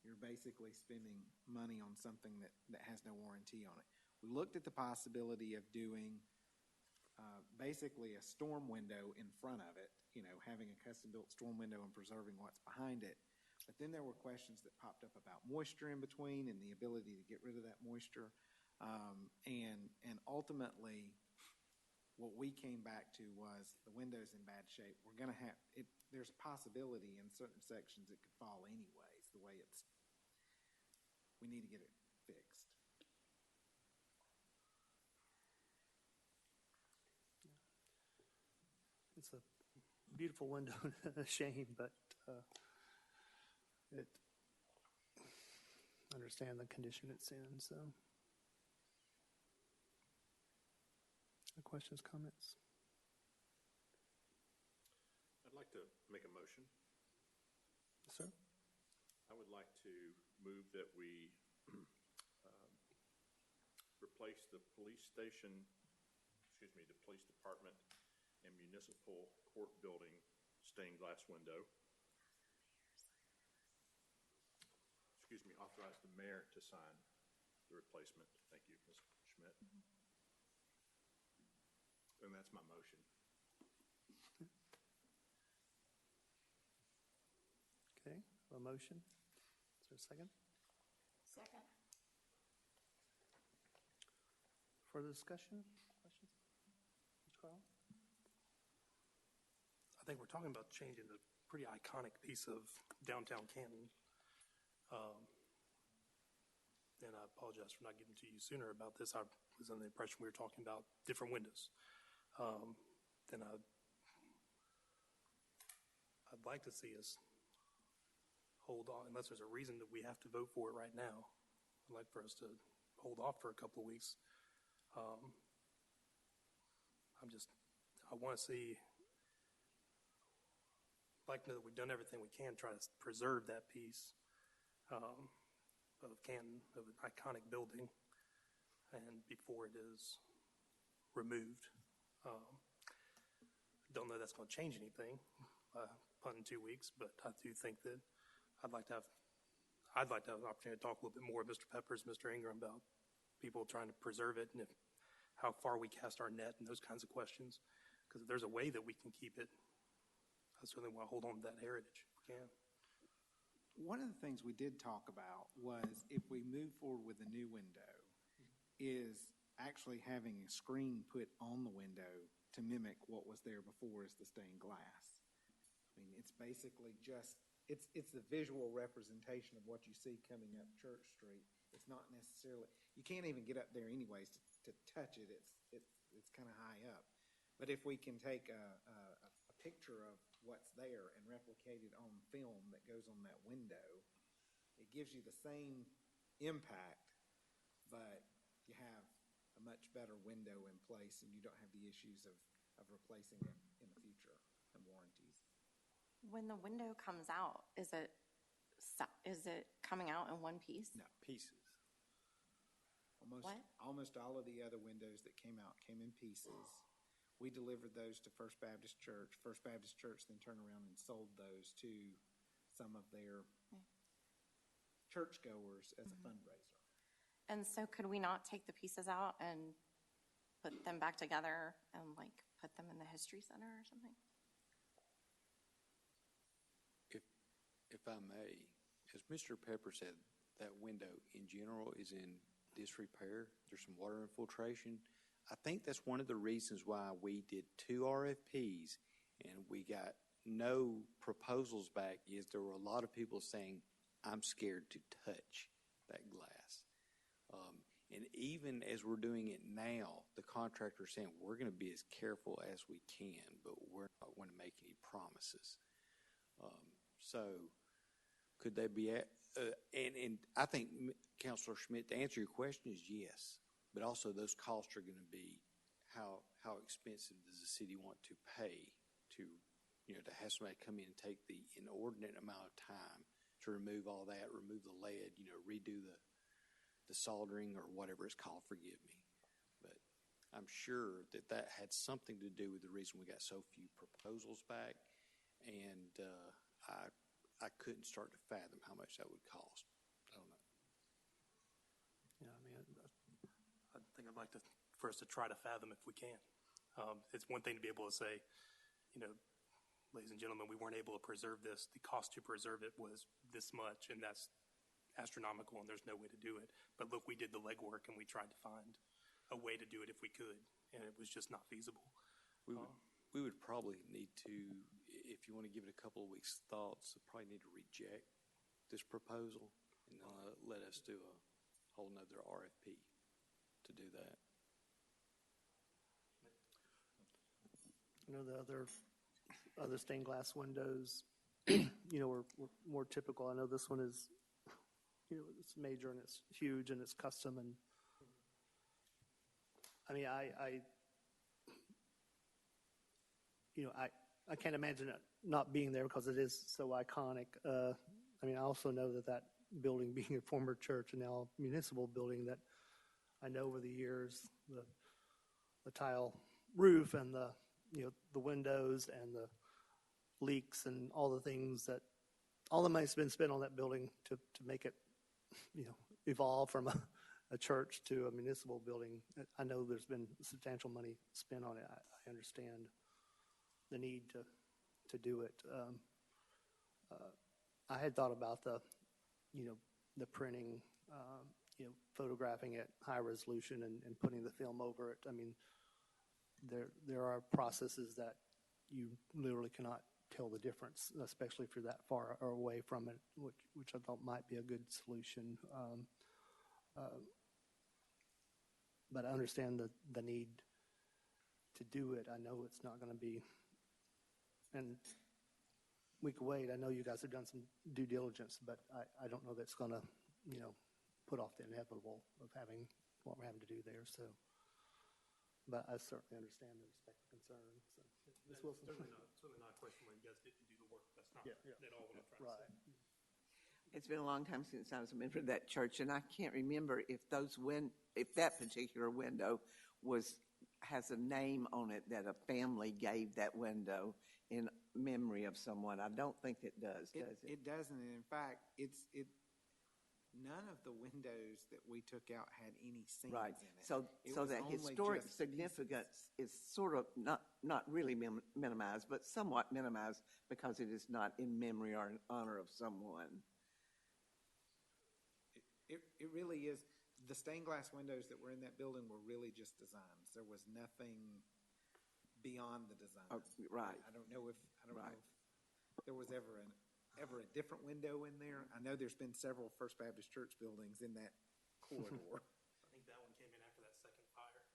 you're basically spending money on something that has no warranty on it. We looked at the possibility of doing basically a storm window in front of it, having a custom-built storm window and preserving what's behind it. But then there were questions that popped up about moisture in between and the ability to get rid of that moisture. And ultimately, what we came back to was the window's in bad shape. We're going to have it. There's a possibility in certain sections it could fall anyways. The way we need to get it fixed. It's a beautiful window, a shame, but I understand the condition it's in. So. Questions, comments? I'd like to make a motion. Sir? I would like to move that we replace the police station, the police department and municipal court building stained glass window. Authorize the mayor to sign the replacement. Thank you, Ms. Schmidt. And that's my motion. Okay, a motion. Is there a second? Second. Further discussion? Questions? Mr. Carl? I think we're talking about changing a pretty iconic piece of downtown Canton. And I apologize for not getting to you sooner about this. I was under the impression we were talking about different windows. Then I'd like to see us hold on, unless there's a reason that we have to vote for it right now. I'd like for us to hold off for a couple of weeks. I want to see, I'd like to know that we've done everything we can to try to preserve that piece of Canton, of an iconic building. and before it is removed. Don't know that's going to change anything, punt in 2 weeks, but I do think that I'd like to have an opportunity to talk a little bit more with Mr. Peppers, Mr. Ingram about people trying to preserve it and how far we cast our net and those kinds of questions. Because if there's a way that we can keep it, I certainly want to hold on to that heritage if we can. One of the things we did talk about was if we move forward with a new window, is actually having a screen put on the window to mimic what was there before as the stained glass. I mean, it's basically just, it's the visual representation of what you see coming up Church Street. It's not necessarily, you can't even get up there anyways to touch it. It's kind of high up. But if we can take a picture of what's there and replicate it on film that goes on that window, it gives you the same impact, but you have a much better window in place and you don't have the issues of replacing it in the future and warranties. When the window comes out, is it coming out in one piece? No. Pieces. Almost all of the other windows that came out came in pieces. We delivered those to First Baptist Church. First Baptist Church then turned around and sold those to some of their churchgoers as a fundraiser. And so could we not take the pieces out and put them back together and like put them in the History Center or something? If I may, as Mr. Pepper said, that window in general is in disrepair. There's some water infiltration. I think that's one of the reasons why we did 2 RFPs and we got no proposals back, is there were a lot of people saying, I'm scared to touch that glass. And even as we're doing it now, the contractor's saying, we're going to be as careful as we can, but we're not going to make any promises. So could they be and I think, Councilor Schmidt, to answer your question is yes, but also those costs are going to be how expensive does the city want to pay to have somebody come in and take the inordinate amount of time to remove all that, remove the lead, redo the soldering or whatever it's called, forgive me. But I'm sure that had something to do with the reason we got so few proposals back, and I couldn't start to fathom how much that would cost. I don't know. Yeah, I mean, I think I'd like for us to try to fathom if we can. It's one thing to be able to say, ladies and gentlemen, we weren't able to preserve this. The cost to preserve it was this much, and that's astronomical, and there's no way to do it. But look, we did the legwork, and we tried to find a way to do it if we could, and it was just not feasible. We would probably need to, if you want to give it a couple of weeks' thoughts, probably need to reject this proposal and let us do a whole nother RFP to do that. The other stained glass windows, were more typical. I know this one is, it's major and it's huge and it's custom, and I mean, I can't imagine it not being there because it is so iconic. I mean, I also know that building being a former church and now a municipal building, that I know over the years, the tile roof and the windows and the leaks and all the things that, all the money's been spent on that building to make it, evolve from a church to a municipal building. I know there's been substantial money spent on it. I understand the need to do it. I had thought about the printing, photographing it high resolution and putting the film over it. I mean, there are processes that you literally cannot tell the difference, especially if you're that far away from it, which I thought might be a good solution. But I understand the need to do it. I know it's not going to be, and we can wait. I know you guys have done some due diligence, but I don't know that's going to, put off the inevitable of having what we're having to do there. So, but I certainly understand and respect the concern. So, Ms. Wilson. Certainly not a question where you guys didn't do the work. That's not at all what I'm trying to say. It's been a long time since I was a member of that church, and I can't remember if if that particular window has a name on it that a family gave that window in memory of someone. I don't think it does it? It doesn't. And in fact, none of the windows that we took out had any scenes Right. in it. So the historic significance is sort of not really minimized, but somewhat minimized because it is not in memory or in honor of someone. It really is. The stained glass windows that were in that building were really just designs. There was nothing beyond the design. Right. I don't know if there was ever a different window in there. I know there's been several First Baptist Church buildings in that corridor. I think that one came in after that second fire.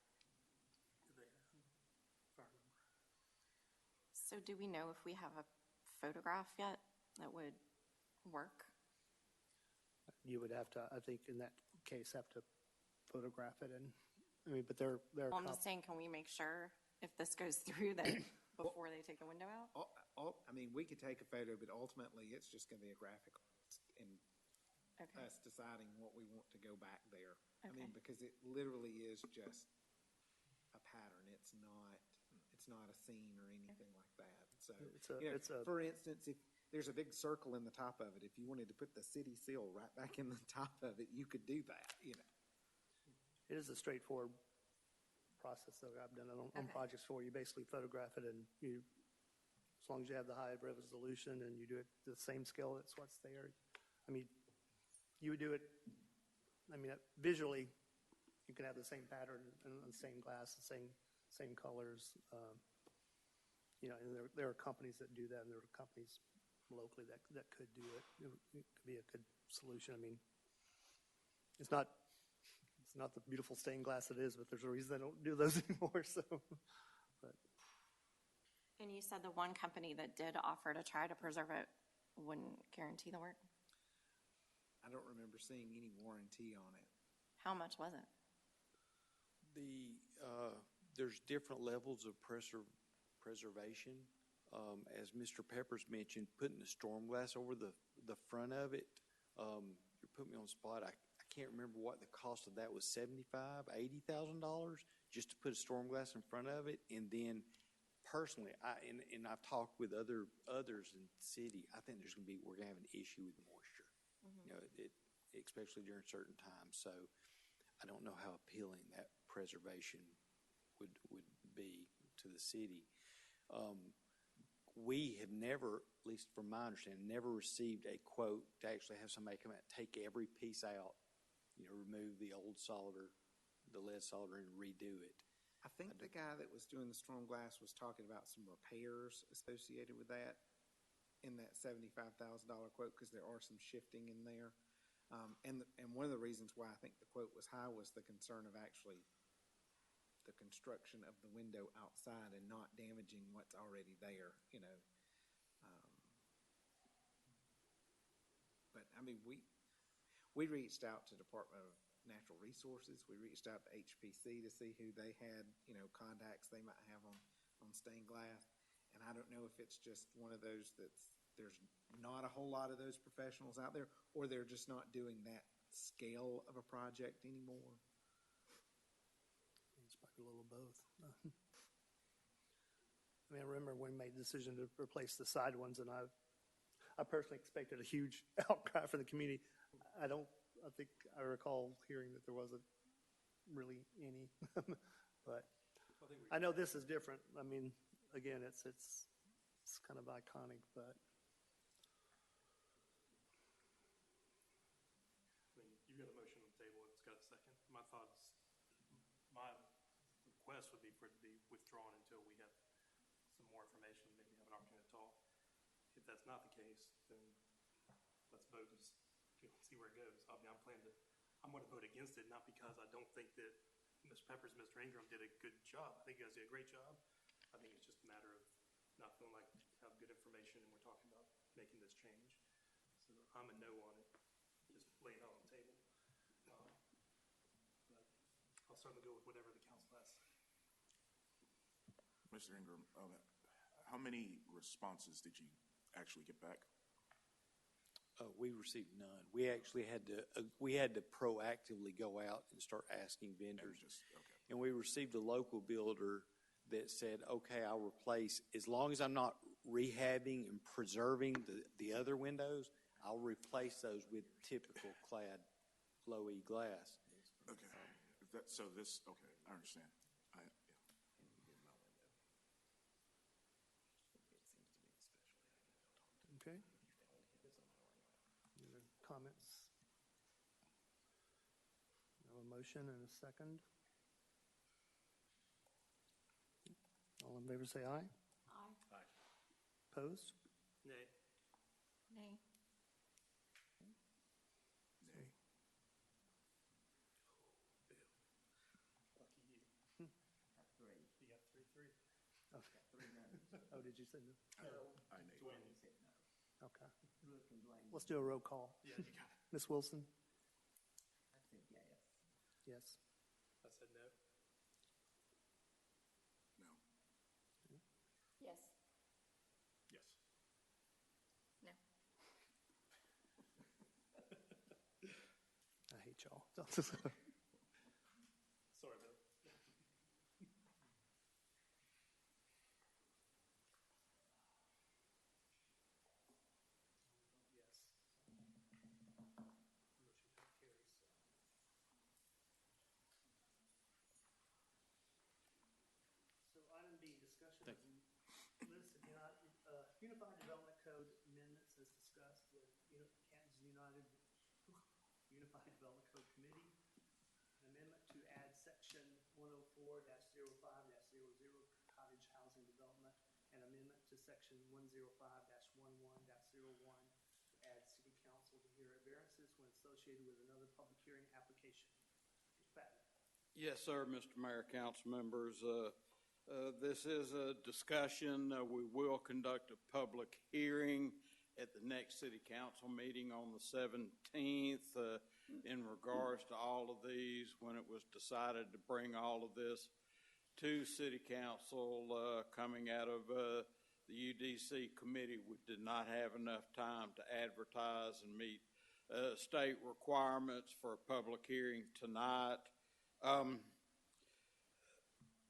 So do we know if we have a photograph yet that would work? You would have to, I think, in that case, have to photograph it, and but they're. Well, I'm just saying, can we make sure if this goes through that before they take the window out? I mean, we could take a photo, but ultimately, it's just going to be a graphic artist and us deciding what we want to go back there. I mean, because it literally is just a pattern. It's not a scene or anything like that. So, for instance, if there's a big circle in the top of it, if you wanted to put the city seal right back in the top of it, you could do that. It is a straightforward process that I've done on projects for you. Basically photograph it, and as long as you have the high resolution and you do it to the same scale, that's what's there. I mean, you would do it, visually, you can have the same pattern and the same glass, the same colors. And there are companies that do that, and there are companies locally that could do it. It could be a good solution. I mean, it's not the beautiful stained glass it is, but there's a reason they don't do those anymore. So, but. And you said the one company that did offer to try to preserve it wouldn't guarantee the work? I don't remember seeing any warranty on it. How much was it? There's different levels of preservation. As Mr. Peppers mentioned, putting the storm glass over the front of it, you put me on the spot. I can't remember what the cost of that was, $75,000, $80,000 just to put a storm glass in front of it. And then personally, I've talked with others in the city, I think we're going to have an issue with moisture, especially during certain times. So I don't know how appealing that preservation would be to the city. We have never, at least from my understanding, never received a quote to actually have somebody come out and take every piece out, remove the old solder, the lead solder, and redo it. I think the guy that was doing the storm glass was talking about some repairs associated with that in that $75,000 quote, because there are some shifting in there. And one of the reasons why I think the quote was high was the concern of actually the construction of the window outside and not damaging what's already there, But I mean, we reached out to Department of Natural Resources. We reached out to HPC to see who they had, contacts they might have on stained glass. And I don't know if it's just one of those there's not a whole lot of those professionals out there, or they're just not doing that scale of a project anymore. It's probably a little of both. I remember when we made the decision to replace the side ones, and I personally expected a huge outcry from the community. I think I recall hearing that there wasn't really any, but I know this is different. I mean, again, it's kind of iconic, but. You've got a motion on the table, and it's got a second. My request would be for it to be withdrawn until we have some more information, maybe have an opportunity to talk. If that's not the case, then let's vote and see where it goes. I'm going to vote against it, not because I don't think that Ms. Peppers and Mr. Ingram did a good job. I think you guys did a great job. I think it's just a matter of not feeling like we have good information and we're talking about making this change. So I'm a no on it. Just lay it out on the table. But I'll certainly go with whatever the council has. Mr. Ingram, how many responses did you actually get back? We received none. We actually had to proactively go out and start asking vendors. And we received a local builder that said, okay, I'll replace, as long as I'm not rehabbing and preserving the other windows, I'll replace those with typical clad low-E glass. Okay. Okay, I understand. Okay. Any other comments? No motion and a second. All in favor say aye. Aye. Opposed? Nay. Nay. Nay. Lucky you. Hmm. Three. You got three. Okay. Oh, did you say no? I nay. Okay. Let's do a roll call. Yeah, you got it. Ms. Wilson? I said yes. Yes. I said no. No. Yes. Yes. No. I hate y'all. Sorry, Bill. So item B, discussion of list of Unified Development Code amendments as discussed with Canton's Unified Development Code Committee. An amendment to add section 104-05-00 cottage housing development, and amendment to section 105-11.01 to add city council to hear variances when associated with another public hearing application. Mr. Patton. Yes, sir, Mr. Mayor, council members. This is a discussion. We will conduct a public hearing at the next city council meeting on the 17th in regards to all of these. When it was decided to bring all of this to city council coming out of the UDC committee, we did not have enough time to advertise and meet state requirements for a public hearing tonight.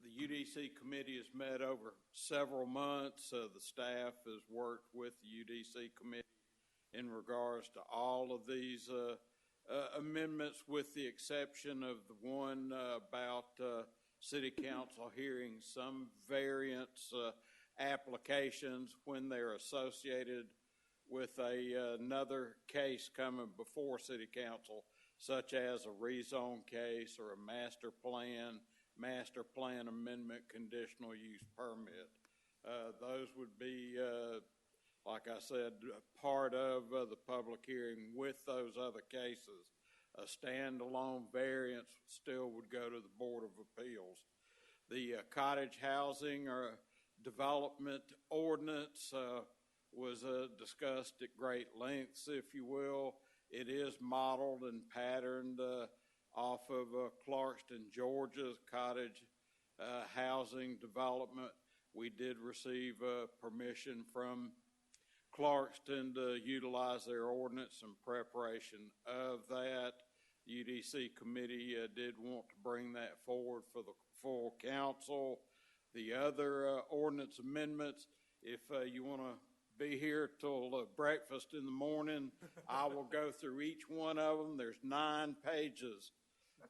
The UDC committee has met over several months. The staff has worked with the UDC committee in regards to all of these amendments, with the exception of the one about city council hearing some variance applications when they're associated with another case coming before city council, such as a rezone case or a master plan amendment, conditional use permit. Those would be, like I said, part of the public hearing with those other cases. A standalone variance still would go to the Board of Appeals. The cottage housing or development ordinance was discussed at great lengths, if you will. It is modeled and patterned off of Clarkston, Georgia's cottage housing development. We did receive permission from Clarkston to utilize their ordinance in preparation of that. The UDC committee did want to bring that forward for the full council. The other ordinance amendments, if you want to be here till breakfast in the morning, I will go through each one of them. There's 9 pages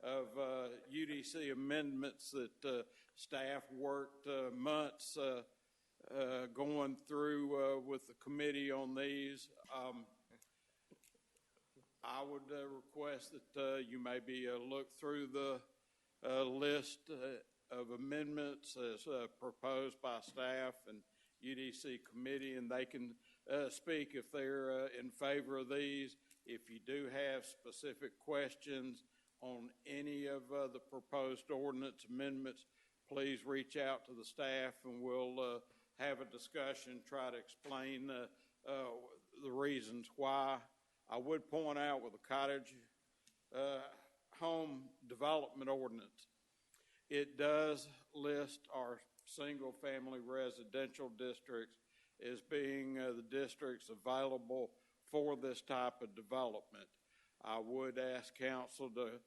of UDC amendments that staff worked months going through with the committee on these. I would request that you maybe look through the list of amendments as proposed by staff and UDC committee, and they can speak if they're in favor of these. If you do have specific questions on any of the proposed ordinance amendments, please reach out to the staff and we'll have a discussion, try to explain the reasons why. I would point out with the cottage home development ordinance, it does list our single-family residential districts as being the districts available for this type of development. I would ask council to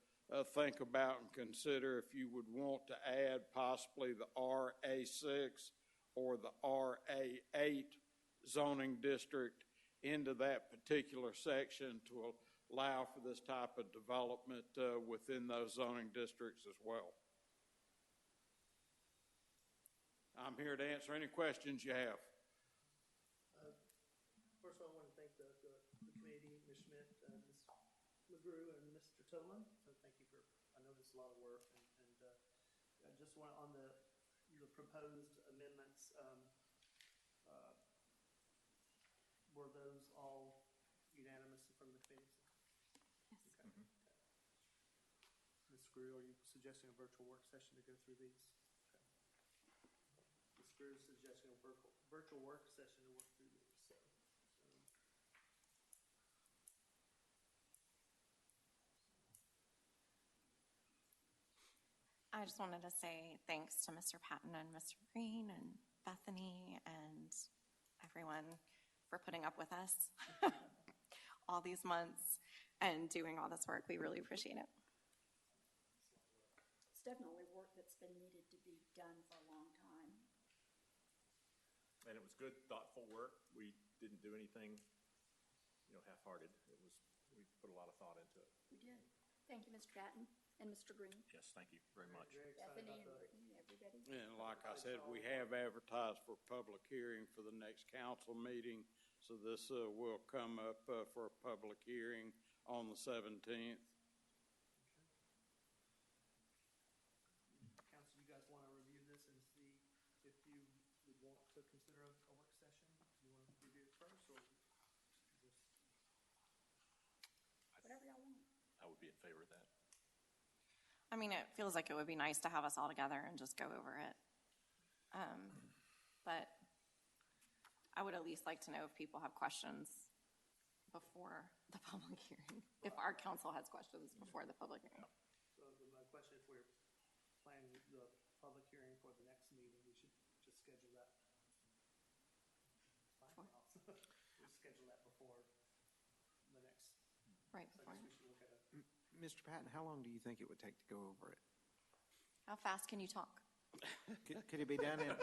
think about and consider if you would want to add possibly the RA6 or the RA8 zoning district into that particular section to allow for this type of development within those zoning districts as well. I'm here to answer any questions you have. First of all, I want to thank the committee, Ms. Schmidt, Ms. LaGrew, and Mr. Tolan. So thank you for, I know this is a lot of work. I just want on the proposed amendments, were those all unanimous from the committee? Yes. Okay. Ms. Grew, are you suggesting a virtual work session to go through these? Okay. Ms. Grew is suggesting a virtual work session to work through these. I just wanted to say thanks to Mr. Patton and Mr. Green and Bethany and everyone for putting up with us all these months and doing all this work. We really appreciate it. It's definitely work that's been needed to be done for a long time. And it was good, thoughtful work. We didn't do anything, half-hearted. We put a lot of thought into it. We did. Thank you, Mr. Patton and Mr. Green. Yes, thank you very much. Bethany and Brittany, everybody. And like I said, we have advertised for public hearing for the next council meeting. So this will come up for a public hearing on the 17th. Council, you guys want to review this and see if you would want to consider a work session? Do you want to review it first or just? Whatever y'all want. I would be in favor of that. I mean, it feels like it would be nice to have us all together and just go over it. But I would at least like to know if people have questions before the public hearing, if our council has questions before the public hearing. So my question, if we're planning the public hearing for the next meeting, we should just schedule that. Fine. We'll schedule that before the next. Right So before. I guess we should look at it. Mr. Patton, how long do you think it would take to go over it? How fast can you talk? Could it be done in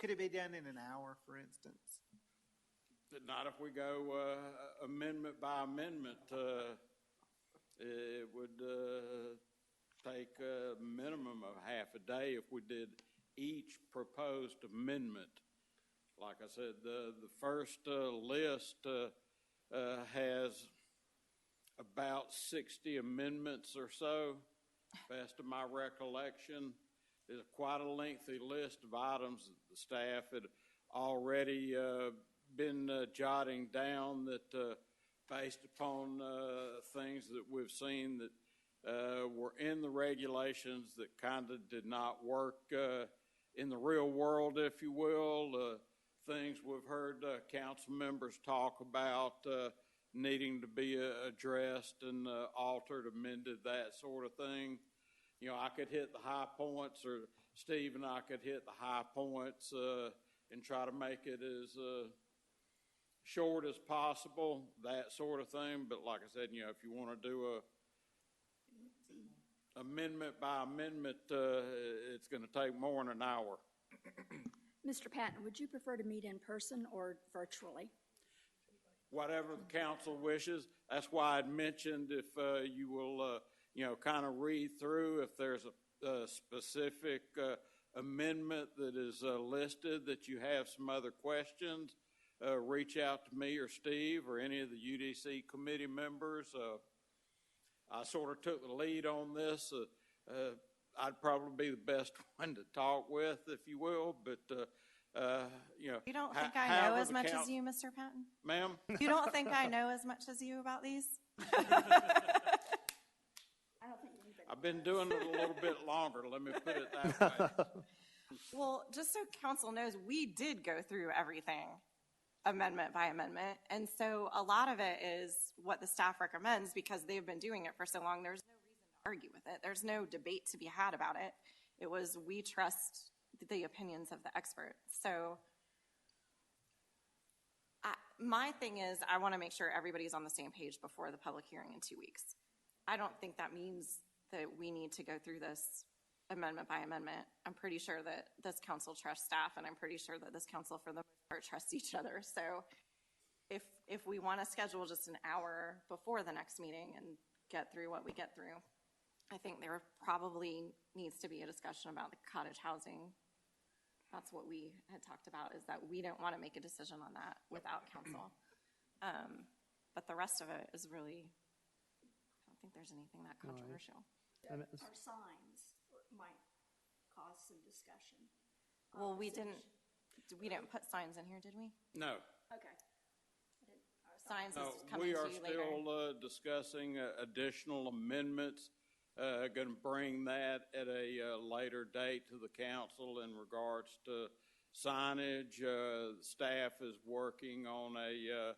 could it be done in an hour, for instance? Not if we go amendment by amendment. It would take a minimum of half a day if we did each proposed amendment. Like I said, the first list has about 60 amendments or so, best of my recollection. It's quite a lengthy list of items that the staff had already been jotting down that based upon things that we've seen that were in the regulations that kind of did not work in the real world, if you will. Things we've heard council members talk about needing to be addressed and altered, amended, that sort of thing. I could hit the high points, or Steve and I could hit the high points and try to make it as short as possible, that sort of thing. But like I said, if you want to do a amendment by amendment, it's going to take more than an hour. Mr. Patton, would you prefer to meet in person or virtually? Whatever the council wishes. That's why I'd mentioned if you will, kind of read through if there's a specific amendment that is listed that you have some other questions, reach out to me or Steve or any of the UDC committee members. I sort of took the lead on this. I'd probably be the best one to talk with, if you will, but You don't think I know as much as you, Mr. Patton? Ma'am? You don't think I know as much as you about these? I've been doing it a little bit longer, let me put it that way. Well, just so council knows, we did go through everything amendment by amendment. And so a lot of it is what the staff recommends because they've been doing it for so long. There's no reason to argue with it. There's no debate to be had about it. It was, we trust the opinions of the experts. So My thing is, I want to make sure everybody's on the same page before the public hearing in 2 weeks. I don't think that means that we need to go through this amendment by amendment. I'm pretty sure that this council trusts staff, and I'm pretty sure that this council, for the most part, trusts each other. So if we want to schedule just an hour before the next meeting and get through what we get through, I think there probably needs to be a discussion about the cottage housing. That's what we had talked about, is that we don't want to make a decision on that without council. But the rest of it is really, I don't think there's anything that controversial. Our signs might cause some discussion. Well, we didn't put signs in here, did we? No. Okay. Signs No, is coming we to are you later. still discussing additional amendments. Going to bring that at a later date to the council in regards to signage. Staff is working on a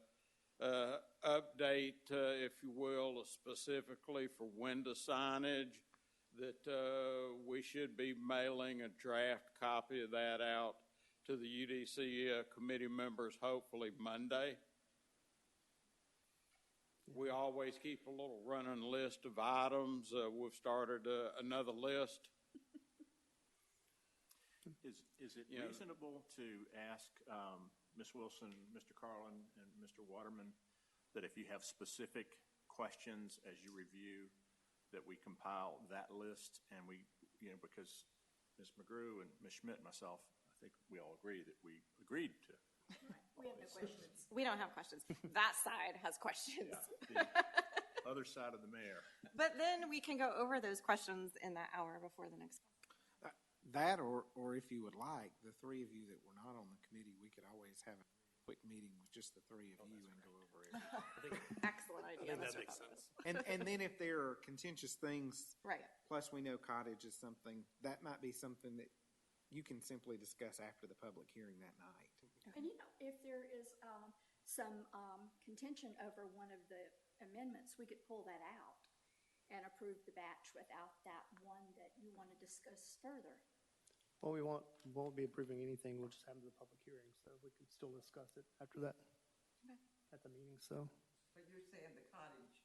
update, if you will, specifically for window signage that we should be mailing a draft copy of that out to the UDC committee members hopefully Monday. We always keep a little running list of items. We've started another list. Is it reasonable to ask Ms. Wilson, Mr. Carlin, and Mr. Waterman that if you have specific questions as you review, that we compile that list, and we, because Ms. McGrew and Ms. Schmidt and myself, I think we all agree that we agreed to. We have no questions. We don't have questions. That side has questions. Yeah, the other side of the mayor. But then we can go over those questions in that hour before the next. That, or if you would like, the three of you that were not on the committee, we could always have a quick meeting with just the three of you and go over it. Excellent idea. I think that makes sense. And then if there are contentious things, right? Plus we know cottage is something that might be something that you can simply discuss after the public hearing that night. And if there is some contention over one of the amendments, we could pull that out and approve the batch without that one that you want to discuss further. Well, we won't be approving anything. We'll just have the public hearing, so we can still discuss it after that at the meeting. So. But you're saying the cottage,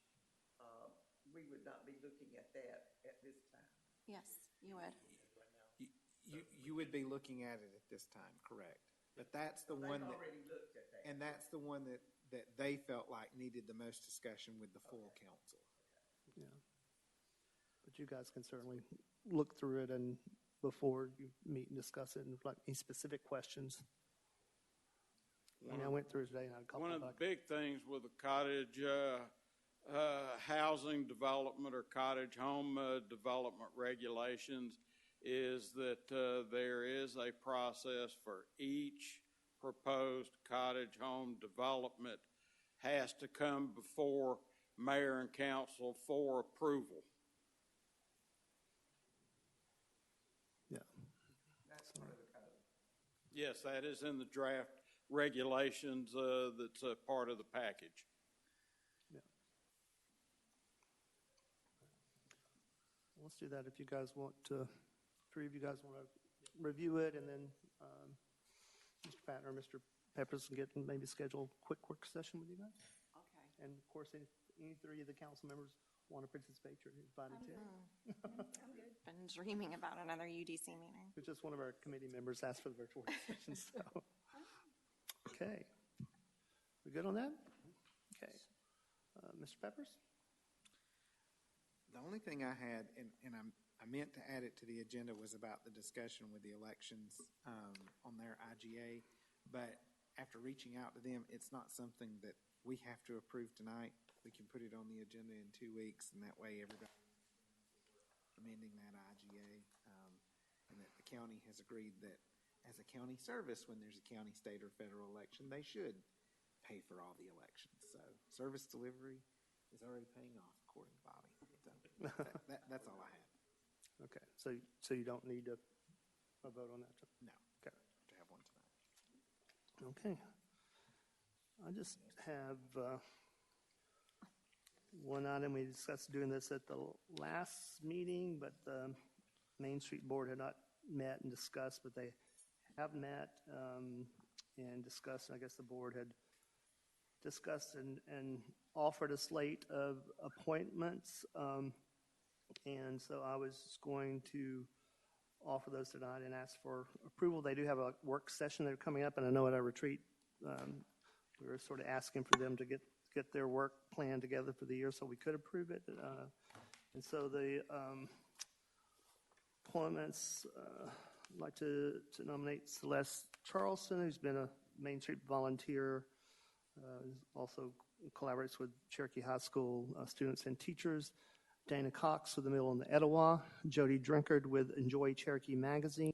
we would not be looking at that at this time? Yes, you would. You would be looking at it at this time, correct? But that's the one that, already looked at that. and that's the one that they felt like needed the most discussion with the full council. Yeah. But you guys can certainly look through it and before you meet and discuss it, and like any specific questions. I went through it today and had a couple. One of the big things with the cottage housing development or cottage home development regulations is that there is a process for each proposed cottage home development has to come before mayor and council for approval. Yeah. That's part of the code. Yes, that is in the draft regulations that's a part of the package. Yeah. Let's do that if you guys want to. Three of you guys want to review it, and then Mr. Patton or Mr. Peppers can maybe schedule a quick work session with you guys. Okay. And of course, any three of the council members want to participate, you're invited to. I'm good. Been dreaming about another UDC meeting. It's just one of our committee members asked for the virtual work session. So, okay, we good on that? Okay, Mr. Peppers. The only thing I had, and I meant to add it to the agenda, was about the discussion with the elections on their IGA. But after reaching out to them, it's not something that we have to approve tonight. We can put it on the agenda in 2 weeks, and that way everybody amending that IGA, and that the county has agreed that as a county service, when there's a county, state, or federal election, they should pay for all the elections. So service delivery is already paying off, according to Bobby. So that's all I had. Okay, so you don't need a vote on that? No. Okay. To have one tonight. Okay. I just have one item. We discussed doing this at the last meeting, but the Main Street Board had not met and discussed, but they have met and discussed. I guess the board had discussed and offered a slate of appointments. And so I was going to offer those tonight and ask for approval. They do have a work session that are coming up, and I know at our retreat, we were sort of asking for them to get their work plan together for the year so we could approve it. And so the appointments, I'd like to nominate Celeste Charleston, who's been a Main Street volunteer, also collaborates with Cherokee High School students and teachers. Dana Cox with the Middle and the Etowah. Jody Drinkard with Enjoy Cherokee Magazine.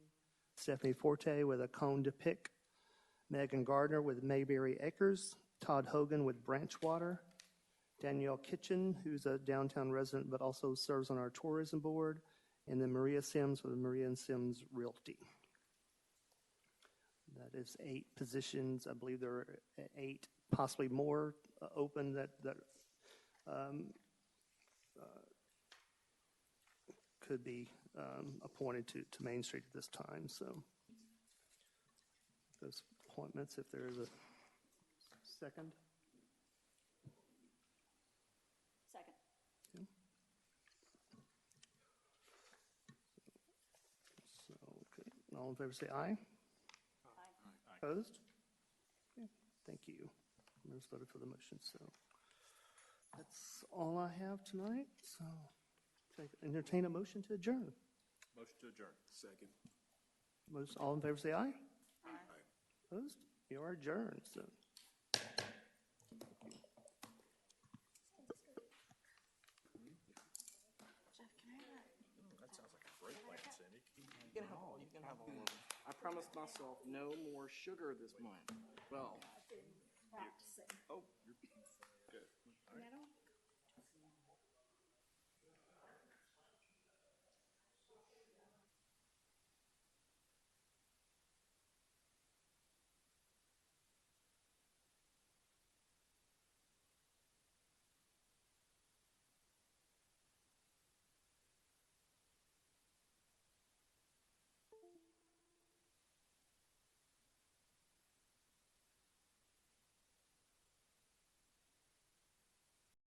Stephanie Forte with A Cone to Pick. Megan Gardner with Mayberry Acres. Todd Hogan with Branchwater. Danielle Kitchen, who's a downtown resident but also serves on our tourism board. And then Maria Sims with Maria and Sims Realty. That is 8 positions. I believe there are 8, possibly more, open that could be appointed to Main Street at this time. So those appointments, if there is a second. Second. Okay. So, okay. All in favor say aye. Opposed? Okay, thank you. Members voted for the motion, so that's all I have tonight. So entertain a motion to adjourn. Motion to adjourn. Second. Most, all in favor say aye. Aye. Opposed? You are adjourned, so. That sounds like a great plan, Cindy. You can have all of them. I promised myself no more sugar this month. Well, Practicing. oh.